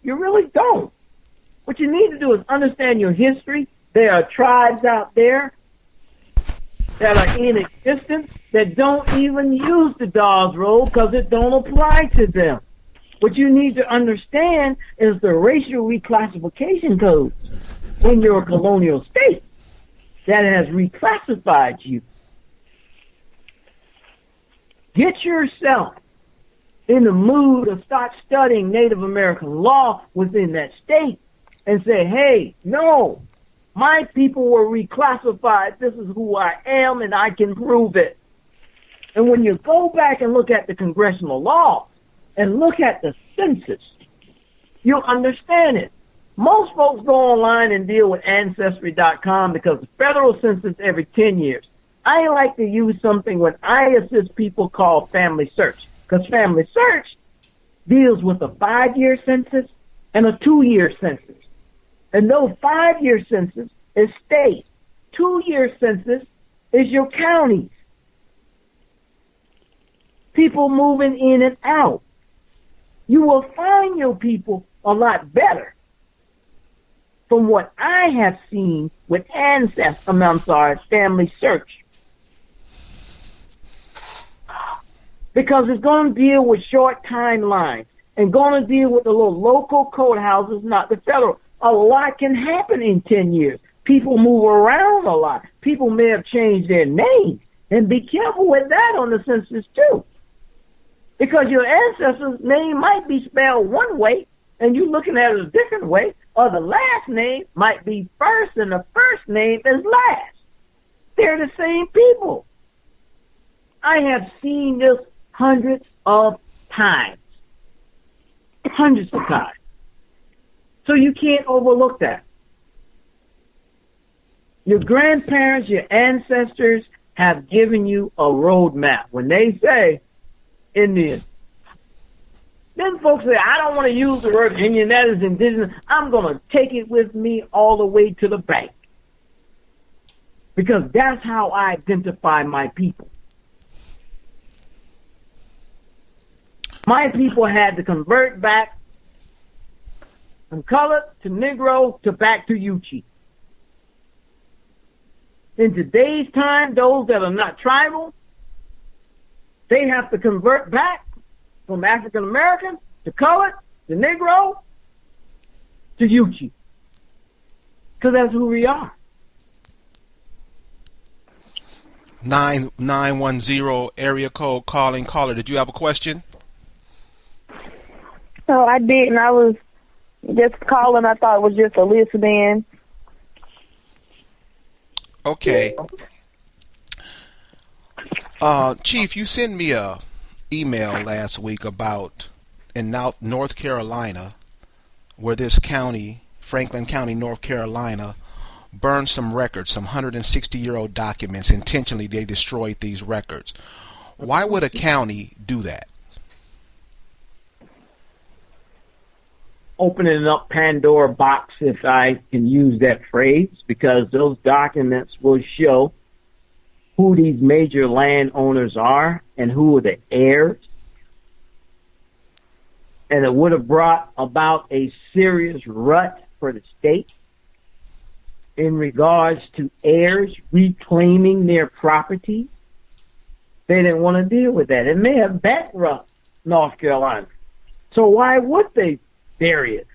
You really don't. What you need to do is understand your history. There are tribes out there that are in existence that don't even use the Dawes Roll because it don't apply to them. What you need to understand is the racial reclassification codes in your colonial state that has reclassified you. Get yourself in the mood to start studying Native American law within that state and say, hey, no, my people were reclassified. This is who I am, and I can prove it. And when you go back and look at the congressional law and look at the census, you'll understand it. Most folks go online and deal with Ancestry.com because the federal census every 10 years. I like to use something when I assist people called Family Search, because Family Search deals with a 5-year census and a 2-year census. And those 5-year census is state. 2-year census is your counties. People moving in and out. You will find your people a lot better from what I have seen with Family Search. Because it's going to deal with short timelines and going to deal with the little local code houses, not the federal. A lot can happen in 10 years. People move around a lot. People may have changed their names. And be careful with that on the census too. Because your ancestors' name might be spelled one way and you're looking at it a different way, or the last name might be first and the first name is last. They're the same people. I have seen this hundreds of times. Hundreds of times. So you can't overlook that. Your grandparents, your ancestors have given you a roadmap. When they say Indian, Then folks say, I don't want to use the word Indian, that is indigenous. I'm going to take it with me all the way to the bank. Because that's how I identify my people. My people had to convert back from colored to Negro to back to Yuchi. In today's time, those that are not tribal, they have to convert back from African American to colored to Negro to Yuchi. Because that's who we are. 910 area code calling. Caller, did you have a question? No, I didn't. I was just calling. I thought it was just a listen-in. Okay. Chief, you sent me a email last week about in North Carolina, where this county, Franklin County, North Carolina, burned some records, some 160-year-old documents. Intentionally, they destroyed these records. Why would a county do that? Opening up Pandora box, if I can use that phrase, because those documents will show who these major landowners are and who are the heirs. And it would have brought about a serious rut for the state in regards to heirs reclaiming their property. They didn't want to deal with that. It may have bankrupt North Carolina. So why would they bury it?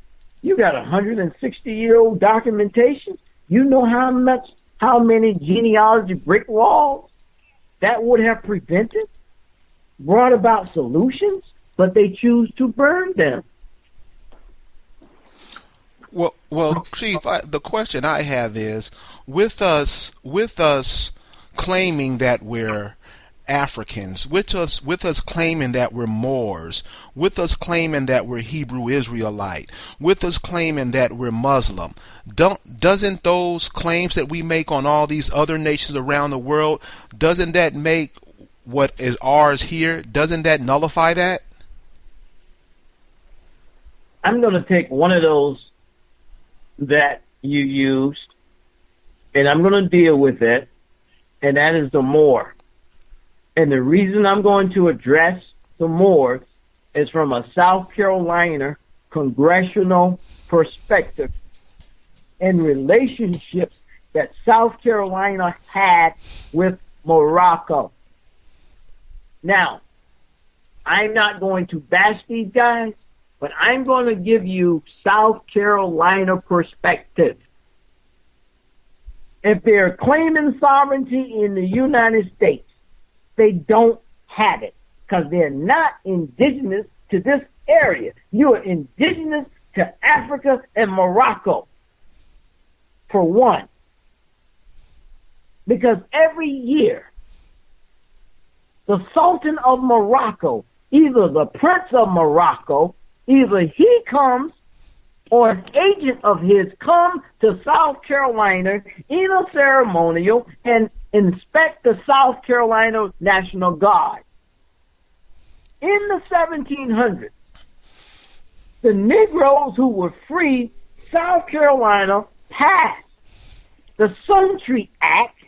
You got 160-year-old documentation. You know how many genealogy brick walls that would have prevented, brought about solutions, but they choose to burn them. Well, Chief, the question I have is, with us claiming that we're Africans, with us claiming that we're Moors, with us claiming that we're Hebrew Israelite, with us claiming that we're Muslim, doesn't those claims that we make on all these other nations around the world, doesn't that make what is ours here, doesn't that nullify that? I'm going to take one of those that you used, and I'm going to deal with it, and that is the Moor. And the reason I'm going to address the Moors is from a South Carolina congressional perspective and relationships that South Carolina had with Morocco. Now, I'm not going to bash these guys, but I'm going to give you South Carolina perspective. If they're claiming sovereignty in the United States, they don't have it because they're not indigenous to this area. You are indigenous to Africa and Morocco, for one. Because every year, the Sultan of Morocco, either the Prince of Morocco, either he comes or an agent of his come to South Carolina in a ceremonial and inspect the South Carolina National Guard. In the 1700s, the Negroes who were free, South Carolina passed the Suntree Act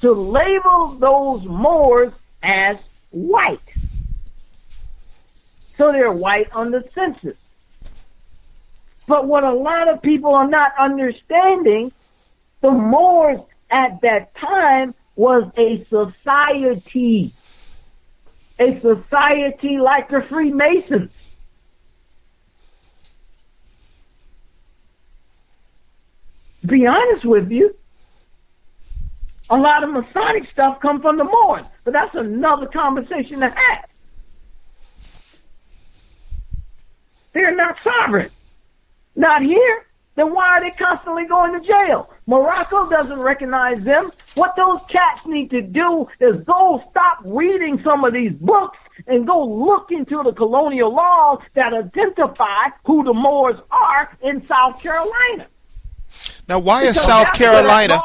to label those Moors as white. So they're white on the census. But what a lot of people are not understanding, the Moors at that time was a society like the Freemasons. To be honest with you, a lot of Masonic stuff come from the Moors, but that's another conversation to have. They're not sovereign. Not here. Then why are they constantly going to jail? Morocco doesn't recognize them. What those cats need to do is go stop reading some of these books and go look into the colonial laws that identify who the Moors are in South Carolina. Now, why is South Carolina?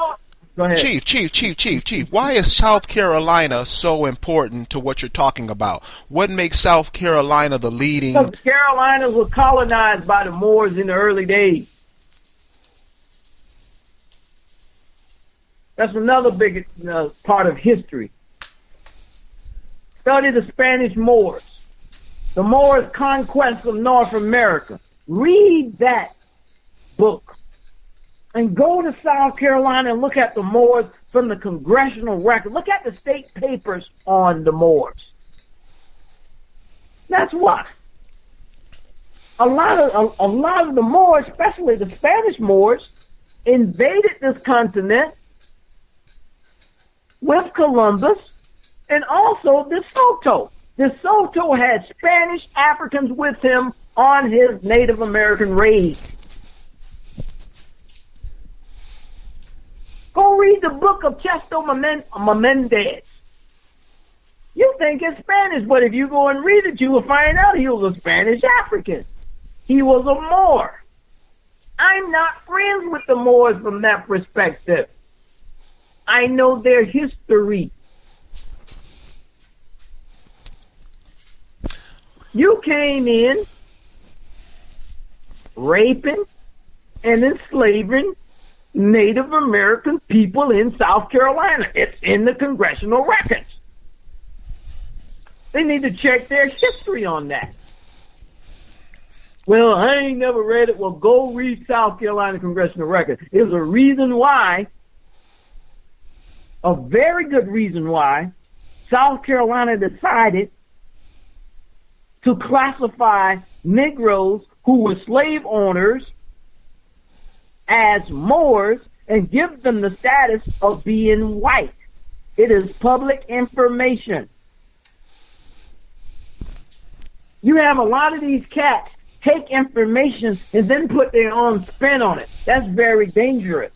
Go ahead. Chief, why is South Carolina so important to what you're talking about? What makes South Carolina the leading? Because the Carolinas were colonized by the Moors in the early days. That's another big part of history. Study the Spanish Moors. The Moors' conquest of North America. Read that book. And go to South Carolina and look at the Moors from the congressional record. Look at the state papers on the Moors. That's why. A lot of the Moors, especially the Spanish Moors, invaded this continent with Columbus and also De Soto. De Soto had Spanish Africans with him on his Native American raids. Go read the book of Chesto Menendez. You think it's Spanish, but if you go and read it, you will find out he was a Spanish African. He was a Moor. I'm not friends with the Moors from that perspective. I know their history. You came in raping and enslaving Native American people in South Carolina. It's in the congressional records. They need to check their history on that. Well, I ain't never read it. Well, go read South Carolina congressional record. There's a reason why, a very good reason why, South Carolina decided to classify Negroes who were slave owners as Moors and give them the status of being white. It is public information. You have a lot of these cats take information and then put their own spin on it. That's very dangerous.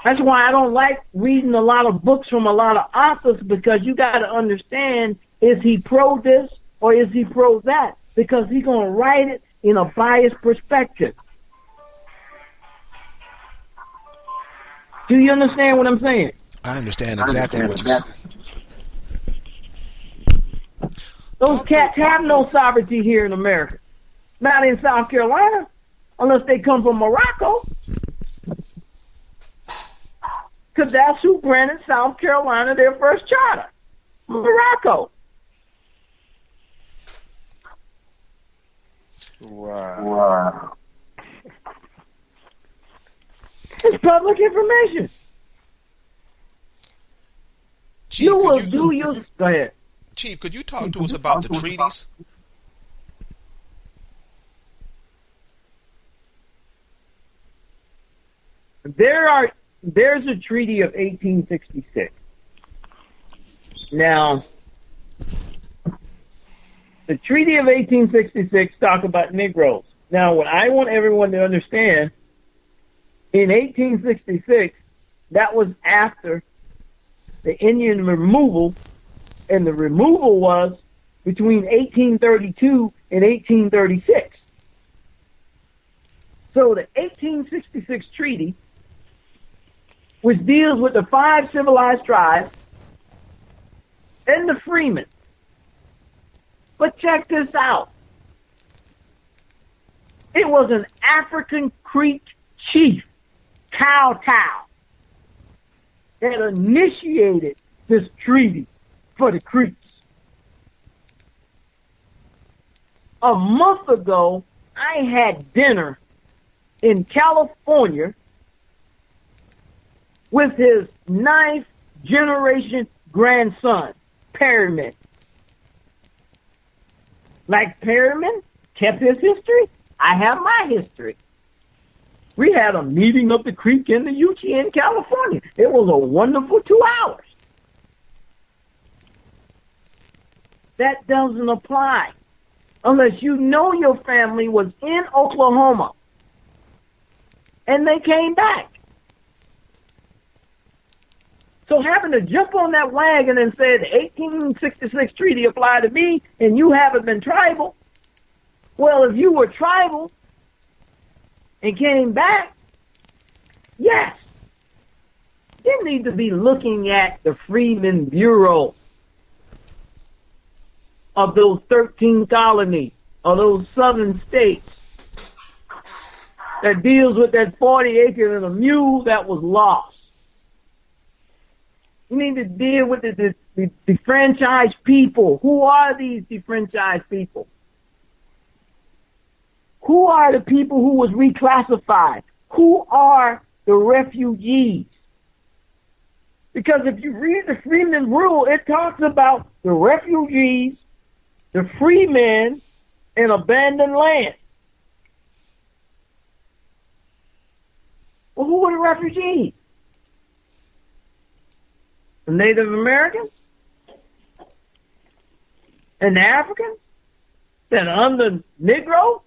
That's why I don't like reading a lot of books from a lot of authors, because you got to understand, is he pro this or is he pro that? Because he's going to write it in a biased perspective. Do you understand what I'm saying? I understand exactly what you're saying. Those cats have no sovereignty here in America. Not in South Carolina, unless they come from Morocco. Because that's who granted South Carolina their first charter. Morocco. Wow. It's public information. Chief, Go ahead. Chief, could you talk to us about the treaties? There's a treaty of 1866. Now, the Treaty of 1866 talk about Negroes. Now, what I want everyone to understand, in 1866, that was after the Indian removal, and the removal was between 1832 and 1836. So the 1866 treaty, which deals with the 5 civilized tribes and the freemen. But check this out. It was an African Creek chief, Tao, that initiated this treaty for the Creeks. A month ago, I had dinner in California with his 9th generation grandson, Perryman. Like Perryman kept his history, I have my history. We had a meeting of the Creek in the UT in California. It was a wonderful 2 hours. That doesn't apply unless you know your family was in Oklahoma and they came back. So having to jump on that wagon and say the 1866 treaty applied to me and you haven't been tribal. Well, if you were tribal and came back, yes, need to be looking at the Freedmen Bureau of those 13 colonies, of those southern states, that deals with that 40 acres and a mule that was lost. You need to deal with the defranchised people. Who are these defranchised people? Who are the people who was reclassified? Who are the refugees? Because if you read the Freeman Rule, it talks about the refugees, the freemen, and abandoned land. Well, who were the refugees? The Native Americans? And the Africans? That are under Negro?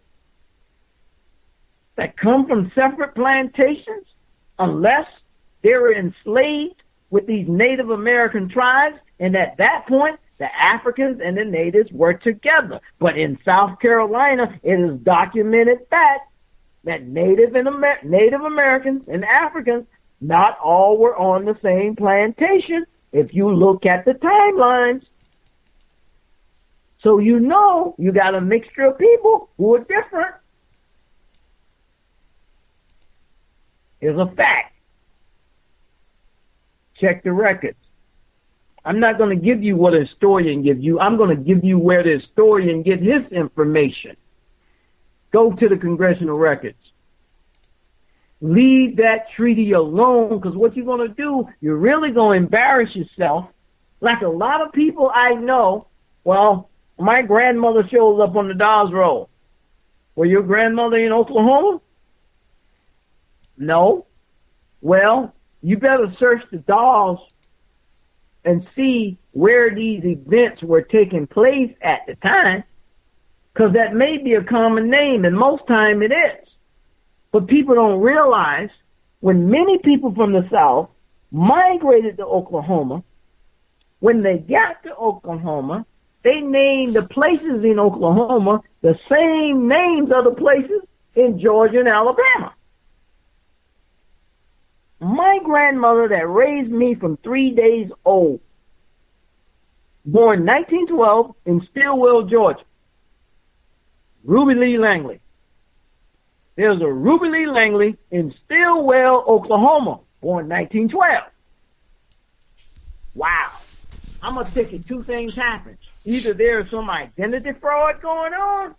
That come from separate plantations? Unless they were enslaved with these Native American tribes, and at that point, the Africans and the natives were together. But in South Carolina, it is documented fact that Native Americans and Africans, not all were on the same plantation if you look at the timelines. So you know you got a mixture of people who are different. It's a fact. Check the records. I'm not going to give you what a historian gives you. I'm going to give you where the historian gets his information. Go to the congressional records. Leave that treaty alone, because what you're going to do, you're really going to embarrass yourself. Like a lot of people I know, well, my grandmother shows up on the Dawes Roll. Were your grandmother in Oklahoma? No. Well, you better search the Dawes and see where these events were taking place at the time, because that may be a common name, and most time it is. But people don't realize when many people from the South migrated to Oklahoma, when they got to Oklahoma, they named the places in Oklahoma the same names of the places in Georgia and Alabama. My grandmother that raised me from 3 days old, born 1912 in Stillwell, Georgia, Ruby Lee Langley. There's a Ruby Lee Langley in Stillwell, Oklahoma, born 1912. Wow. I'm going to tell you two things happened. Either there's some identity fraud going on,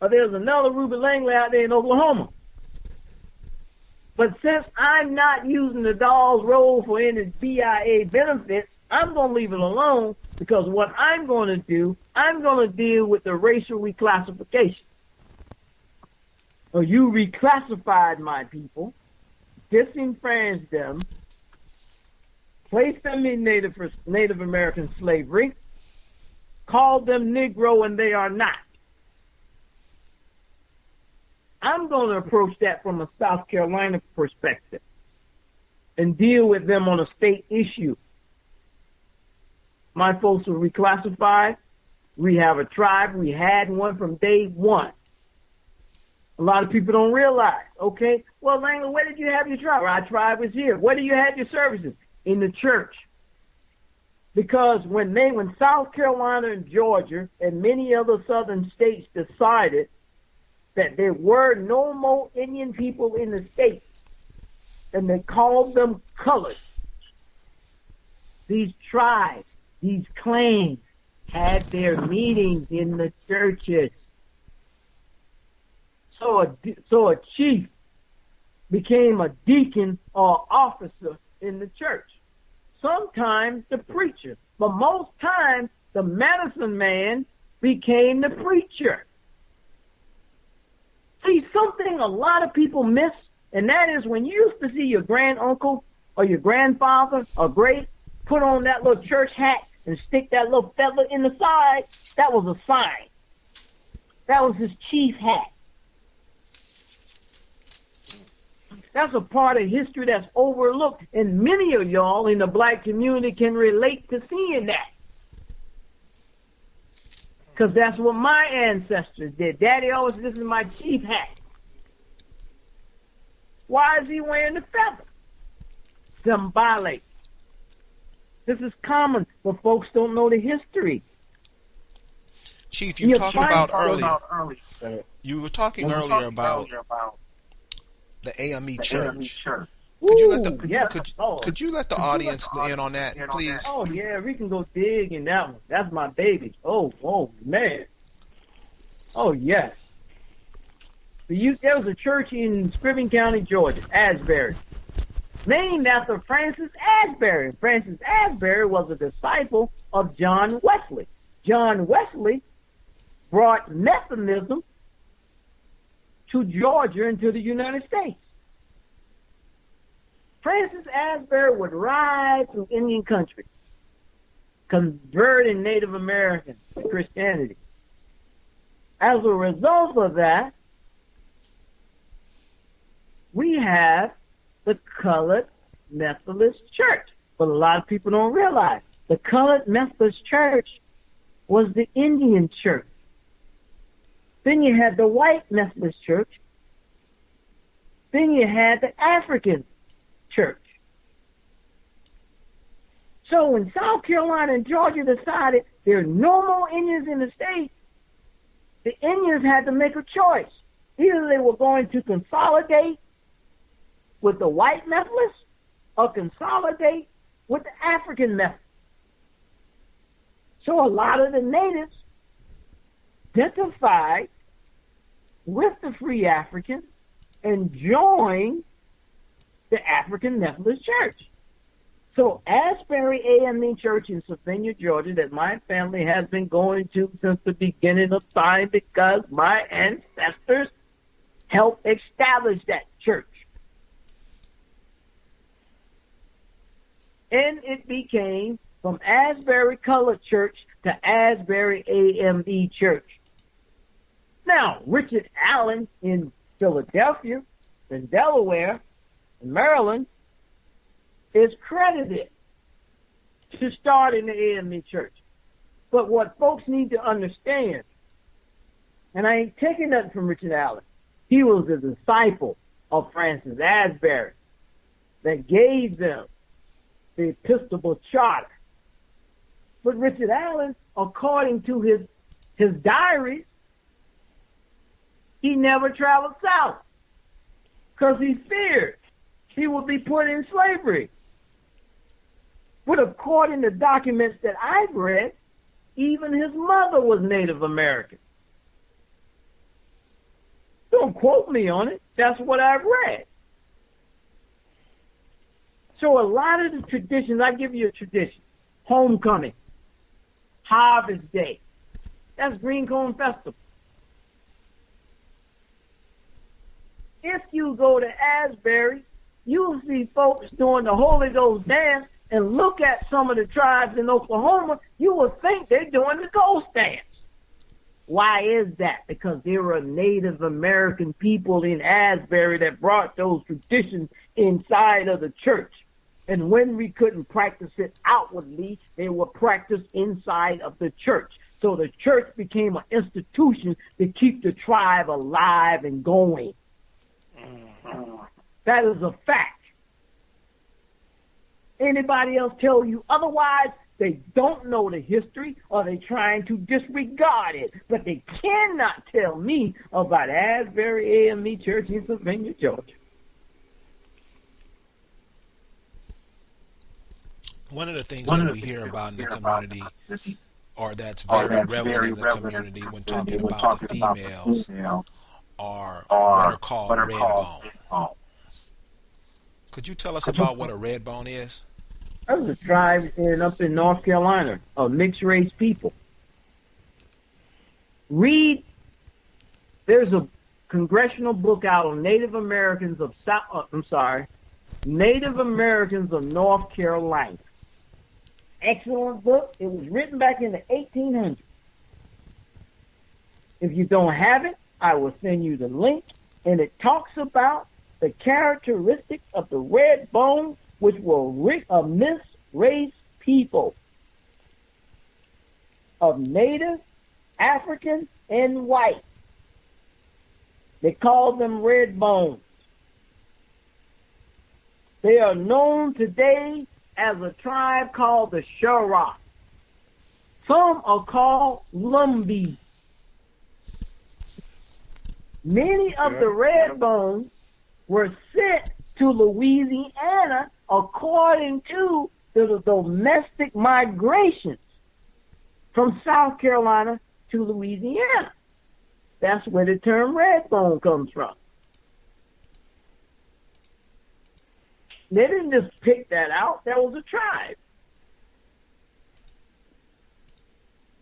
or there's another Ruby Langley out there in Oklahoma. But since I'm not using the Dawes Roll for any BIA benefits, I'm going to leave it alone, because what I'm going to do, I'm going to deal with the racial reclassification. Or you reclassified my people, disenfranchised them, placed them in Native American slavery, called them Negro, and they are not. I'm going to approach that from a South Carolina perspective and deal with them on a state issue. My folks were reclassified. We have a tribe. We had one from day one. A lot of people don't realize, okay, well, Langley, where did you have your tribe? Our tribe was here. Where do you have your services? In the church. Because when South Carolina and Georgia and many other southern states decided that there were no more Indian people in the state, and they called them colored, these tribes, these clans had their meetings in the churches. So a chief became a deacon or officer in the church. Sometimes the preacher, but most times the medicine man became the preacher. See, something a lot of people miss, and that is when you used to see your granduncle or your grandfather or great put on that little church hat and stick that little feather in the side, that was a sign. That was his chief hat. That's a part of history that's overlooked, and many of y'all in the black community can relate to seeing that. Because that's what my ancestors did. Daddy always, this is my chief hat. Why is he wearing the feather? symbolic. This is common, but folks don't know the history. Chief, you talked about earlier. You were talking earlier about the AME Church. Could you let the audience in on that, please? Oh yeah, we can go dig in that one. That's my baby. Oh man. Oh yes. There was a church in Scriven County, Georgia, Asbury, named after Francis Asbury. Francis Asbury was a disciple of John Wesley. John Wesley brought Methodism to Georgia and to the United States. Francis Asbury would ride through Indian country, converting Native Americans to Christianity. As a result of that, we have the Colored Methodist Church. But a lot of people don't realize the Colored Methodist Church was the Indian church. Then you had the White Methodist Church. Then you had the African Church. So when South Carolina and Georgia decided there are no more Indians in the state, the Indians had to make a choice. Either they were going to consolidate with the White Methodists or consolidate with the African Methodists. So a lot of the natives identified with the Free Africans and joined the African Methodist Church. So Asbury AME Church in Savannah, Georgia, that my family has been going to since the beginning of time because my ancestors helped establish that church. And it became from Asbury Colored Church to Asbury AME Church. Now, Richard Allen in Philadelphia, in Delaware, in Maryland, is credited to starting the AME Church. But what folks need to understand, and I ain't taking nothing from Richard Allen, he was a disciple of Francis Asbury that gave them the Episcopal Charter. But Richard Allen, according to his diaries, he never traveled south because he feared he would be put in slavery. But according to documents that I've read, even his mother was Native American. Don't quote me on it. That's what I've read. So a lot of the traditions, I give you a tradition. Homecoming, Harvest Day, that's Green Corn Festival. If you go to Asbury, you'll see folks doing the Holy Ghost dance, and look at some of the tribes in Oklahoma, you will think they're doing the Ghost dance. Why is that? Because there were Native American people in Asbury that brought those traditions inside of the church. And when we couldn't practice it outwardly, they were practiced inside of the church. So the church became an institution to keep the tribe alive and going. That is a fact. Anybody else tell you otherwise, they don't know the history or they're trying to disregard it. But they cannot tell me about Asbury AME Church in Savannah, Georgia. One of the things that we hear about in the community, or that's very relevant in the community when talking about the females, are what are called red bone. Could you tell us about what a red bone is? There was a tribe up in North Carolina of mixed race people. There's a congressional book out on Native Americans of Native Americans of North Carolina. Excellent book. It was written back in the 1800s. If you don't have it, I will send you the link, and it talks about the characteristics of the red bone, which were a mixed race people of Native, African, and white. They called them red bones. They are known today as a tribe called the Shura. Some are called Lumbee. Many of the red bones were sent to Louisiana according to the domestic migrations from South Carolina to Louisiana. That's where the term red bone comes from. They didn't just pick that out. That was a tribe.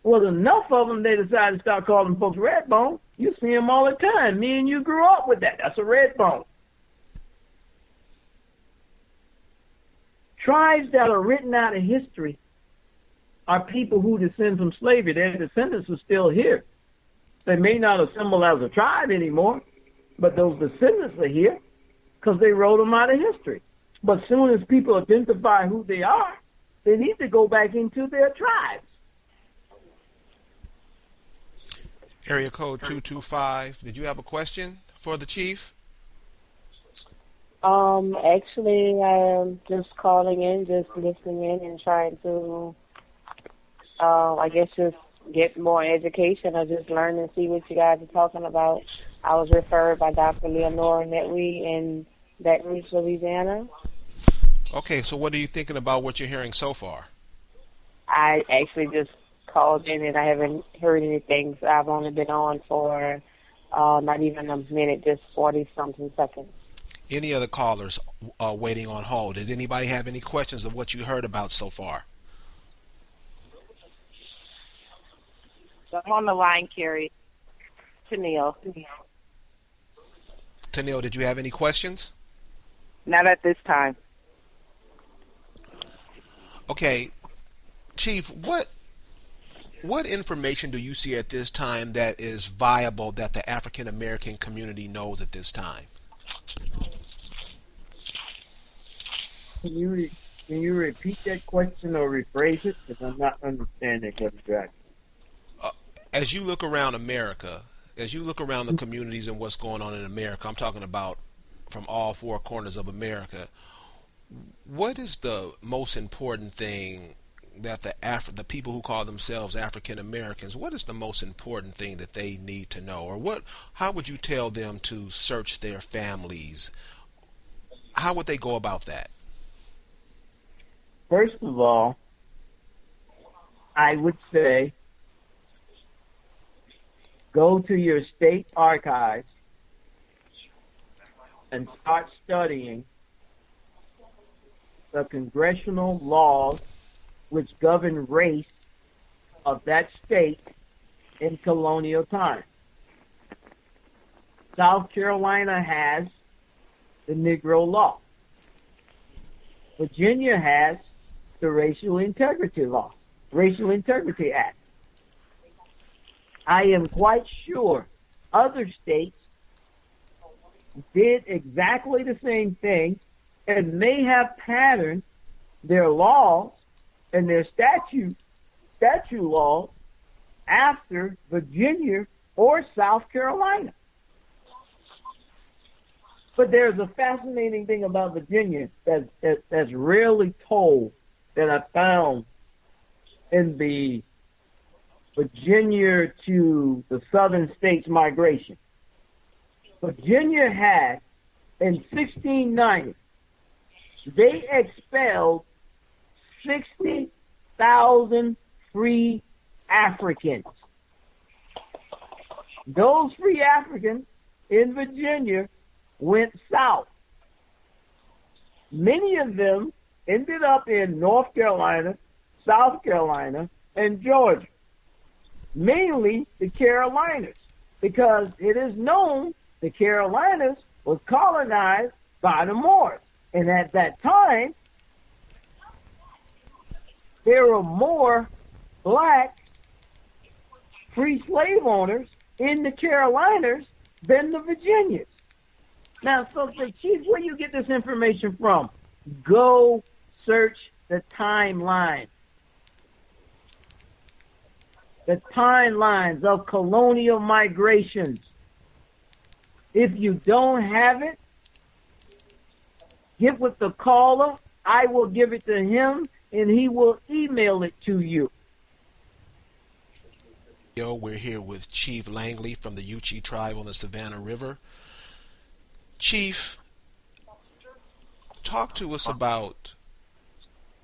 Well, enough of them, they decided to start calling folks red bone. You see them all the time. Me and you grew up with that. That's a red bone. Tribes that are written out of history are people who descend from slavery. Their descendants are still here. They may not assemble as a tribe anymore, but those descendants are here because they wrote them out of history. But as soon as people identify who they are, they need to go back into their tribes. Area code 225. Did you have a question for the chief? Actually, I'm just calling in, just listening in and trying to, I guess, just get more education or just learn and see what you guys are talking about. I was referred by Dr. Leonora Netwe in Baton Rouge, Louisiana. Okay, so what are you thinking about what you're hearing so far? I actually just called in and I haven't heard anything. So I've only been on for not even a minute, just 40-something seconds. Any other callers waiting on hold? Did anybody have any questions of what you heard about so far? I'm on the line, Carrie. Tennille. Tennille, did you have any questions? Not at this time. Okay, Chief, what information do you see at this time that is viable that the African American community knows at this time? Can you repeat that question or rephrase it? Because I'm not understanding what exactly. As you look around America, as you look around the communities and what's going on in America, I'm talking about from all four corners of America, what is the most important thing that the people who call themselves African Americans, what is the most important thing that they need to know? Or how would you tell them to search their families? How would they go about that? First of all, I would say go to your state archives and start studying the congressional laws which govern race of that state in colonial times. South Carolina has the Negro Law. Virginia has the Racial Integrity Law, Racial Integrity Act. I am quite sure other states did exactly the same thing and may have patterned their laws and their statute laws after Virginia or South Carolina. But there's a fascinating thing about Virginia that's rarely told that I found in the Virginia to the southern states migration. Virginia had, in 1690, they expelled 60,000 free Africans. Those free Africans in Virginia went south. Many of them ended up in North Carolina, South Carolina, and Georgia. Mainly the Carolinas, because it is known the Carolinas was colonized by the Moors. And at that time, there were more black free slave owners in the Carolinas than the Virginians. Now, so say, Chief, where do you get this information from? Go search the timeline. The timelines of colonial migrations. If you don't have it, Get with the caller. I will give it to him, and he will email it to you. We're here with Chief Langley from the Yuchi tribe on the Savannah River. Chief, talk to us about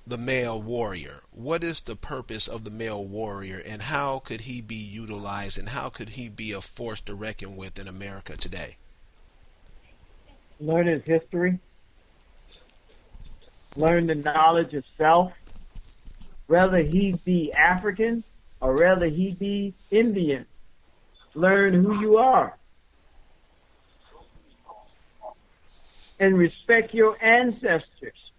the male warrior. What is the purpose of the male warrior, and how could he be utilized, and how could he be a force to reckon with in America today? Learn his history. Learn the knowledge of self. Whether he be African or whether he be Indian, learn who you are. And respect your ancestors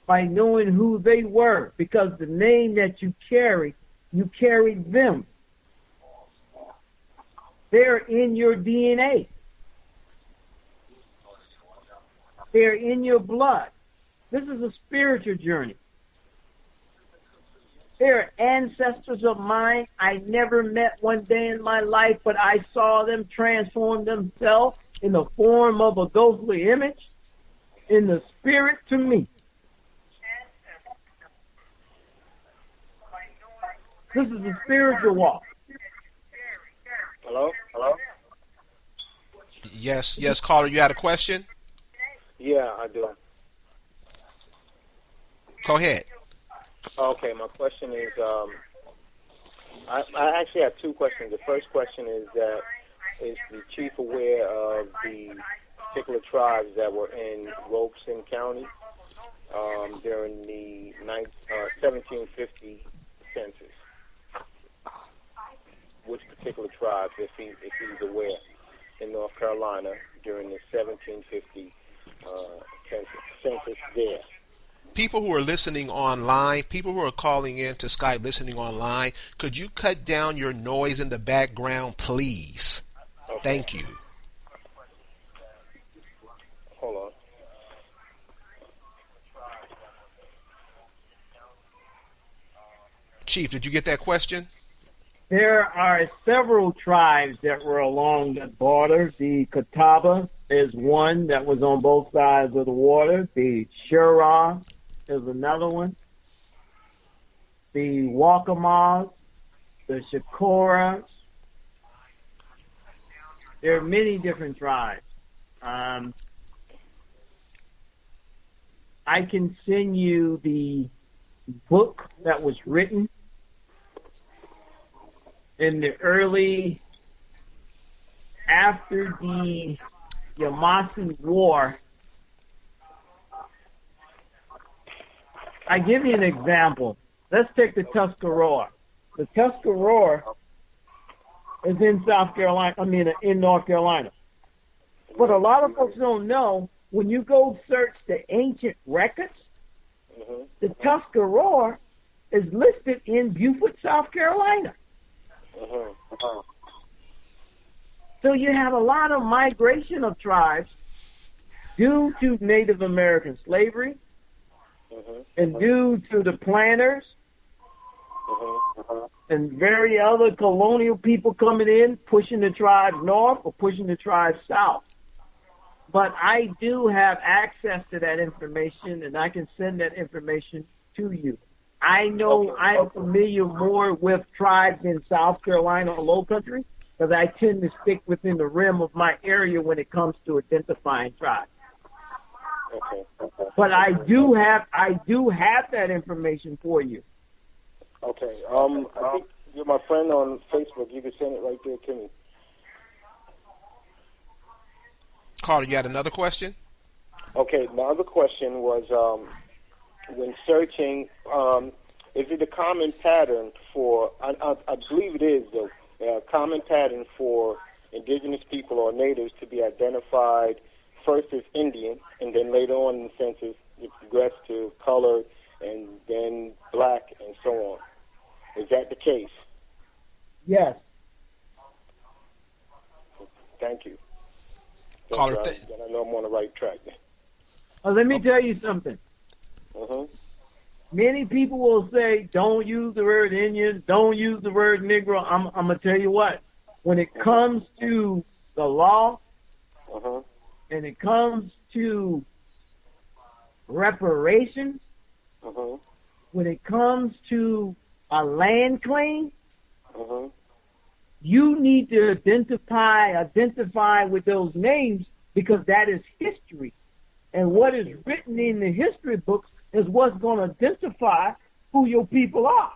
by knowing who they were, because the name that you carried them. They're in your DNA. They're in your blood. This is a spiritual journey. They're ancestors of mine. I never met one day in my life, but I saw them transform themselves in the form of a ghostly image, in the spirit to me. This is a spiritual walk. Hello? Yes, caller, you had a question? Yeah, I do. Go ahead. Okay, my question is, I actually have two questions. The first question is that, is the chief aware of the particular tribes that were in Robeson County during the 1750 census? Which particular tribes, if he's aware, in North Carolina during the 1750 census there? People who are listening online, people who are calling in to Skype listening online, could you cut down your noise in the background, please? Okay. Thank you. Hold on. Chief, did you get that question? There are several tribes that were along the border. The Catawba is one that was on both sides of the water. The Shura is another one. The Wakamas, the Shakoras. There are many different tribes. I can send you the book that was written in the early, after the Yamasee War. I give you an example. Let's take the Tuscarora. The Tuscarora is in in North Carolina. But a lot of folks don't know, when you go search the ancient records, the Tuscarora is listed in Beaufort, South Carolina. So you have a lot of migration of tribes due to Native American slavery and due to the planters and very other colonial people coming in, pushing the tribes north or pushing the tribes south. But I do have access to that information, and I can send that information to you. I know I'm familiar more with tribes in South Carolina or Low Country, because I tend to stick within the rim of my area when it comes to identifying tribes. But I do have that information for you. Okay. I think you're my friend on Facebook. You can send it right there to me. Carter, you had another question? Okay. My other question was, when searching, is it a common pattern for, I believe it is, though, a common pattern for indigenous people or natives to be identified first as Indian, and then later on in the census it progressed to colored, and then black, and so on. Is that the case? Yes. Thank you. Caller, then I know I'm on the right track. Let me tell you something. Many people will say, don't use the word Indian, don't use the word Negro. I'm going to tell you what. When it comes to the law, and it comes to reparations, when it comes to a land claim, you need to identify with those names, because that is history. And what is written in the history books is what's going to identify who your people are.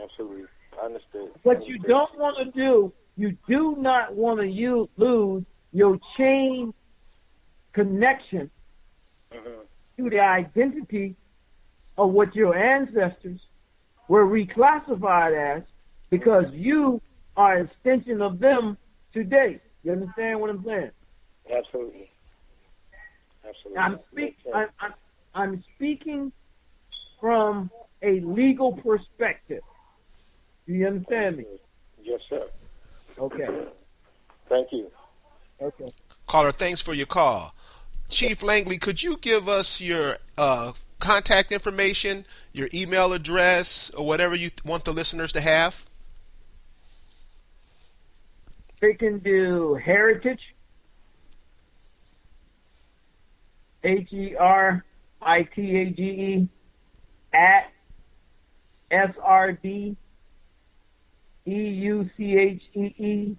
Absolutely. I understood. What you don't want to do, you do not want to lose your chain connection to the identity of what your ancestors were reclassified as, because you are an extension of them today. You understand what I'm saying? Absolutely. Absolutely. I'm speaking from a legal perspective. Do you understand me? Yes, sir. Okay. Thank you. Okay. Caller, thanks for your call. Chief Langley, could you give us your contact information, your email address, or whatever you want the listeners to have? They can do heritage, HERITAGE, at SRDEUCHEE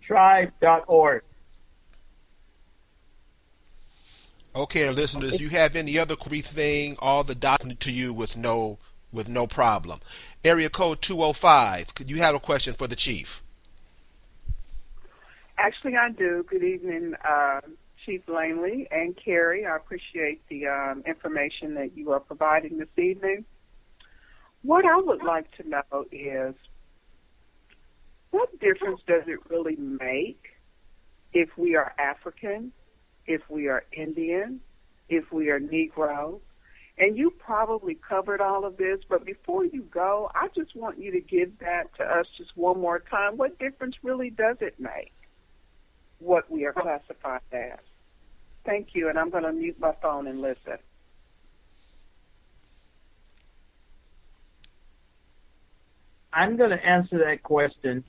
tribe.org. Okay, listeners, you have any other thing, all the document to you with no problem. Area code 205. Could you have a question for the chief? Actually, I do. Good evening, Chief Langley and Carrie. I appreciate the information that you are providing this evening. What I would like to know is, what difference does it really make if we are African, if we are Indian, if we are Negro? And you probably covered all of this, but before you go, I just want you to give that to us just one more time. What difference really does it make what we are classified as? Thank you, and I'm going to mute my phone and listen. I'm going to answer that question.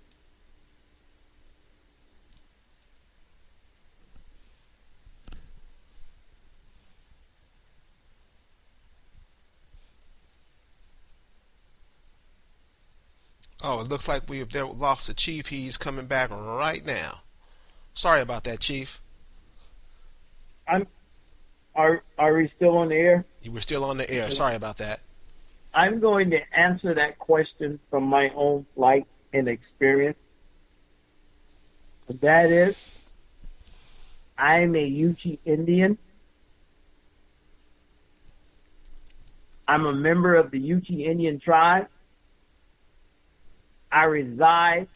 Oh, it looks like we've lost the chief. He's coming back right now. Sorry about that, Chief. Are we still on the air? You were still on the air. Sorry about that. I'm going to answer that question from my own life and experience. That is, I'm a Yuchi Indian. I'm a member of the Yuchi Indian tribe. I reside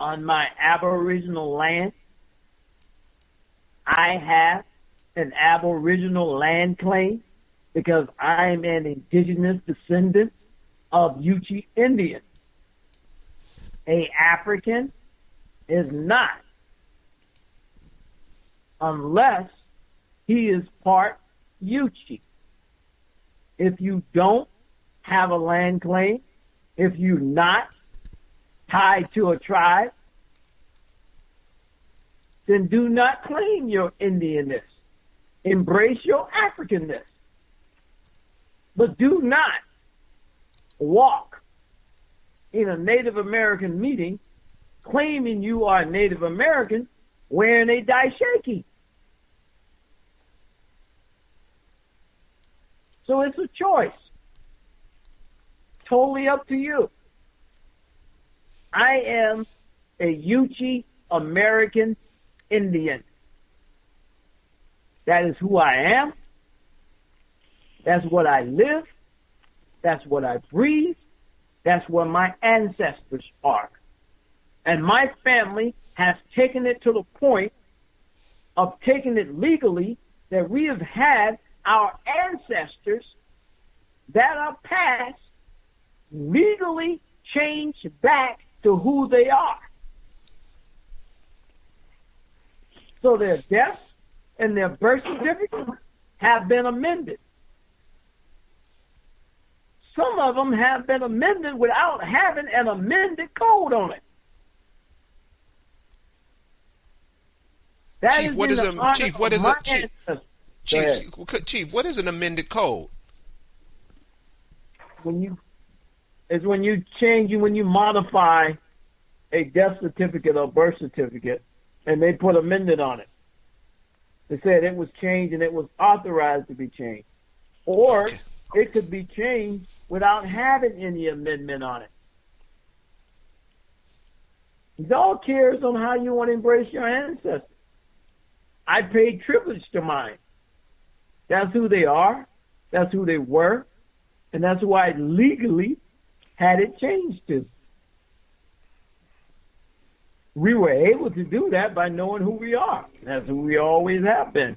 on my Aboriginal land. I have an Aboriginal land claim because I'm an indigenous descendant of Yuchi Indians. A African is not, unless he is part Yuchi. If you don't have a land claim, if you're not tied to a tribe, then do not claim your Indianness. Embrace your Africanness. But do not walk in a Native American meeting claiming you are Native American wearing a daishiki. So it's a choice. Totally up to you. I am a Yuchi American Indian. That is who I am. That's what I live. That's what I breathe. That's where my ancestors are. And my family has taken it to the point of taking it legally that we have had our ancestors that are past legally changed back to who they are. So their deaths and their birth certificates have been amended. Some of them have been amended without having an amended code on it. That Chief, is what in is the a honor chief? of What is my a chief? ancestors. Chief, what is an amended code? When you modify a death certificate or birth certificate, and they put amended on it. They said it was changed and it was authorized to be changed, or it could be changed without having any amendment on it. It all cares on how you want to embrace your ancestors. I paid tribute to mine. That's who they are. That's who they were. And that's who I legally had it changed to. We were able to do that by knowing who we are. That's who we always have been.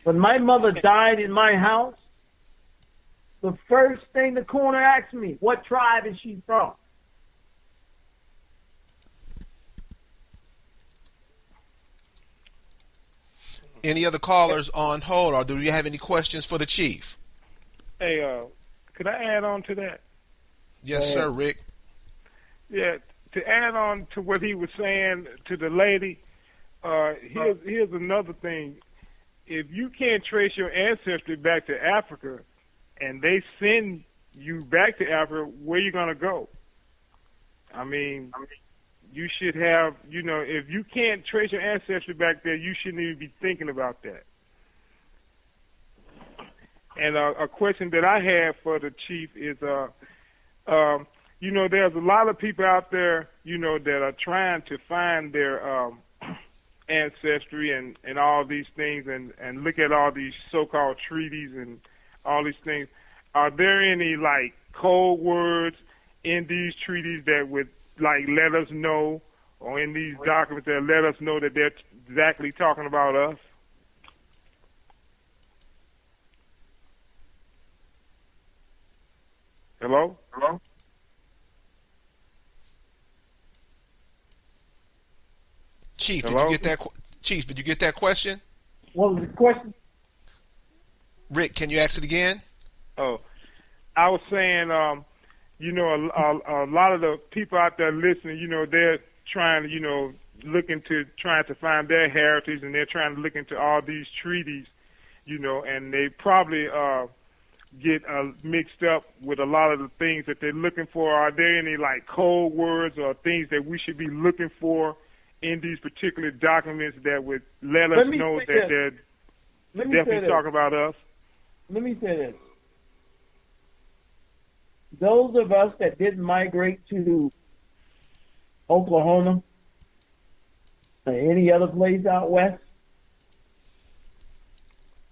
When my mother died in my house, the first thing the coroner asked me, what tribe is she from? Any other callers on hold, or do you have any questions for the chief? Hey, could I add on to that? Yes, sir, Rick. Yeah, to add on to what he was saying to the lady, here's another thing. If you can't trace your ancestry back to Africa, and they send you back to Africa, where you gonna go? I mean, you should have, if you can't trace your ancestry back there, you shouldn't even be thinking about that. And a question that I have for the chief is, there's a lot of people out there, that are trying to find their ancestry and all these things and look at all these so-called treaties and all these things. Are there any, code words in these treaties that would, let us know, or in these documents that let us know that they're exactly talking about us? Hello? Chief, Hello? did you get that? Chief, did you get that question? What was the question? Rick, can you ask it again? Oh, I was saying, a lot of the people out there listening, they're trying to, trying to find their heritage, and they're trying to look into all these treaties, and they probably get mixed up with a lot of the things that they're looking for. Are there any code words or things that we should be looking for in these particular documents that would let us know that they're definitely talking about us? Let me say this. Those of us that didn't migrate to Oklahoma or any other place out west,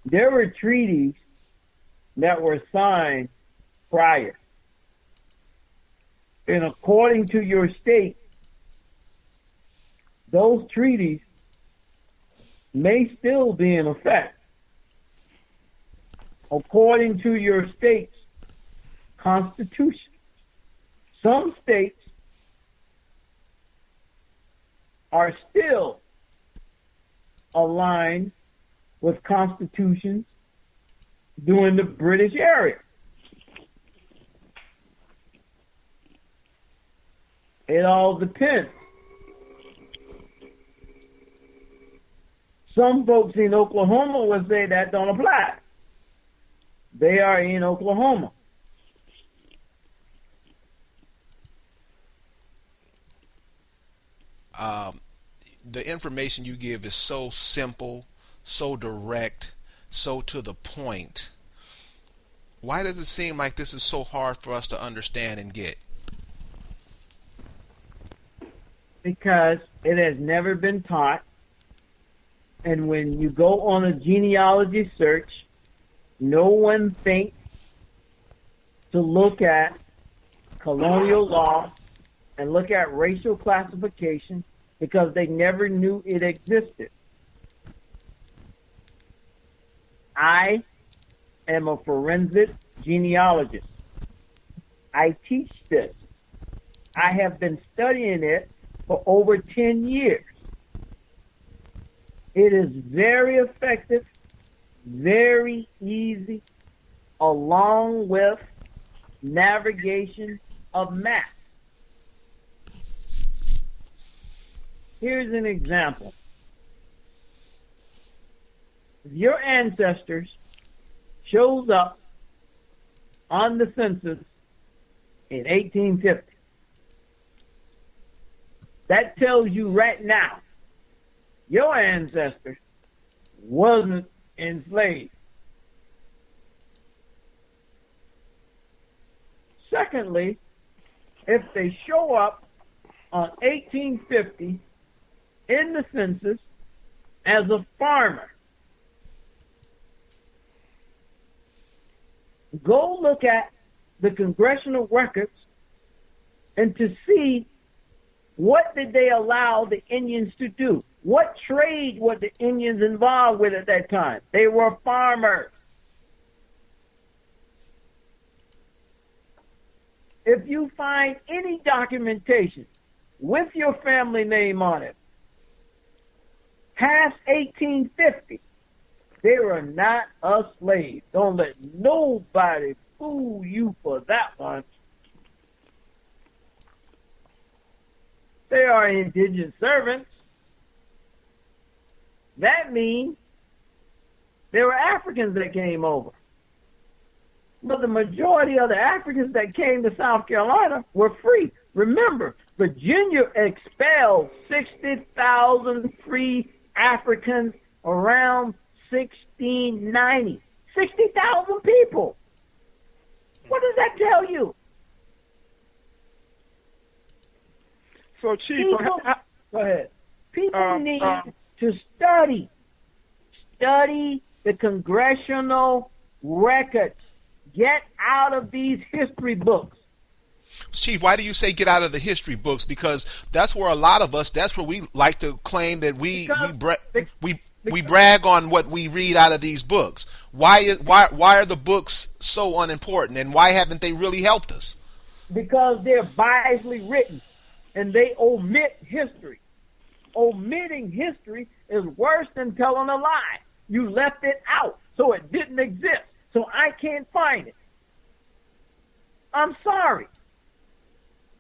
there were treaties that were signed prior. And according to your state, those treaties may still be in effect. According to your state's constitution. Some states are still aligned with constitutions during the British era. It all depends. Some folks in Oklahoma will say that don't apply. They are in Oklahoma. The information you give is so simple, so direct, so to the point. Why does it seem like this is so hard for us to understand and get? Because it has never been taught. And when you go on a genealogy search, no one thinks to look at colonial law and look at racial classification because they never knew it existed. I am a forensic genealogist. I teach this. I have been studying it for over 10 years. It is very effective, very easy, along with navigation of maps. Here's an example. If your ancestors shows up on the census in 1850, that tells you right now your ancestors wasn't enslaved. Secondly, if they show up on 1850 in the census as a farmer, go look at the congressional records and to see what did they allow the Indians to do. What trade were the Indians involved with at that time? They were farmers. If you find any documentation with your family name on it, past 1850, they were not a slave. Don't let nobody fool you for that one. They are indigent servants. That means there were Africans that came over. But the majority of the Africans that came to South Carolina were free. Remember, Virginia expelled 60,000 free Africans around 1690. 60,000 people. What does that tell you? So, Chief, people, go ahead. People need to study the congressional records. Get out of these history books. Chief, why do you say get out of the history books? Because that's where a lot of us, that's where we like to claim that we brag on what we read out of these books. Why are the books so unimportant, and why haven't they really helped us? Because they're biasly written and they omit history. Omitting history is worse than telling a lie. You left it out, so it didn't exist. So I can't find it. I'm sorry.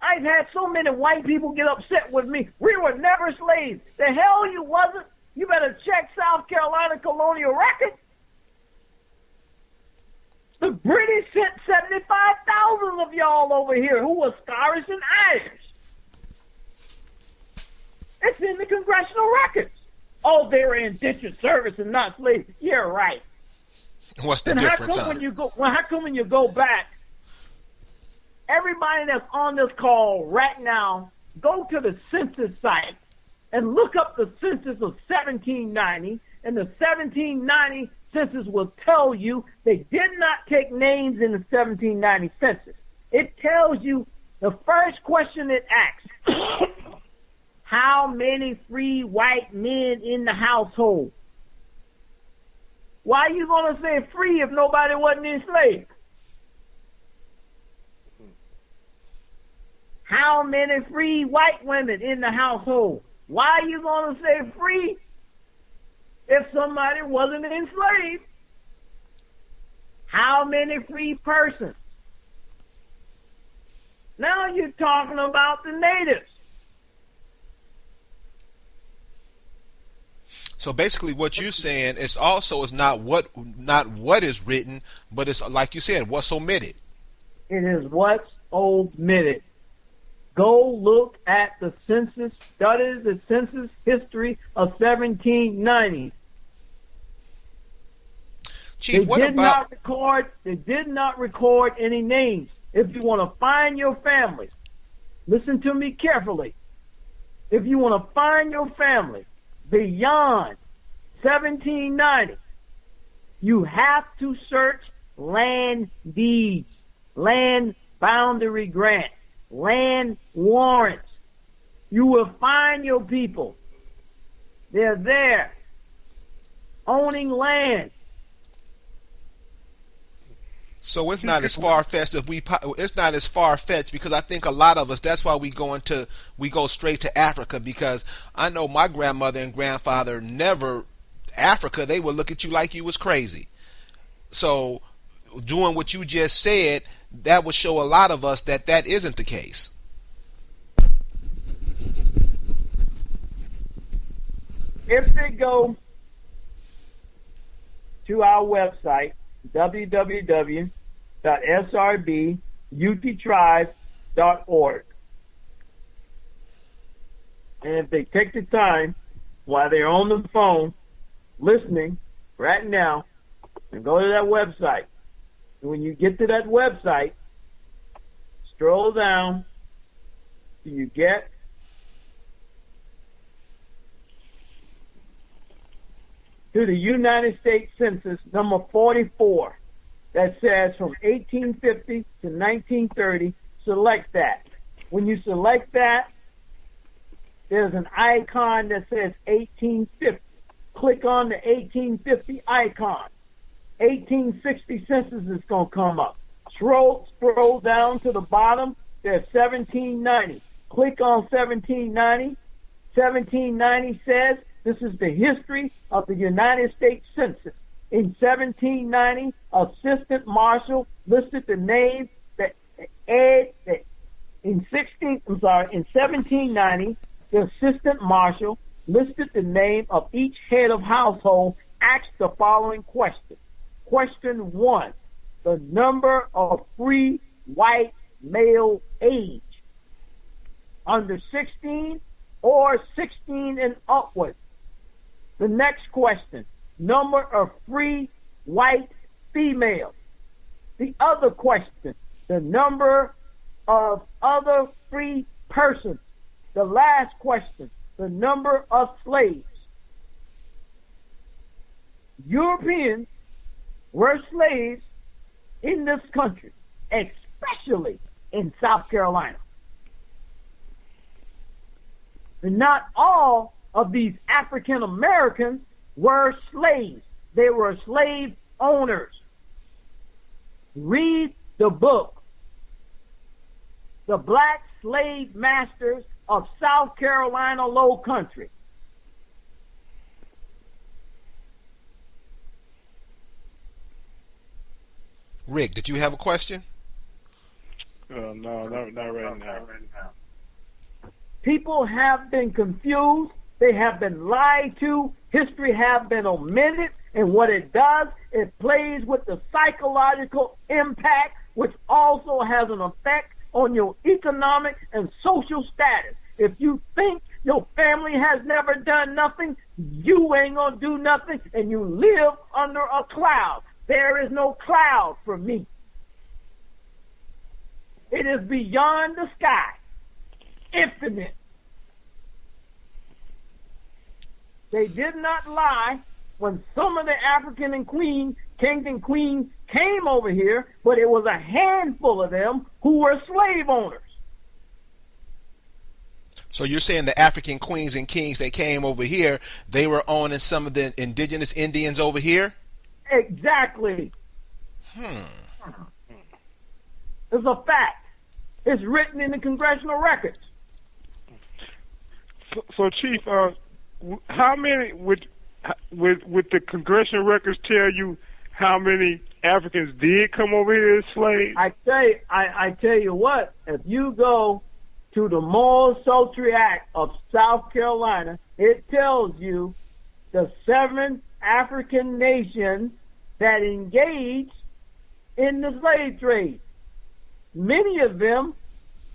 I've had so many white people get upset with me. We were never slaves. The hell you wasn't. You better check South Carolina colonial records. The British sent 75,000 of y'all over here who were Scottish and Irish. It's in the congressional records. Oh, they were indentured service and not slaves. You're right. What's the then difference? How come when you go back, everybody that's on this call right now, go to the census site and look up the census of 1790, and the 1790 census will tell you they did not take names in the 1790 census. It tells you the first question it asks, how many free white men in the household? Why are you going to say free if nobody wasn't enslaved? How many free white women in the household? Why are you going to say free if somebody wasn't enslaved? How many free persons? Now you're talking about the natives. So basically what you're saying is not what is written, but it's like you said, what's omitted. It is what's omitted. Go look at the census, study the census history of 1790. Chief, They did not record any names. If you want to find your family, listen to me carefully. If you want to find your family beyond 1790, you have to search land deeds, land boundary grants, land warrants. You will find your people. They're there, owning land. So it's not as far-fetched it's not as far-fetched, because I think a lot of us, that's why we go straight to Africa, because I know my grandmother and grandfather Africa, they would look at you like you was crazy. So doing what you just said, that would show a lot of us that isn't the case. if they go to our website, www.srbuttribe.org, and if they take the time while they're on the phone listening right now and go to that website, and when you get to that website, scroll down till you get to the United States Census number 44 that says from 1850 to 1930, select that. When you select that, there's an icon that says 1850. Click on the 1850 icon. 1860 census is going to come up. Scroll down to the bottom, there's 1790. Click on 1790. 1790 says this is the history of the United States Census. In 1790, Assistant Marshal listed the name in 1790, the Assistant Marshal listed the name of each head of household, asked the following question. Question 1, the number of free white male age, under 16 or 16 and upward. The next question, number of free white females. The other question, the number of other free persons. The last question, the number of slaves. Europeans were slaves in this country, especially in South Carolina. And not all of these African Americans were slaves. They were slave owners. Read the book, The Black Slave Masters of South Carolina Low Country. Rick, did you have a question? No, not right now. People have been confused. They have been lied to. History have been omitted. And what it does, it plays with the psychological impact, which also has an effect on your economic and social status. If you think your family has never done nothing, you ain't gonna do nothing, and you live under a cloud. There is no cloud for me. It is beyond the sky, infinite. They did not lie when some of the African and kings and queens came over here, but it was a handful of them who were slave owners. So you're saying the African queens and kings that came over here, they were owning some of the indigenous Indians over here? Exactly. It's a fact. It's written in the congressional records. So Chief, how many would the congressional records tell you how many Africans did come over here as slaves? I tell you what, if you go to the Moral Sultry Act of South Carolina, it tells you the 7 African nations that engaged in the slave trade. Many of them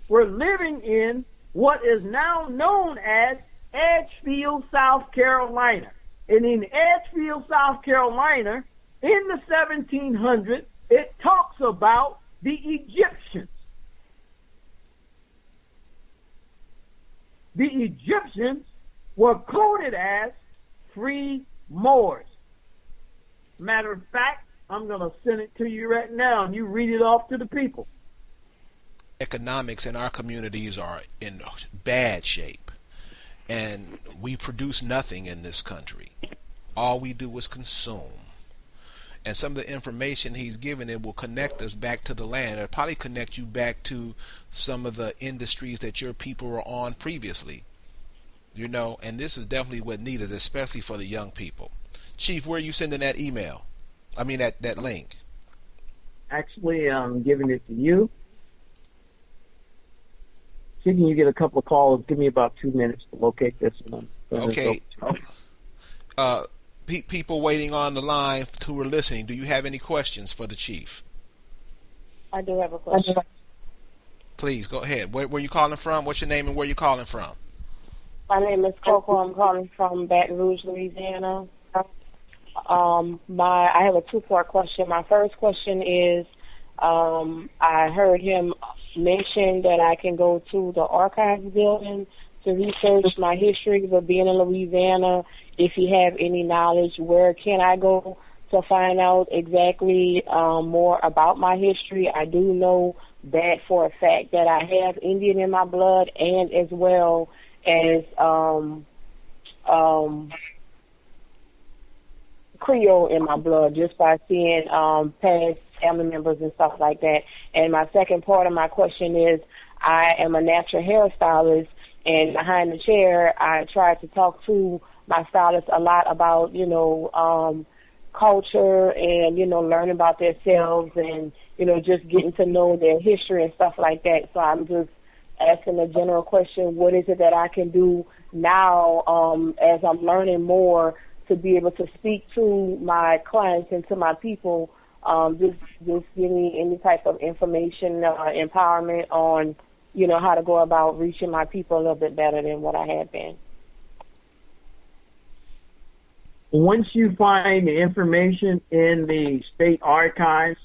were living in what is now known as Edgefield, South Carolina. And in Edgefield, South Carolina, in the 1700s, it talks about the Egyptians. The Egyptians were quoted as free Moors. Matter of fact, I'm going to send it to you right now, and you read it off to the people. Economics in our communities are in bad shape, and we produce nothing in this country. All we do is consume. And some of the information he's given, it will connect us back to the land. It'll probably connect you back to some of the industries that your people were on previously. You know, and this is definitely what needed, especially for the young people. Chief, where are you sending that email? I mean, that link. Actually, I'm giving it to you. See, can you get a couple of calls? Give me about 2 minutes to locate this one. Okay. people waiting on the line who are listening. Do you have any questions for the chief? I do have a question. Please go ahead. Where you calling from? What's your name and where you calling from? My name is Coco. I'm calling from Baton Rouge, Louisiana. I have a two-part question. My first question is, I heard him mention that I can go to the archives building to research my history of being in Louisiana. If you have any knowledge, where can I go to find out exactly more about my history? I do know that for a fact that I have Indian in my blood, and as well as Creole in my blood, just by seeing past family members and stuff like that. And my second part of my question is, I am a natural hairstylist, and behind the chair, I try to talk to my stylist a lot about, culture and, learning about themselves and, just getting to know their history and stuff like that. So I'm just asking a general question, what is it that I can do now as I'm learning more to be able to speak to my clients and to my people, just give me any type of information, empowerment on, how to go about reaching my people a little bit better than what I have been. Once you find the information in the state archives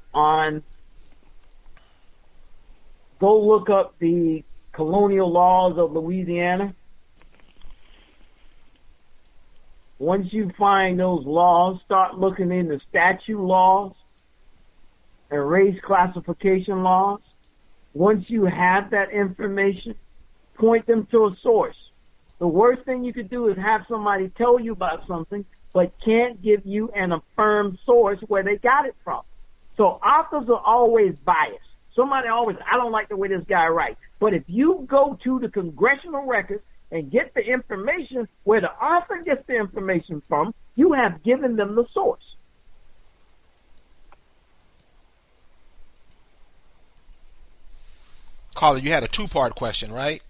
go look up the colonial laws of Louisiana. Once you find those laws, start looking in the statute laws and race classification laws. Once you have that information, point them to a source. The worst thing you could do is have somebody tell you about something but can't give you an affirmed source where they got it from. So authors are always biased. Somebody always, I don't like the way this guy writes. But if you go to the congressional records and get the information where the author gets the information from, you have given them the source. Caller, you had a two-part question, right?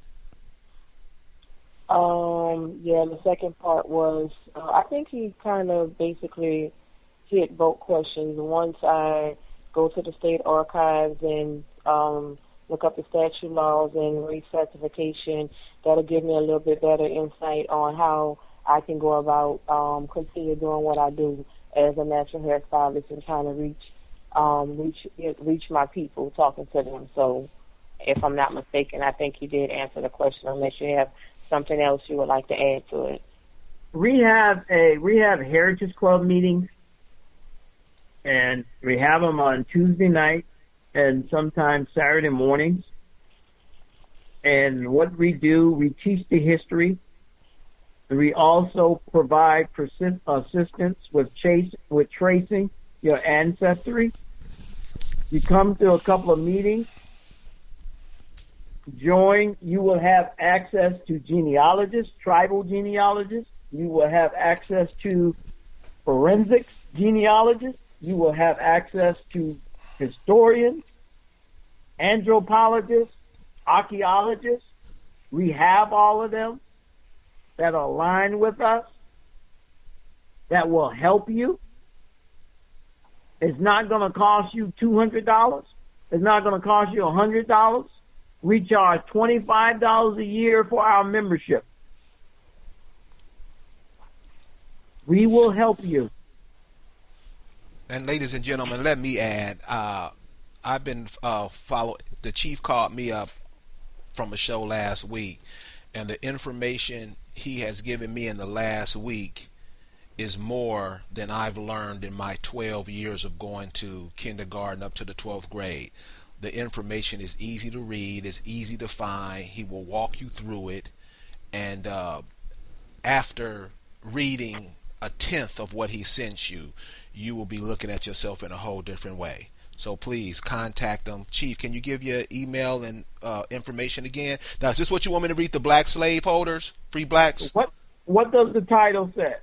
Yeah, the second part was, I think he kind of basically hit both questions. Once I go to the state archives and look up the statute laws and race certification, that'll give me a little bit better insight on how I can go about continue doing what I do as a natural hairstylist and trying to reach my people, talking to them. So if I'm not mistaken, I think you did answer the question, unless you have something else you would like to add to it. We have Heritage Club meetings, and we have them on Tuesday night and sometimes Saturday mornings. And what we do, we teach the history. We also provide assistance with tracing your ancestry. You come to a couple of meetings, join, you will have access to genealogists, tribal genealogists. You will have access to forensics genealogists. You will have access to historians, anthropologists, archaeologists. We have all of them that are aligned with us, that will help you. It's not going to cost you $200. It's not going to cost you $100. We charge $25 a year for our membership. We will help you. And ladies and gentlemen, let me add, I've been following, the chief called me up from a show last week, and the information he has given me in the last week is more than I've learned in my 12 years of going to kindergarten up to the 12th grade. The information is easy to read, it's easy to find. He will walk you through it, and after reading a tenth of what he sent you, you will be looking at yourself in a whole different way. So please contact them. Chief, can you give your email and information again? Now, is this what you want me to read? The black slave holders, free blacks? What does the title say?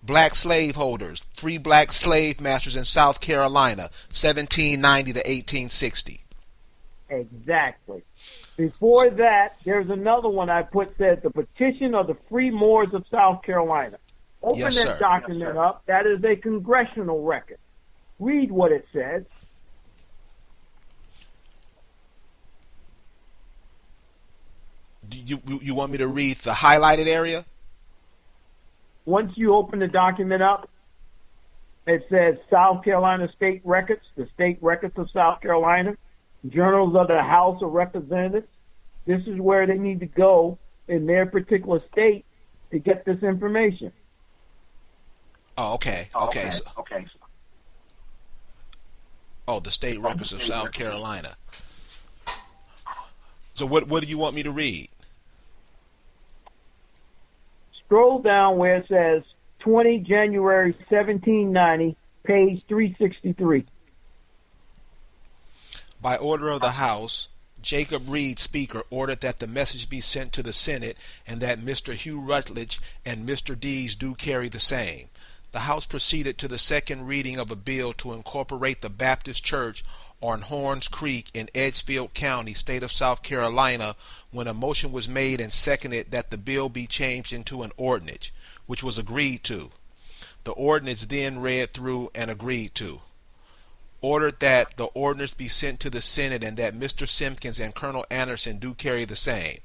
Black slave holders, free black slave masters in South Carolina, 1790 to 1860. Exactly. Before that, there's another one I put, said the petition of the free Moors of South Carolina. Open Yes, that sir. document up. That is a congressional record. Read what it says. You want me to read the highlighted area? Once you open the document up, it says South Carolina State Records, the state records of South Carolina, journals of the House of Representatives. This is where they need to go in their particular state to get this information. Oh, okay. Oh, the state records of South Carolina. So what do you want me to read? Scroll down where it says 20 January 1790, page 363. By order of the House, Jacob Reed, Speaker, ordered that the message be sent to the Senate and that Mr. Hugh Rutledge and Mr. Dees do carry the same. The House proceeded to the second reading of a bill to incorporate the Baptist Church on Horns Creek in Edgefield County, state of South Carolina, when a motion was made and seconded that the bill be changed into an ordinance, which was agreed to. The ordinance then read through and agreed to. Ordered that the ordinance be sent to the Senate and that Mr. Simpkins and Colonel Anderson do carry the same.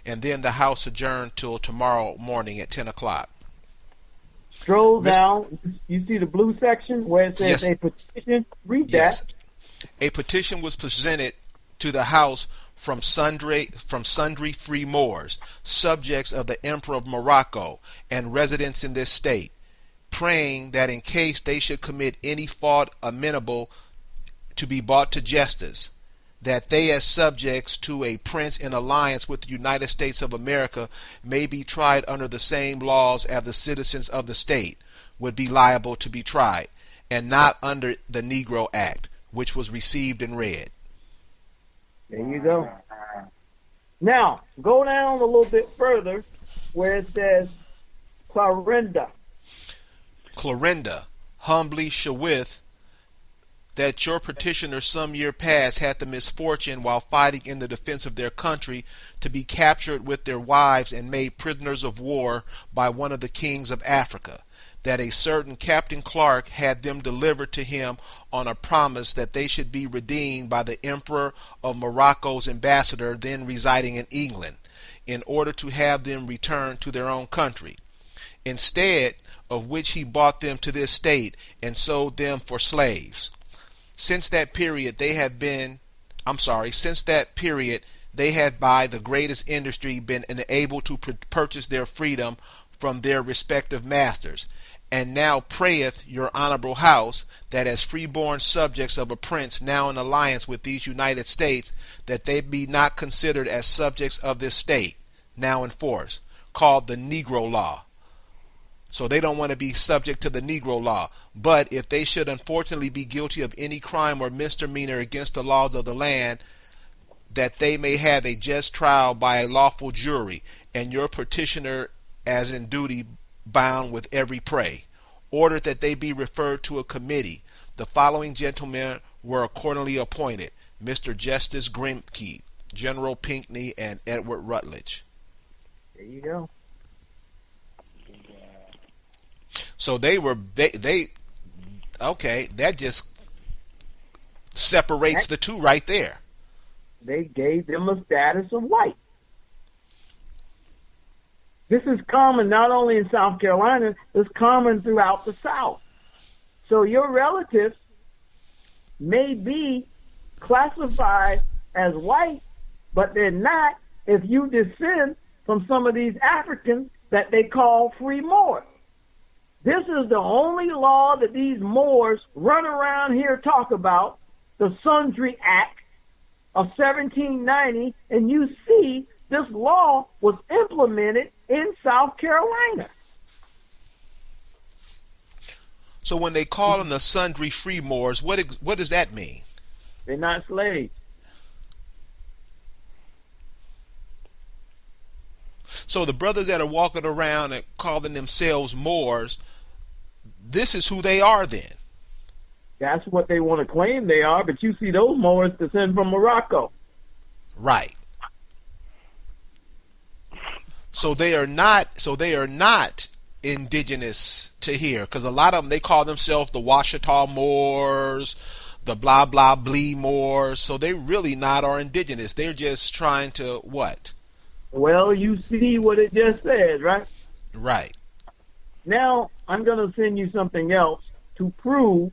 And then the House adjourned till tomorrow morning at 10 o'clock. Scroll down. You see the blue section where it says a petition? Read that. A petition was presented to the House from sundry free Moors, subjects of the Emperor of Morocco, and residents in this state, praying that in case they should commit any fault amenable to be brought to justice, that they as subjects to a prince in alliance with the United States of America may be tried under the same laws as the citizens of the state would be liable to be tried, and not under the Negro Act, which was received and read. There you go. Now, go down a little bit further where it says Clarinda. Clarinda humbly sheweth that your petitioners some year past had the misfortune, while fighting in the defense of their country, to be captured with their wives and made prisoners of war by one of the kings of Africa, that a certain Captain Clark had them delivered to him on a promise that they should be redeemed by the Emperor of Morocco's ambassador then residing in England, in order to have them returned to their own country. Instead of which he brought them to this state and sold them for slaves. Since that period they have by the greatest industry been enabled to purchase their freedom from their respective masters, and now prayeth your honorable House that as freeborn subjects of a prince now in alliance with these United States, that they be not considered as subjects of this state now in force, called the Negro Law. So they don't want to be subject to the Negro Law. But if they should unfortunately be guilty of any crime or misdemeanor against the laws of the land, that they may have a just trial by a lawful jury, and your petitioner as in duty bound with every prey. Ordered that they be referred to a committee. The following gentlemen were accordingly appointed: Mr. Justice Grimke, General Pinckney, and Edward Rutledge. There you go. So they okay, that just separates the two right there. They gave them a status of white. This is common not only in South Carolina, it's common throughout the South. So your relatives may be classified as white, but they're not if you descend from some of these Africans that they call free Moors. This is the only law that these Moors run around here talk about, the Sundry Act of 1790, and you see this law was implemented in South Carolina. So when they call them the Sundry Free Moors, what does that mean? They're not slaves. So the brothers that are walking around and calling themselves Moors, this is who they are then. That's what they want to claim they are, but you see those Moors descend from Morocco. Right. So they are not indigenous to here? Because a lot of them, they call themselves the Washita Moors, the blah blah blee Moors. So they really not are indigenous. They're just trying to what? Well, you see what it just said, right? Right. Now, I'm going to send you something else to prove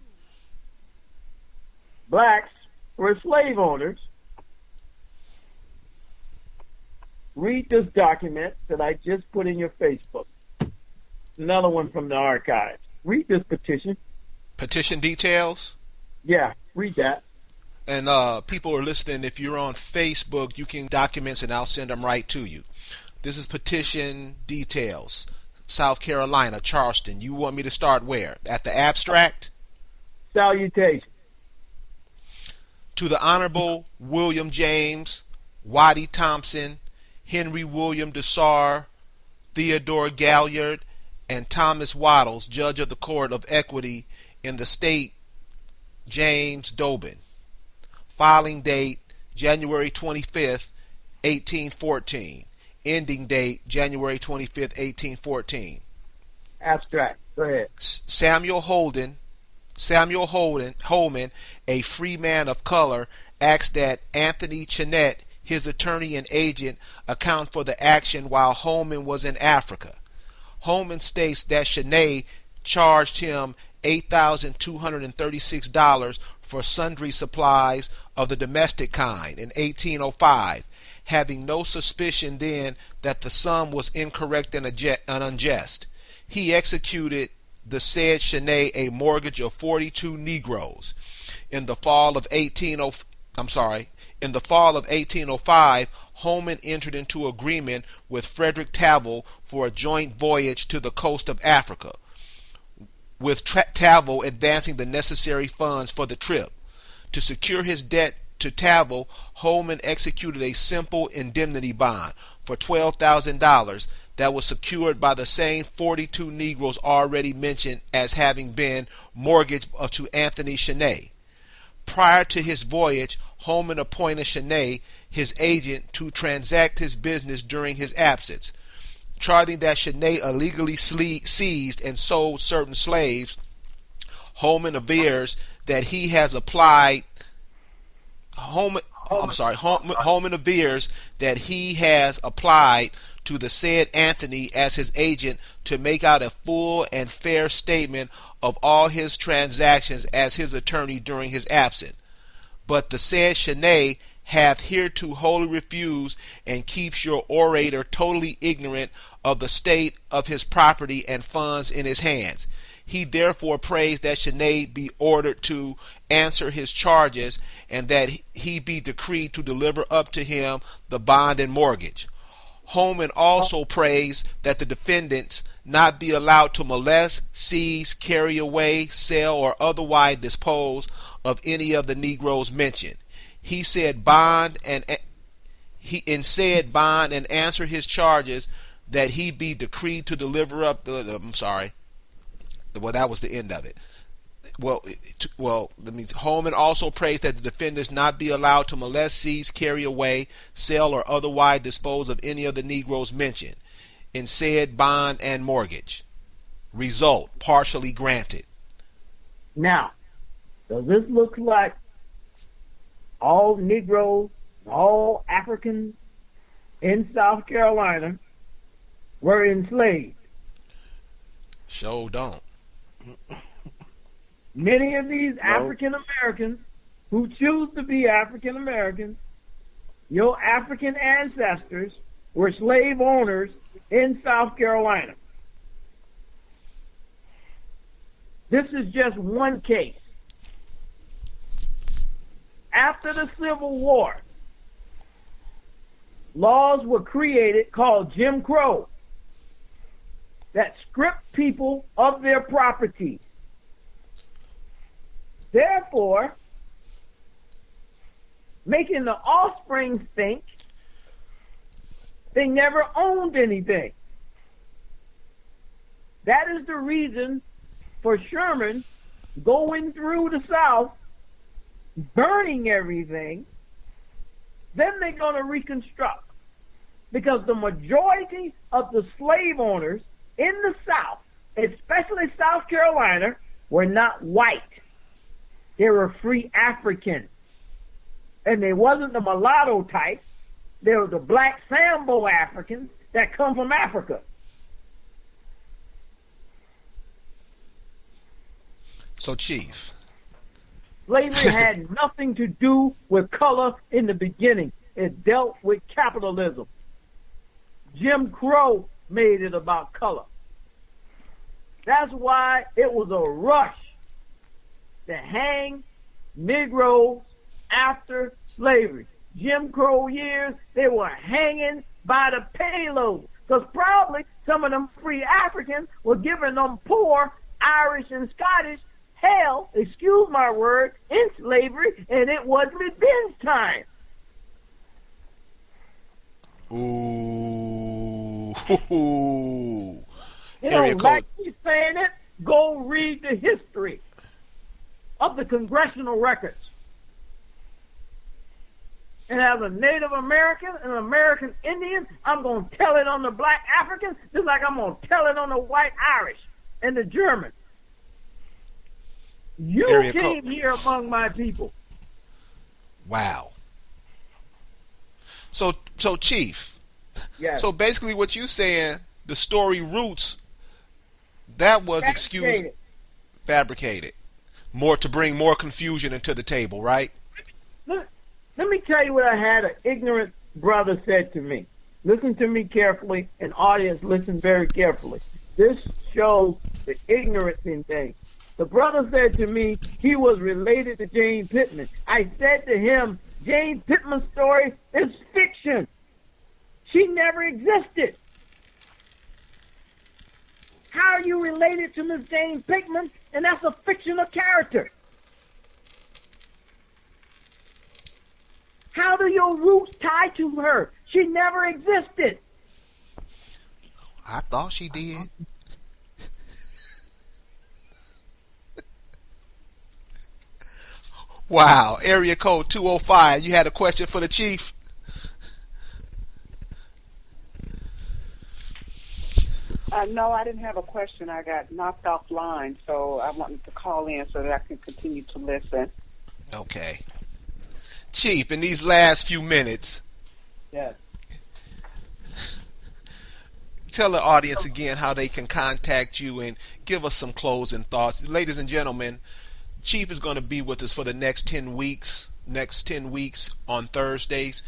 blacks were slave owners. Read this document that I just put in your Facebook. Another one from the archives. Read this petition. Petition details? Yeah, read that. And people are listening. If you're on Facebook, you can documents and I'll send them right to you. This is petition details. South Carolina, Charleston. You want me to start where? At the abstract? Salutation. To the Honorable William James, Waddy Thompson, Henry William DeSar, Theodore Galliard, and Thomas Waddles, Judge of the Court of Equity in the state, James Dobin. Filing date, January 25th, 1814. Ending date, January 25th, 1814. Abstract. Go ahead. Samuel Holman, a free man of color, asks that Anthony Chenette, his attorney and agent, account for the action while Holman was in Africa. Holman states that Chenette charged him $8,236 for sundry supplies of the domestic kind in 1805, having no suspicion then that the sum was incorrect and unjust. He executed the said Chenette a mortgage of 42 Negroes. In the fall of 1805, Holman entered into agreement with Frederick Tavel for a joint voyage to the coast of Africa, with Tavel advancing the necessary funds for the trip. To secure his debt to Tavel, Holman executed a simple indemnity bond for $12,000 that was secured by the same 42 Negroes already mentioned as having been mortgaged to Anthony Chenette. Prior to his voyage, Holman appointed Chenette, his agent, to transact his business during his absence. Charging that Chenette illegally seized and sold certain slaves, Holman avers that he has applied. Holman avers that he has applied to the said Anthony as his agent to make out a full and fair statement of all his transactions as his attorney during his absence. But the said Chenette hath hereto wholly refused and keeps your orator totally ignorant of the state of his property and funds in his hands. He therefore prays that Chenette be ordered to answer his charges and that he be decreed to deliver up to him the bond and mortgage. Holman also prays that the defendants not be allowed to molest, seize, carry away, sell, or otherwise dispose of any of the Negroes mentioned. He said bond and answer his charges that he be decreed to deliver up that was the end of it. Holman also prays that the defendants not be allowed to molest, seize, carry away, sell, or otherwise dispose of any of the Negroes mentioned in said bond and mortgage. Result, partially granted. Now, does this look like all Negroes, all Africans in South Carolina were enslaved? Sure don't. Many of these African Americans who choose to be African Americans, your African ancestors were slave owners in South Carolina. This is just one case. After the Civil War, laws were created called Jim Crow that stripped people of their property. Therefore, making the offspring think they never owned anything. That is the reason for Sherman going through the South, burning everything. Then they're going to reconstruct. Because the majority of the slave owners in the South, especially South Carolina, were not white. They were free Africans. And they wasn't the mulatto type. They were the black Sambo Africans that come from Africa. So, Chief. Slavery had nothing to do with color in the beginning. It dealt with capitalism. Jim Crow made it about color. That's why it was a rush to hang Negroes after slavery. Jim Crow years, they were hanging by the payload. Because probably some of them free Africans were giving them poor Irish and Scottish hell, excuse my word, in slavery, and it was revenge time. Ooh. You know, like he's saying it, go read the history of the congressional records. And as a Native American and an American Indian, I'm going to tell it on the black Africans just like I'm going to tell it on the white Irish and the German. You came here among my people. Wow. So Chief. Yes. So basically, what you saying, the story roots, that was fabricated, more to bring more confusion into the table, right? Let me tell you what I had an ignorant brother said to me. Listen to me carefully, and audience, listen very carefully. This shows the ignorance in things. The brother said to me he was related to Jane Pittman. I said to him, Jane Pittman's story is fiction. She never existed. How are you related to Miss Jane Pittman? And that's a fictional character. How do your roots tie to her? She never existed. I thought she did. Wow. Area code 205. You had a question for the Chief? No, I didn't have a question. I got knocked offline, so I wanted to call in so that I can continue to listen. Okay. Chief, in these last few minutes, yes, tell the audience again how they can contact you and give us some closing thoughts. Ladies and gentlemen, Chief is going to be with us for the next 10 weeks on Thursdays.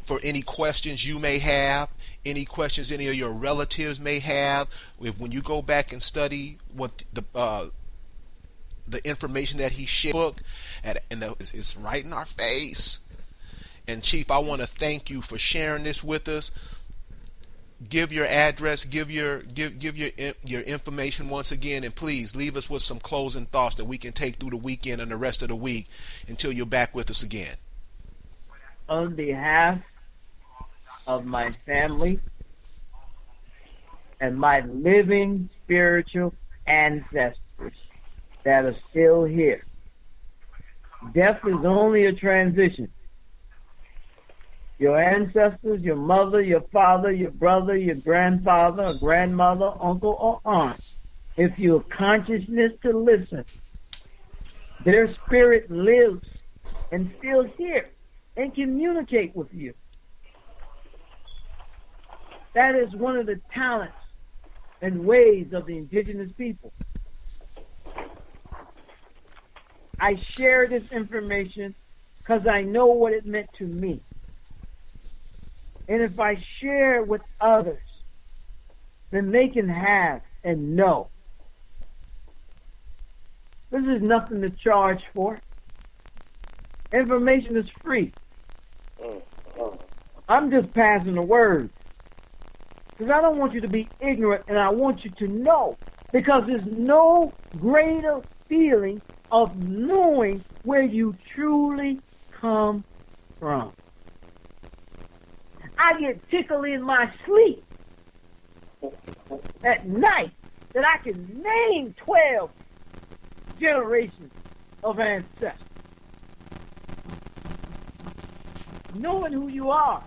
For any questions you may have, any questions any of your relatives may have, when you go back and study what the information that he shared, and it's right in our face. And Chief, I want to thank you for sharing this with us. Give your address, give your information once again, and please leave us with some closing thoughts that we can take through the weekend and the rest of the week until you're back with us again. On behalf of my family and my living spiritual ancestors that are still here, death is only a transition. Your ancestors, your mother, your father, your brother, your grandfather, or grandmother, uncle, or aunt, if you have consciousness to listen, their spirit lives and still here and communicate with you. That is one of the talents and ways of the indigenous people. I share this information because I know what it meant to me. And if I share with others, then they can have and know. This is nothing to charge for. Information is free. I'm just passing the word. Because I don't want you to be ignorant, and I want you to know. Because there's no greater feeling of knowing where you truly come from. I get tickled in my sleep at night that I can name 12 generations of ancestors. Knowing who you are